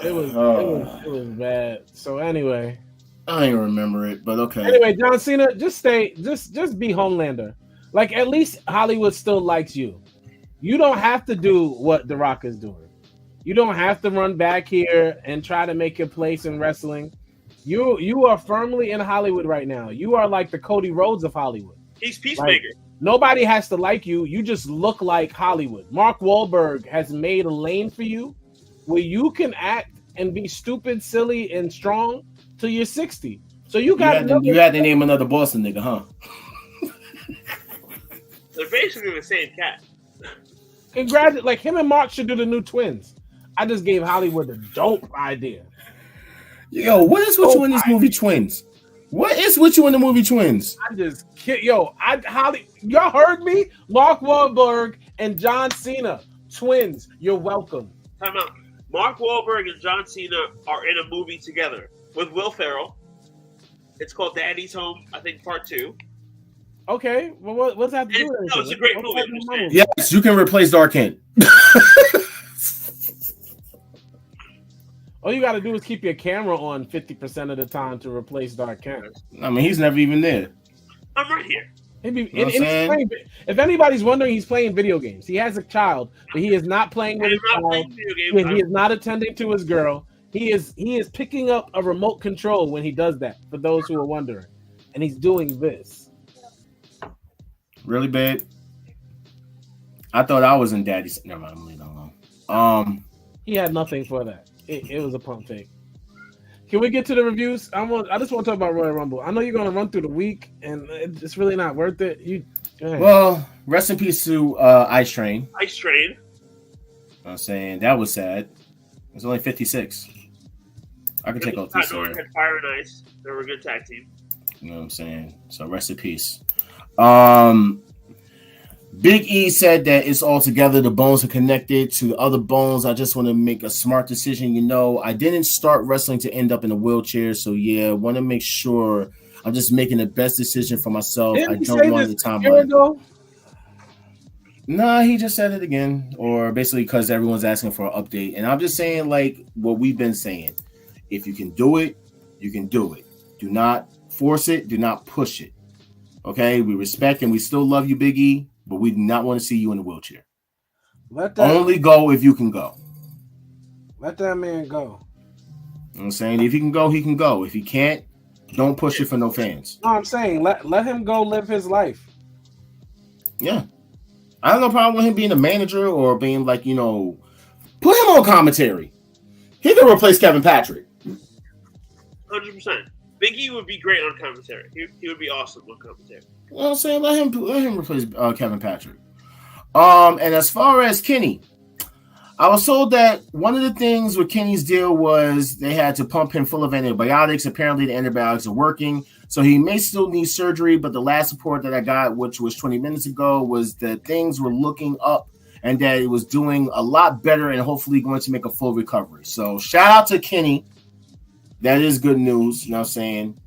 bad. So anyway, I don't even remember it, but okay. Anyway, John Cena, just be Homelander. Like, at least Hollywood still likes you. You don't have to do what The Rock is doing. You don't have to run back here and try to make your place in wrestling. You are firmly in Hollywood right now. You are like the Cody Rhodes of Hollywood. He's Peacemaker. Like, nobody has to like you. You just look like Hollywood. Mark Wahlberg has made a lane for you where you can act and be stupid, silly, and strong till you're 60. So you had to name another Boston nigga, huh? They're basically the same cat. Congratulations. Like, him and Mark should do the new Twins. I just gave Hollywood a dope idea. Yo, what is with you in this movie Twins? What is with you in the movie Twins? Y'all heard me? Mark Wahlberg and John Cena, twins. You're welcome. Time out. Mark Wahlberg and John Cena are in a movie together with Will Ferrell. It's called Daddy's Home, I think, Part 2. Okay, well, what's that to do with it? No, it's a great movie. Yes, you can replace Dark Kent. All you got to do is keep your camera on 50% of the time to replace Dark Kent. I mean, he's never even there. I'm right here. If anybody's wondering, he's playing video games. He has a child, but he is not playing with his child. He is not attending to his girl. He is picking up a remote control when he does that, for those who are wondering. And he's doing this. Really, babe? I thought I was in Daddy's. Never mind, I'm leaving alone. He had nothing for that. It was a pump fake. Can we get to the reviews? I just want to talk about Royal Rumble. I know you're going to run through the week, and it's really not worth it. Well, rest in peace to Ice Train. Ice Train. I'm saying that was sad. It was only 56. I could take out this. Had Fire and Ice. They were a good tag team. You know what I'm saying? So rest in peace. Big E said that it's all together. The bones are connected to the other bones. I just want to make a smart decision. You know, I didn't start wrestling to end up in a wheelchair. So, yeah, want to make sure I'm just making the best decision for myself. I don't want the timeline. Nah, he just said it again. Or basically because everyone's asking for an update. And I'm just saying, like, what we've been saying. If you can do it, you can do it. Do not force it. Do not push it. Okay? We respect and we still love you, Big E. But we do not want to see you in a wheelchair. Only go if you can go. Let that man go. You know what I'm saying? If he can go, he can go. If he can't, don't push it for no fans. No, I'm saying let him go live his life. Yeah. I have no problem with him being a manager or being like, you know, put him on commentary. He can replace Kevin Patrick. 100%. Big E would be great on commentary. He would be awesome on commentary. You know what I'm saying? Let him replace Kevin Patrick. And as far as Kenny, I was told that one of the things with Kenny's deal was they had to pump him full of antibiotics. Apparently the antibiotics are working. So he may still need surgery, but the last report that I got, which was 20 minutes ago, was that things were looking up and that it was doing a lot better and hopefully going to make a full recovery. So shout out to Kenny. That is good news. You know what I'm saying?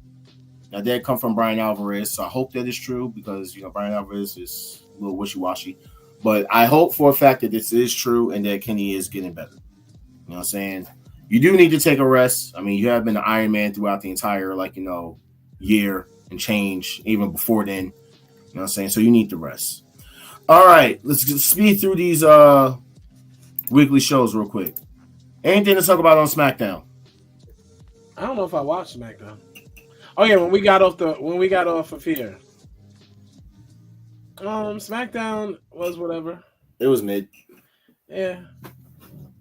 Now, that come from Brian Alvarez, so I hope that is true because, you know, Brian Alvarez is a little wishy-washy. But I hope for a fact that this is true and that Kenny is getting better. You know what I'm saying? You do need to take a rest. I mean, you have been an Iron Man throughout the entire, like, you know, year and change, even before then. You know what I'm saying? So you need to rest. All right, let's speed through these weekly shows real quick. Anything to talk about on SmackDown? I don't know if I watched SmackDown. Oh yeah, when we got off of here. SmackDown was whatever. It was mid. Yeah.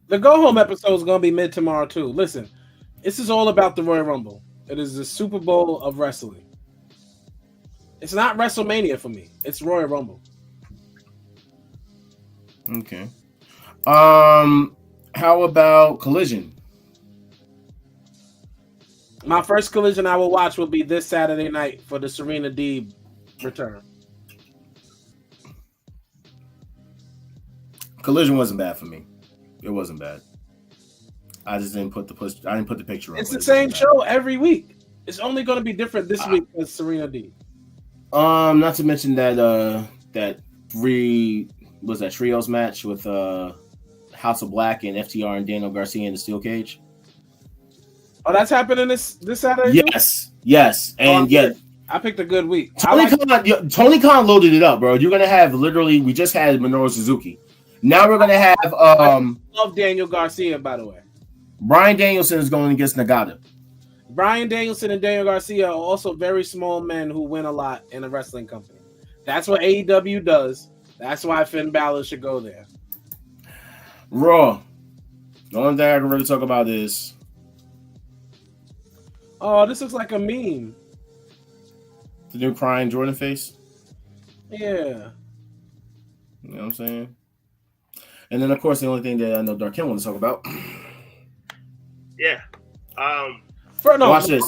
The go home episode is gonna be mid tomorrow too. Listen, this is all about the Royal Rumble. It is the Super Bowl of wrestling. It's not WrestleMania for me. It's Royal Rumble. Okay. How about Collision? My first Collision I will watch will be this Saturday night for the Serena Deeb return. Collision wasn't bad for me. It wasn't bad. I just didn't put the picture up. It's the same show every week. It's only going to be different this week with Serena Deeb. Not to mention that trios match with House of Black and FTR and Daniel Garcia in the steel cage. Oh, that's happening this Saturday? Yes, and I picked a good week. Tony Khan loaded it up, bro. You're gonna have we just had Minoru Suzuki. Now we're gonna have I love Daniel Garcia, by the way. Bryan Danielson is going against Nagata. Bryan Danielson and Daniel Garcia are also very small men who win a lot in a wrestling company. That's what AEW does. That's why Finn Balor should go there. Raw. The only thing I can really talk about is. Oh, this looks like a meme. The new crying Jordan face. Yeah. You know what I'm saying? And then, of course, the only thing that I know Darken wants to talk about. Yeah. Watch this.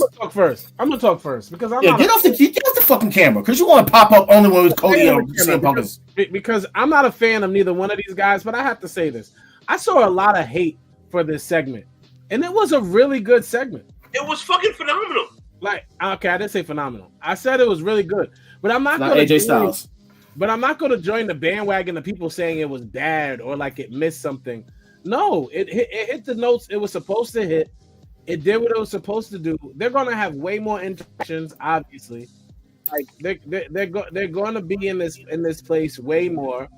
I'm gonna talk first because I'm get off the fucking camera because you want to pop up only when Cody and CM Punk is. Because I'm not a fan of neither one of these guys, but I have to say this: I saw a lot of hate for this segment, and it was a really good segment. It was fucking phenomenal. Like, okay, I didn't say phenomenal. I said it was really good, but I'm not going to AJ Styles. But I'm not going to join the bandwagon of people saying it was bad or like it missed something. No, it hit the notes it was supposed to hit. It did what it was supposed to do. They're going to have way more interactions, obviously. Like they're going to be in this place way more.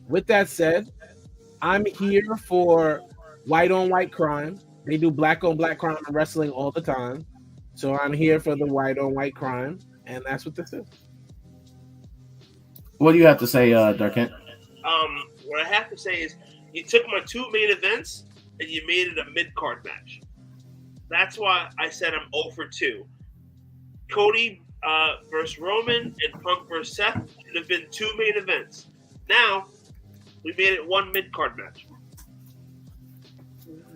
With that said, I'm here for white on white crime. They do black on black crime in wrestling all the time. So I'm here for the white on white crime, and that's what this is. What do you have to say, Darkent? What I have to say is you took my two main events and you made it a mid-card match. That's why I said I'm 0 for 2. Cody versus Roman and Punk versus Seth should have been two main events. Now, we made it one mid-card match.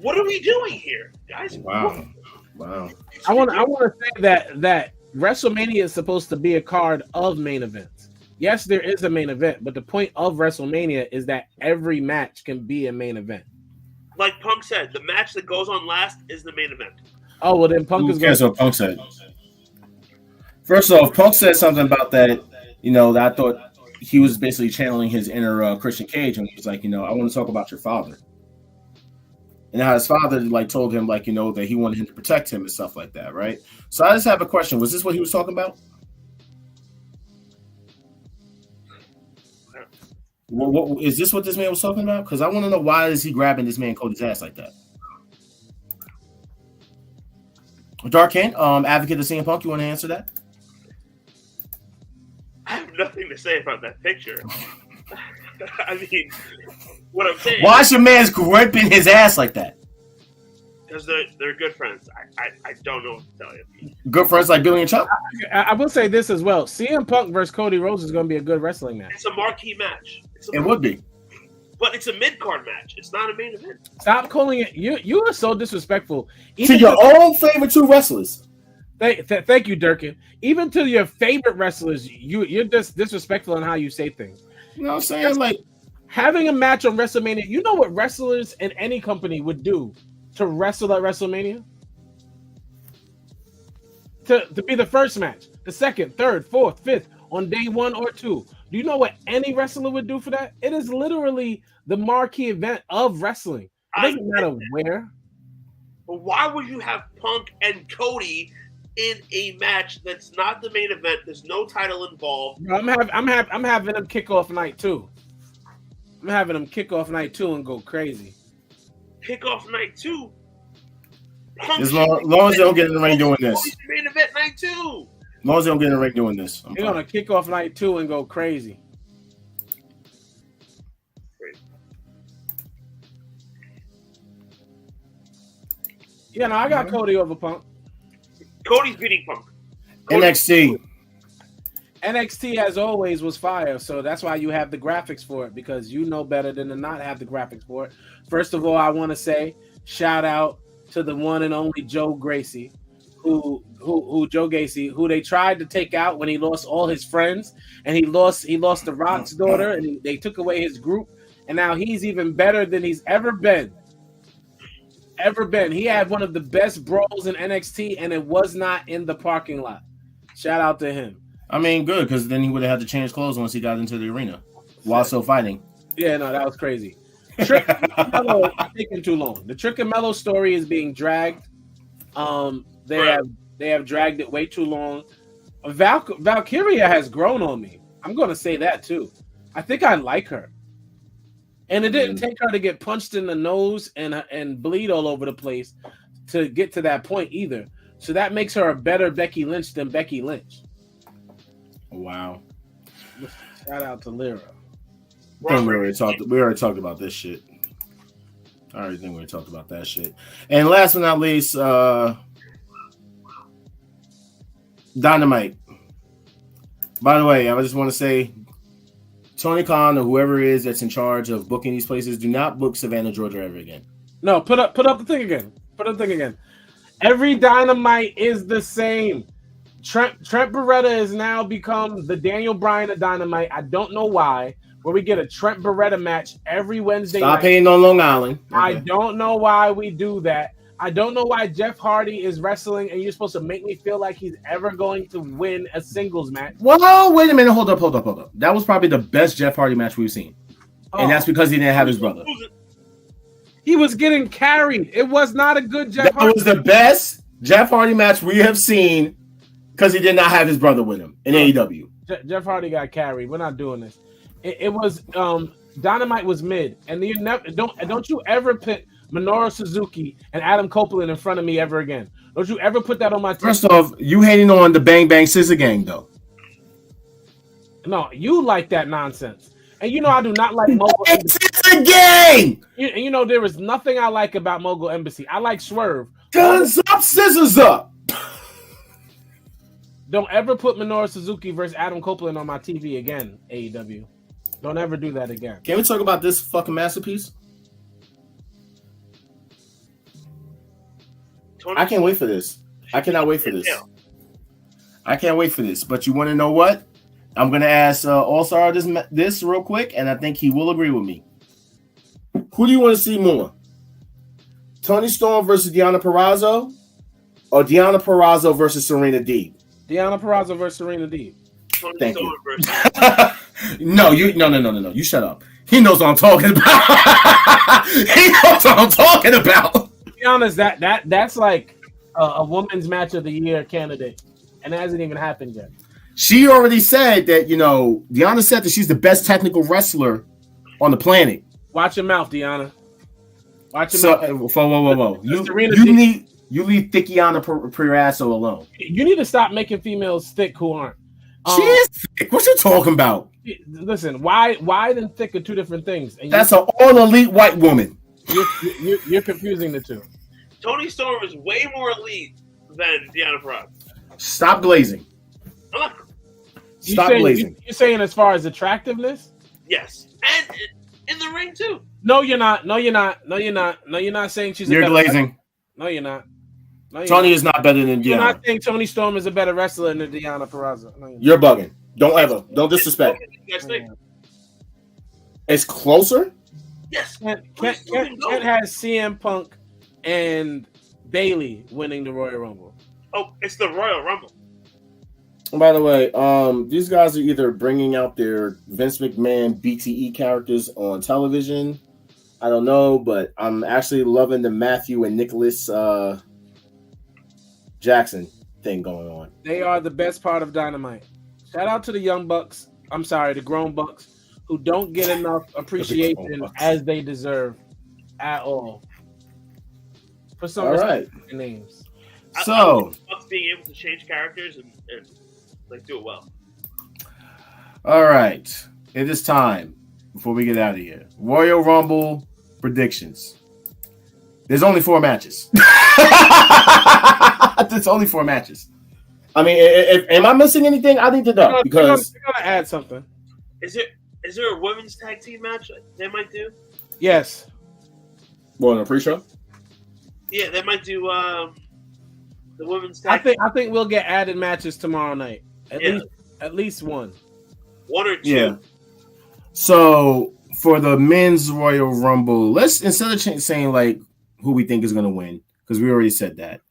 What are we doing here, guys? Wow. I want to say that WrestleMania is supposed to be a card of main events. Yes, there is a main event, but the point of WrestleMania is that every match can be a main event. Like Punk said, the match that goes on last is the main event. Oh, well, then Punk is going to... what Punk said. First off, Punk said something about that, that I thought he was basically channeling his inner Christian Cage, and he was like, I want to talk about your father. And how his father told him that he wanted him to protect him and stuff like that, right? So I just have a question. Was this what he was talking about? What is this what this man was talking about? Because I want to know why is he grabbing this man Cody's ass like that? Darkent, advocate of CM Punk, you want to answer that? I have nothing to say about that picture. I mean, what I'm saying. Why is your man's gripping his ass like that? Because they're good friends. I don't know what to tell you. Good friends like Billy and Chuck? I will say this as well. CM Punk versus Cody Rhodes is going to be a good wrestling match. It's a marquee match. It would be. But it's a mid-card match. It's not a main event. Stop calling it. You are so disrespectful. To your own favorite two wrestlers. Thank you, Durkin. Even to your favorite wrestlers, you're just disrespectful in how you say things. You know what I'm saying? Like having a match on WrestleMania, you know what wrestlers in any company would do to wrestle at WrestleMania? To be the first match, the second, third, fourth, fifth, on day 1 or 2. Do you know what any wrestler would do for that? It is literally the marquee event of wrestling. It doesn't matter where. But why would you have Punk and Cody in a match that's not the main event? There's no title involved. I'm having them kickoff night too. I'm having them kickoff night 2 and go crazy. Kickoff night 2. As long as they don't get in the ring doing this. Main event night 2. As long as they don't get in the ring doing this. They're going to kick off night 2 and go crazy. Yeah, no, I got Cody over Punk. Cody's beating Punk. NXT. NXT, as always, was fire, so that's why you have the graphics for it, because you know better than to not have the graphics for it. First of all, I want to say shout out to the one and only Joe Gacy, who they tried to take out when he lost all his friends, and he lost the Rock's daughter, and they took away his group, and now he's even better than he's ever been. He had one of the best brawls in NXT, and it was not in the parking lot. Shout out to him. I mean, good, because then he would have had to change clothes once he got into the arena while still fighting. Yeah, no, that was crazy. Trick and Mello is taking too long. The Trick and Mello story is being dragged. They have dragged it way too long. Valkyria has grown on me. I'm going to say that too. I think I like her. And it didn't take her to get punched in the nose and bleed all over the place to get to that point either. So that makes her a better Becky Lynch than Becky Lynch. Wow. Shout out to Lyra. We already talked about this shit. I already think we already talked about that shit. And last but not least, Dynamite. By the way, I just want to say, Tony Khan or whoever it is that's in charge of booking these places, do not book Savannah, Georgia ever again. No, put up the thing again. Every Dynamite is the same. Trent Beretta has now become the Daniel Bryan of Dynamite. I don't know why. Where we get a Trent Beretta match every Wednesday Stop night. hating on Long Island. Okay. I don't know why we do that. I don't know why Jeff Hardy is wrestling and you're supposed to make me feel like he's ever going to win a singles match. Well, wait a minute. Hold up. That was probably the best Jeff Hardy match we've seen. And that's because he didn't have his brother. He was getting carried. It was not a good Jeff Hardy. That was the best Jeff Hardy match we have seen because he did not have his brother with him in AEW. Jeff Hardy got carried. We're not doing this. It was Dynamite was mid, and you never don't you ever put Minoru Suzuki and Adam Copeland in front of me ever again. Don't you ever put that on my team. First off, you hating on the Bang Bang Scissor Gang though. No, you like that nonsense. And you know I do not like Mogul Embassy. Scissor Gang! And you know there is nothing I like about Mogul Embassy. I like Swerve. Guns up, scissors up. Don't ever put Minoru Suzuki versus Adam Copeland on my TV again, AEW. Don't ever do that again. Can we talk about this fucking masterpiece? I can't wait for this. I cannot wait for this. I can't wait for this. But you want to know what? I'm going to ask All-Star this real quick, and I think he will agree with me. Who do you want to see more? Toni Storm versus Deonna Purrazzo, or Deonna Purrazzo versus Serena Deeb? Deonna Purrazzo versus Serena Deeb. Thank you. No. You shut up. He knows what I'm talking about. He knows what I'm talking about. To be honest, that's like a woman's match of the year candidate, and it hasn't even happened yet. She already said that, Deonna said that she's the best technical wrestler on the planet. Watch your mouth, Deonna. Watch your mouth. Whoa. You leave thick Deonna Purrazzo alone. You need to stop making females thick who aren't. She is thick. What you talking about? Listen, wide and thick are two different things. And that's an all-elite white woman. You're confusing the two. Toni Storm is way more elite than Deonna Purrazzo. Stop glazing. Stop glazing. You're saying as far as attractiveness? Yes. And in the ring, too. No, you're not. No, you're not saying she's You're glazing. No, you're not. No, Tony is not better than Deonna. You're not saying Toni Storm is a better wrestler than Deonna Purrazzo. No, you're bugging. Don't disrespect. It's closer? Yes. Kent has CM Punk and Bayley winning the Royal Rumble. Oh, it's the Royal Rumble. By the way, these guys are either bringing out their Vince McMahon BTE characters on television. I don't know, but I'm actually loving the Matthew and Nicholas Jackson thing going on. They are the best part of Dynamite. Shout out to the young bucks. I'm sorry, the grown bucks who don't get enough appreciation as they deserve at all. For some all right names. So Bucks being able to change characters and Like, do it well. All right. It is time before we get out of here. Royal Rumble predictions. There's only 4 matches. There's only 4 matches. I mean, am I missing anything? I need to know because you're gonna add something. Is there a women's tag team match they might do? Yes. Well, in a pre-show. Yeah, they might do the women's tag. I think we'll get added matches tomorrow night. At least one. 1 or 2. Yeah. So for the men's Royal Rumble, let's instead of saying like who we think is going to win, because we already said that.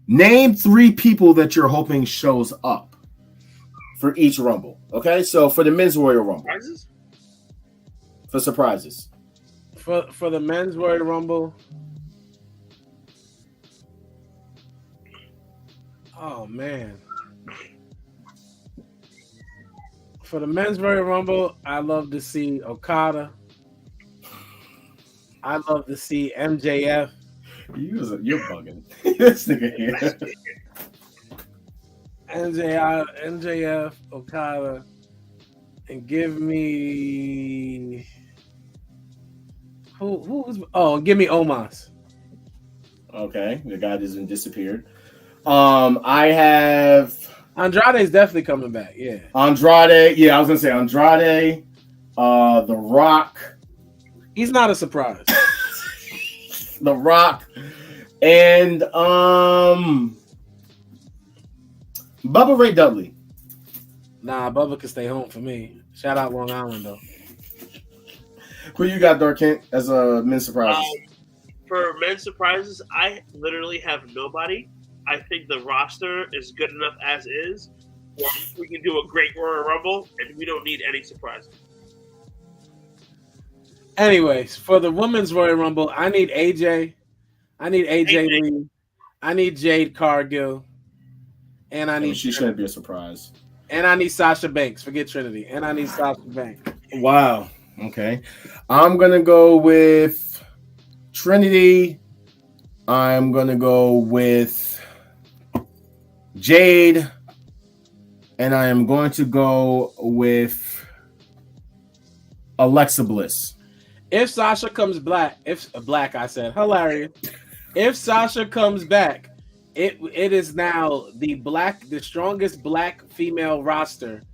Name 3 people that you're hoping shows up for each Rumble. Okay, so for the men's Royal Rumble, Surprises? For surprises. For the men's Royal Rumble. Oh man. For the men's Royal Rumble, I love to see Okada. I love to see MJF. You're bugging. This nigga here. MJF, Okada, and give me give me Omos. Okay, the guy hasn't disappeared. I have Andrade's definitely coming back. Yeah, Andrade. Yeah, I was gonna say Andrade. The Rock. He's not a surprise. The Rock, and Bubba Ray Dudley. Nah, Bubba can stay home for me. Shout out Long Island though. Who you got, Dark Kent, as a men's surprises? For men's surprises, I literally have nobody. I think the roster is good enough as is. We can do a great Royal Rumble, and we don't need any surprises. Anyways, for the women's Royal Rumble, I need AJ. I need AJ Lee. I need Jade Cargill. And I need she shouldn't be a surprise. And I need Sasha Banks. Forget Trinity. And I need Sasha Banks. Wow. Okay. I'm gonna go with Trinity. I'm gonna go with Jade. And I am going to go with Alexa Bliss. If Sasha comes back, I said hilarious. If Sasha comes back, it is now the strongest black female roster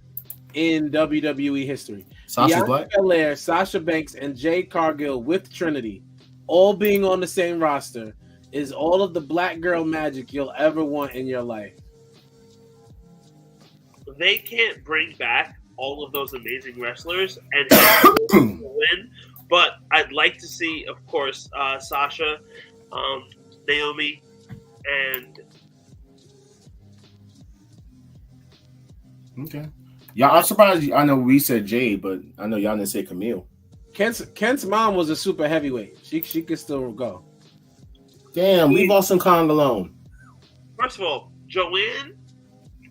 in WWE history. Sasha Black, Belair, Sasha Banks, and Jade Cargill with Trinity, all being on the same roster, is all of the black girl magic you'll ever want in your life. They can't bring back all of those amazing wrestlers and win. But I'd like to see, of course, Sasha, Naomi, and okay. Yeah, I'm surprised. I know we said Jade, but I know y'all didn't say Camille. Kent's mom was a super heavyweight. She could still go. Damn, leave Austin Kong alone. First of all, Joanne,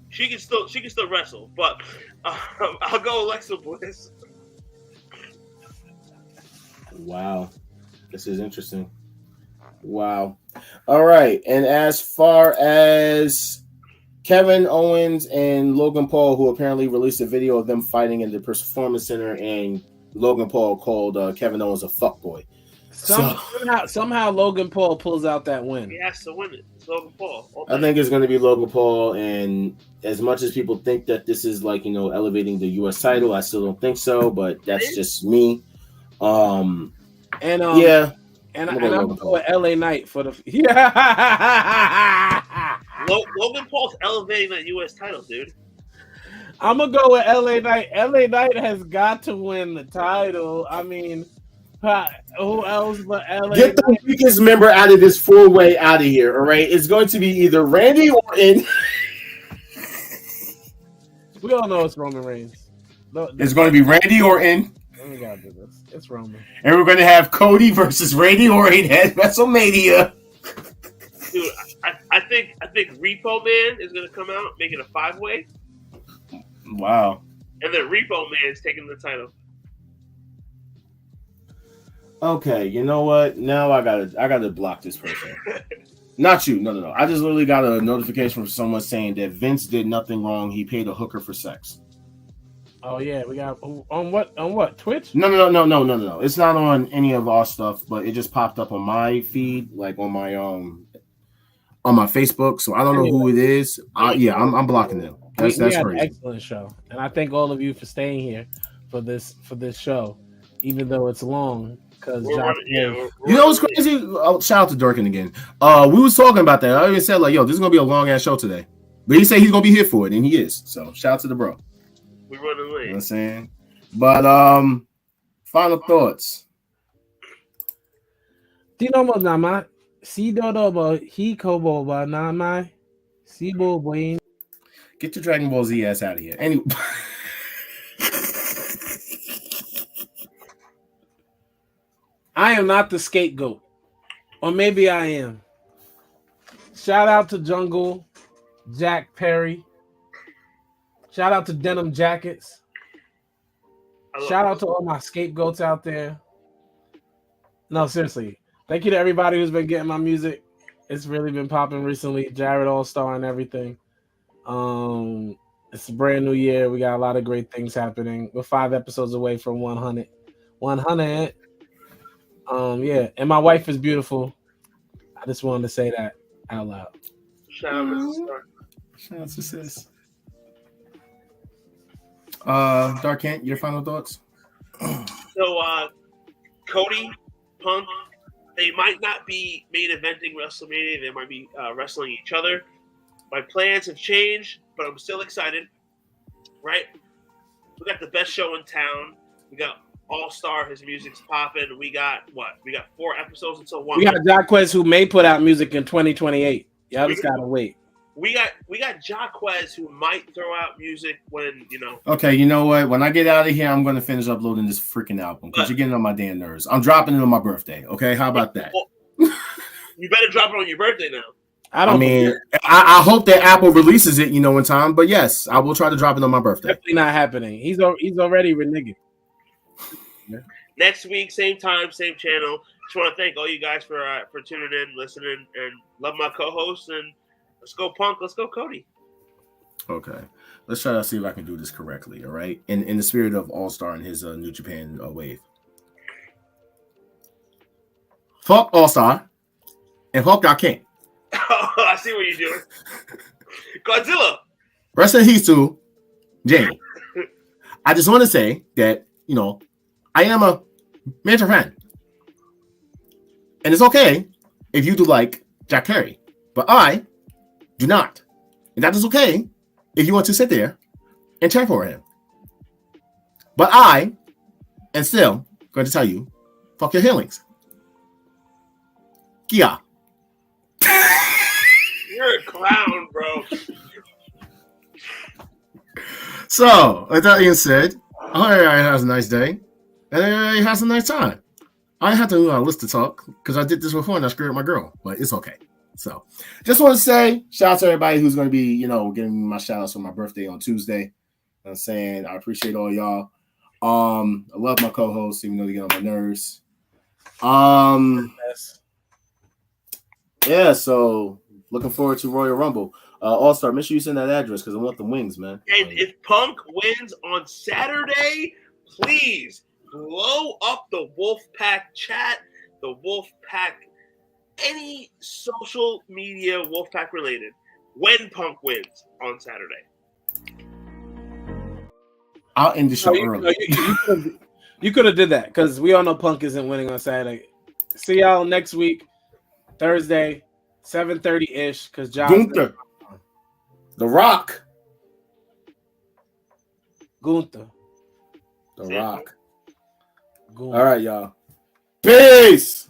she can still wrestle, but I'll go Alexa Bliss. Wow. This is interesting. Wow. All right. And as far as Kevin Owens and Logan Paul, who apparently released a video of them fighting in the Performance Center, and Logan Paul called Kevin Owens a fuckboy. Somehow Logan Paul pulls out that win. He has to win it. It's Logan Paul. I think it's going to be Logan Paul. And as much as people think that this is like, elevating the U.S. title, I still don't think so. But that's just me. I'm going to go with LA Knight for the Logan Paul's elevating that U.S. title, dude. I'm gonna go with LA Knight. LA Knight has got to win the title. I mean, who else but LA? Get the weakest member out of this 4-way out of here. All right, it's going to be either Randy Orton. We all know it's Roman Reigns. It's going to be Randy Orton. We gotta do this. It's Roman. And we're going to have Cody versus Randy Orton at WrestleMania. Dude, I think Repo Man is going to come out, make it a 5-way. Wow. And then Repo Man is taking the title. Okay, you know what? Now I gotta block this person. Not you. No. I just literally got a notification from someone saying that Vince did nothing wrong. He paid a hooker for sex. Oh yeah, we got on what Twitch? No. It's not on any of our stuff, but it just popped up on my feed, like on my Facebook. So I don't know who it is. I'm blocking them. That's we had crazy. An excellent show, and I thank all of you for staying here for this show, even though it's long. Because you know what's crazy? Shout out to Durkin again. We was talking about that. I even said like, yo, this is gonna be a long ass show today, but he said he's gonna be here for it, and he is. So shout out to the bro. We running late. You know what I'm saying? But final thoughts. Dinomo nama si dodobo he kobo ba nama si bo boy. Get your Dragon Ball Z ass out of here. Anyway. I am not the scapegoat. Or maybe I am. Shout out to Jungle, Jack Perry. Shout out to Denim Jackets. Shout out to all my scapegoats out there. No, seriously. Thank you to everybody who's been getting my music. It's really been popping recently. Jared All-Star and everything. It's a brand new year. We got a lot of great things happening. We're 5 episodes away from 100. 100. Yeah, and my wife is beautiful. I just wanted to say that out loud. Shout out to sis. Dark Kent, your final thoughts? So, Cody, Punk, they might not be main eventing WrestleMania. They might be wrestling each other. My plans have changed, but I'm still excited. Right? We got the best show in town. We got All-Star, his music's popping. We got 4 episodes until 1. We got Jacquez, who may put out music in 2028. Y'all just gotta wait. We got Jacquez, who might throw out music when, you know. Okay, you know what? When I get out of here, I'm going to finish uploading this freaking album because you're getting on my damn nerves. I'm dropping it on my birthday. Okay, how about that? Well, you better drop it on your birthday now. I hope that Apple releases it, in time. But yes, I will try to drop it on my birthday. Definitely not happening. He's already reneging. Yeah. Next week, same time, same channel. Just want to thank all you guys for tuning in, listening, and love my co-hosts. And let's go Punk, let's go Cody. Okay, let's try to see if I can do this correctly. All right, in the spirit of All-Star and his New Japan wave. Fuck All-Star and fuck Dark King. I see what you're doing. Godzilla. Rest in peace to Jamie. I just want to say that, I am a major fan. And it's okay if you do like Jack Perry, but I do not. And that is okay if you want to sit there and cheer for him. But I am still going to tell you, fuck your feelings. Kia. You're a clown, bro. So, with that being said, I hope everybody has a nice day. And everybody has a nice time. I had to list to talk because I did this before and I screwed up my girl, but it's okay. So, just want to say, shout out to everybody who's going to be, giving me my shout outs for my birthday on Tuesday. I'm saying I appreciate all y'all. I love my co-hosts, even though they get on my nerves. Yeah, so looking forward to Royal Rumble. All-Star, make sure you send that address because I want the wings, man. And if Punk wins on Saturday, please blow up the Wolfpack chat, the Wolfpack, any social media Wolfpack related, when Punk wins on Saturday. I'll end the show early. You could have did that because we all know Punk isn't winning on Saturday. See y'all next week, Thursday, 7:30-ish, because Gunther. The Rock. Gunther. The Rock. All right, y'all. Peace.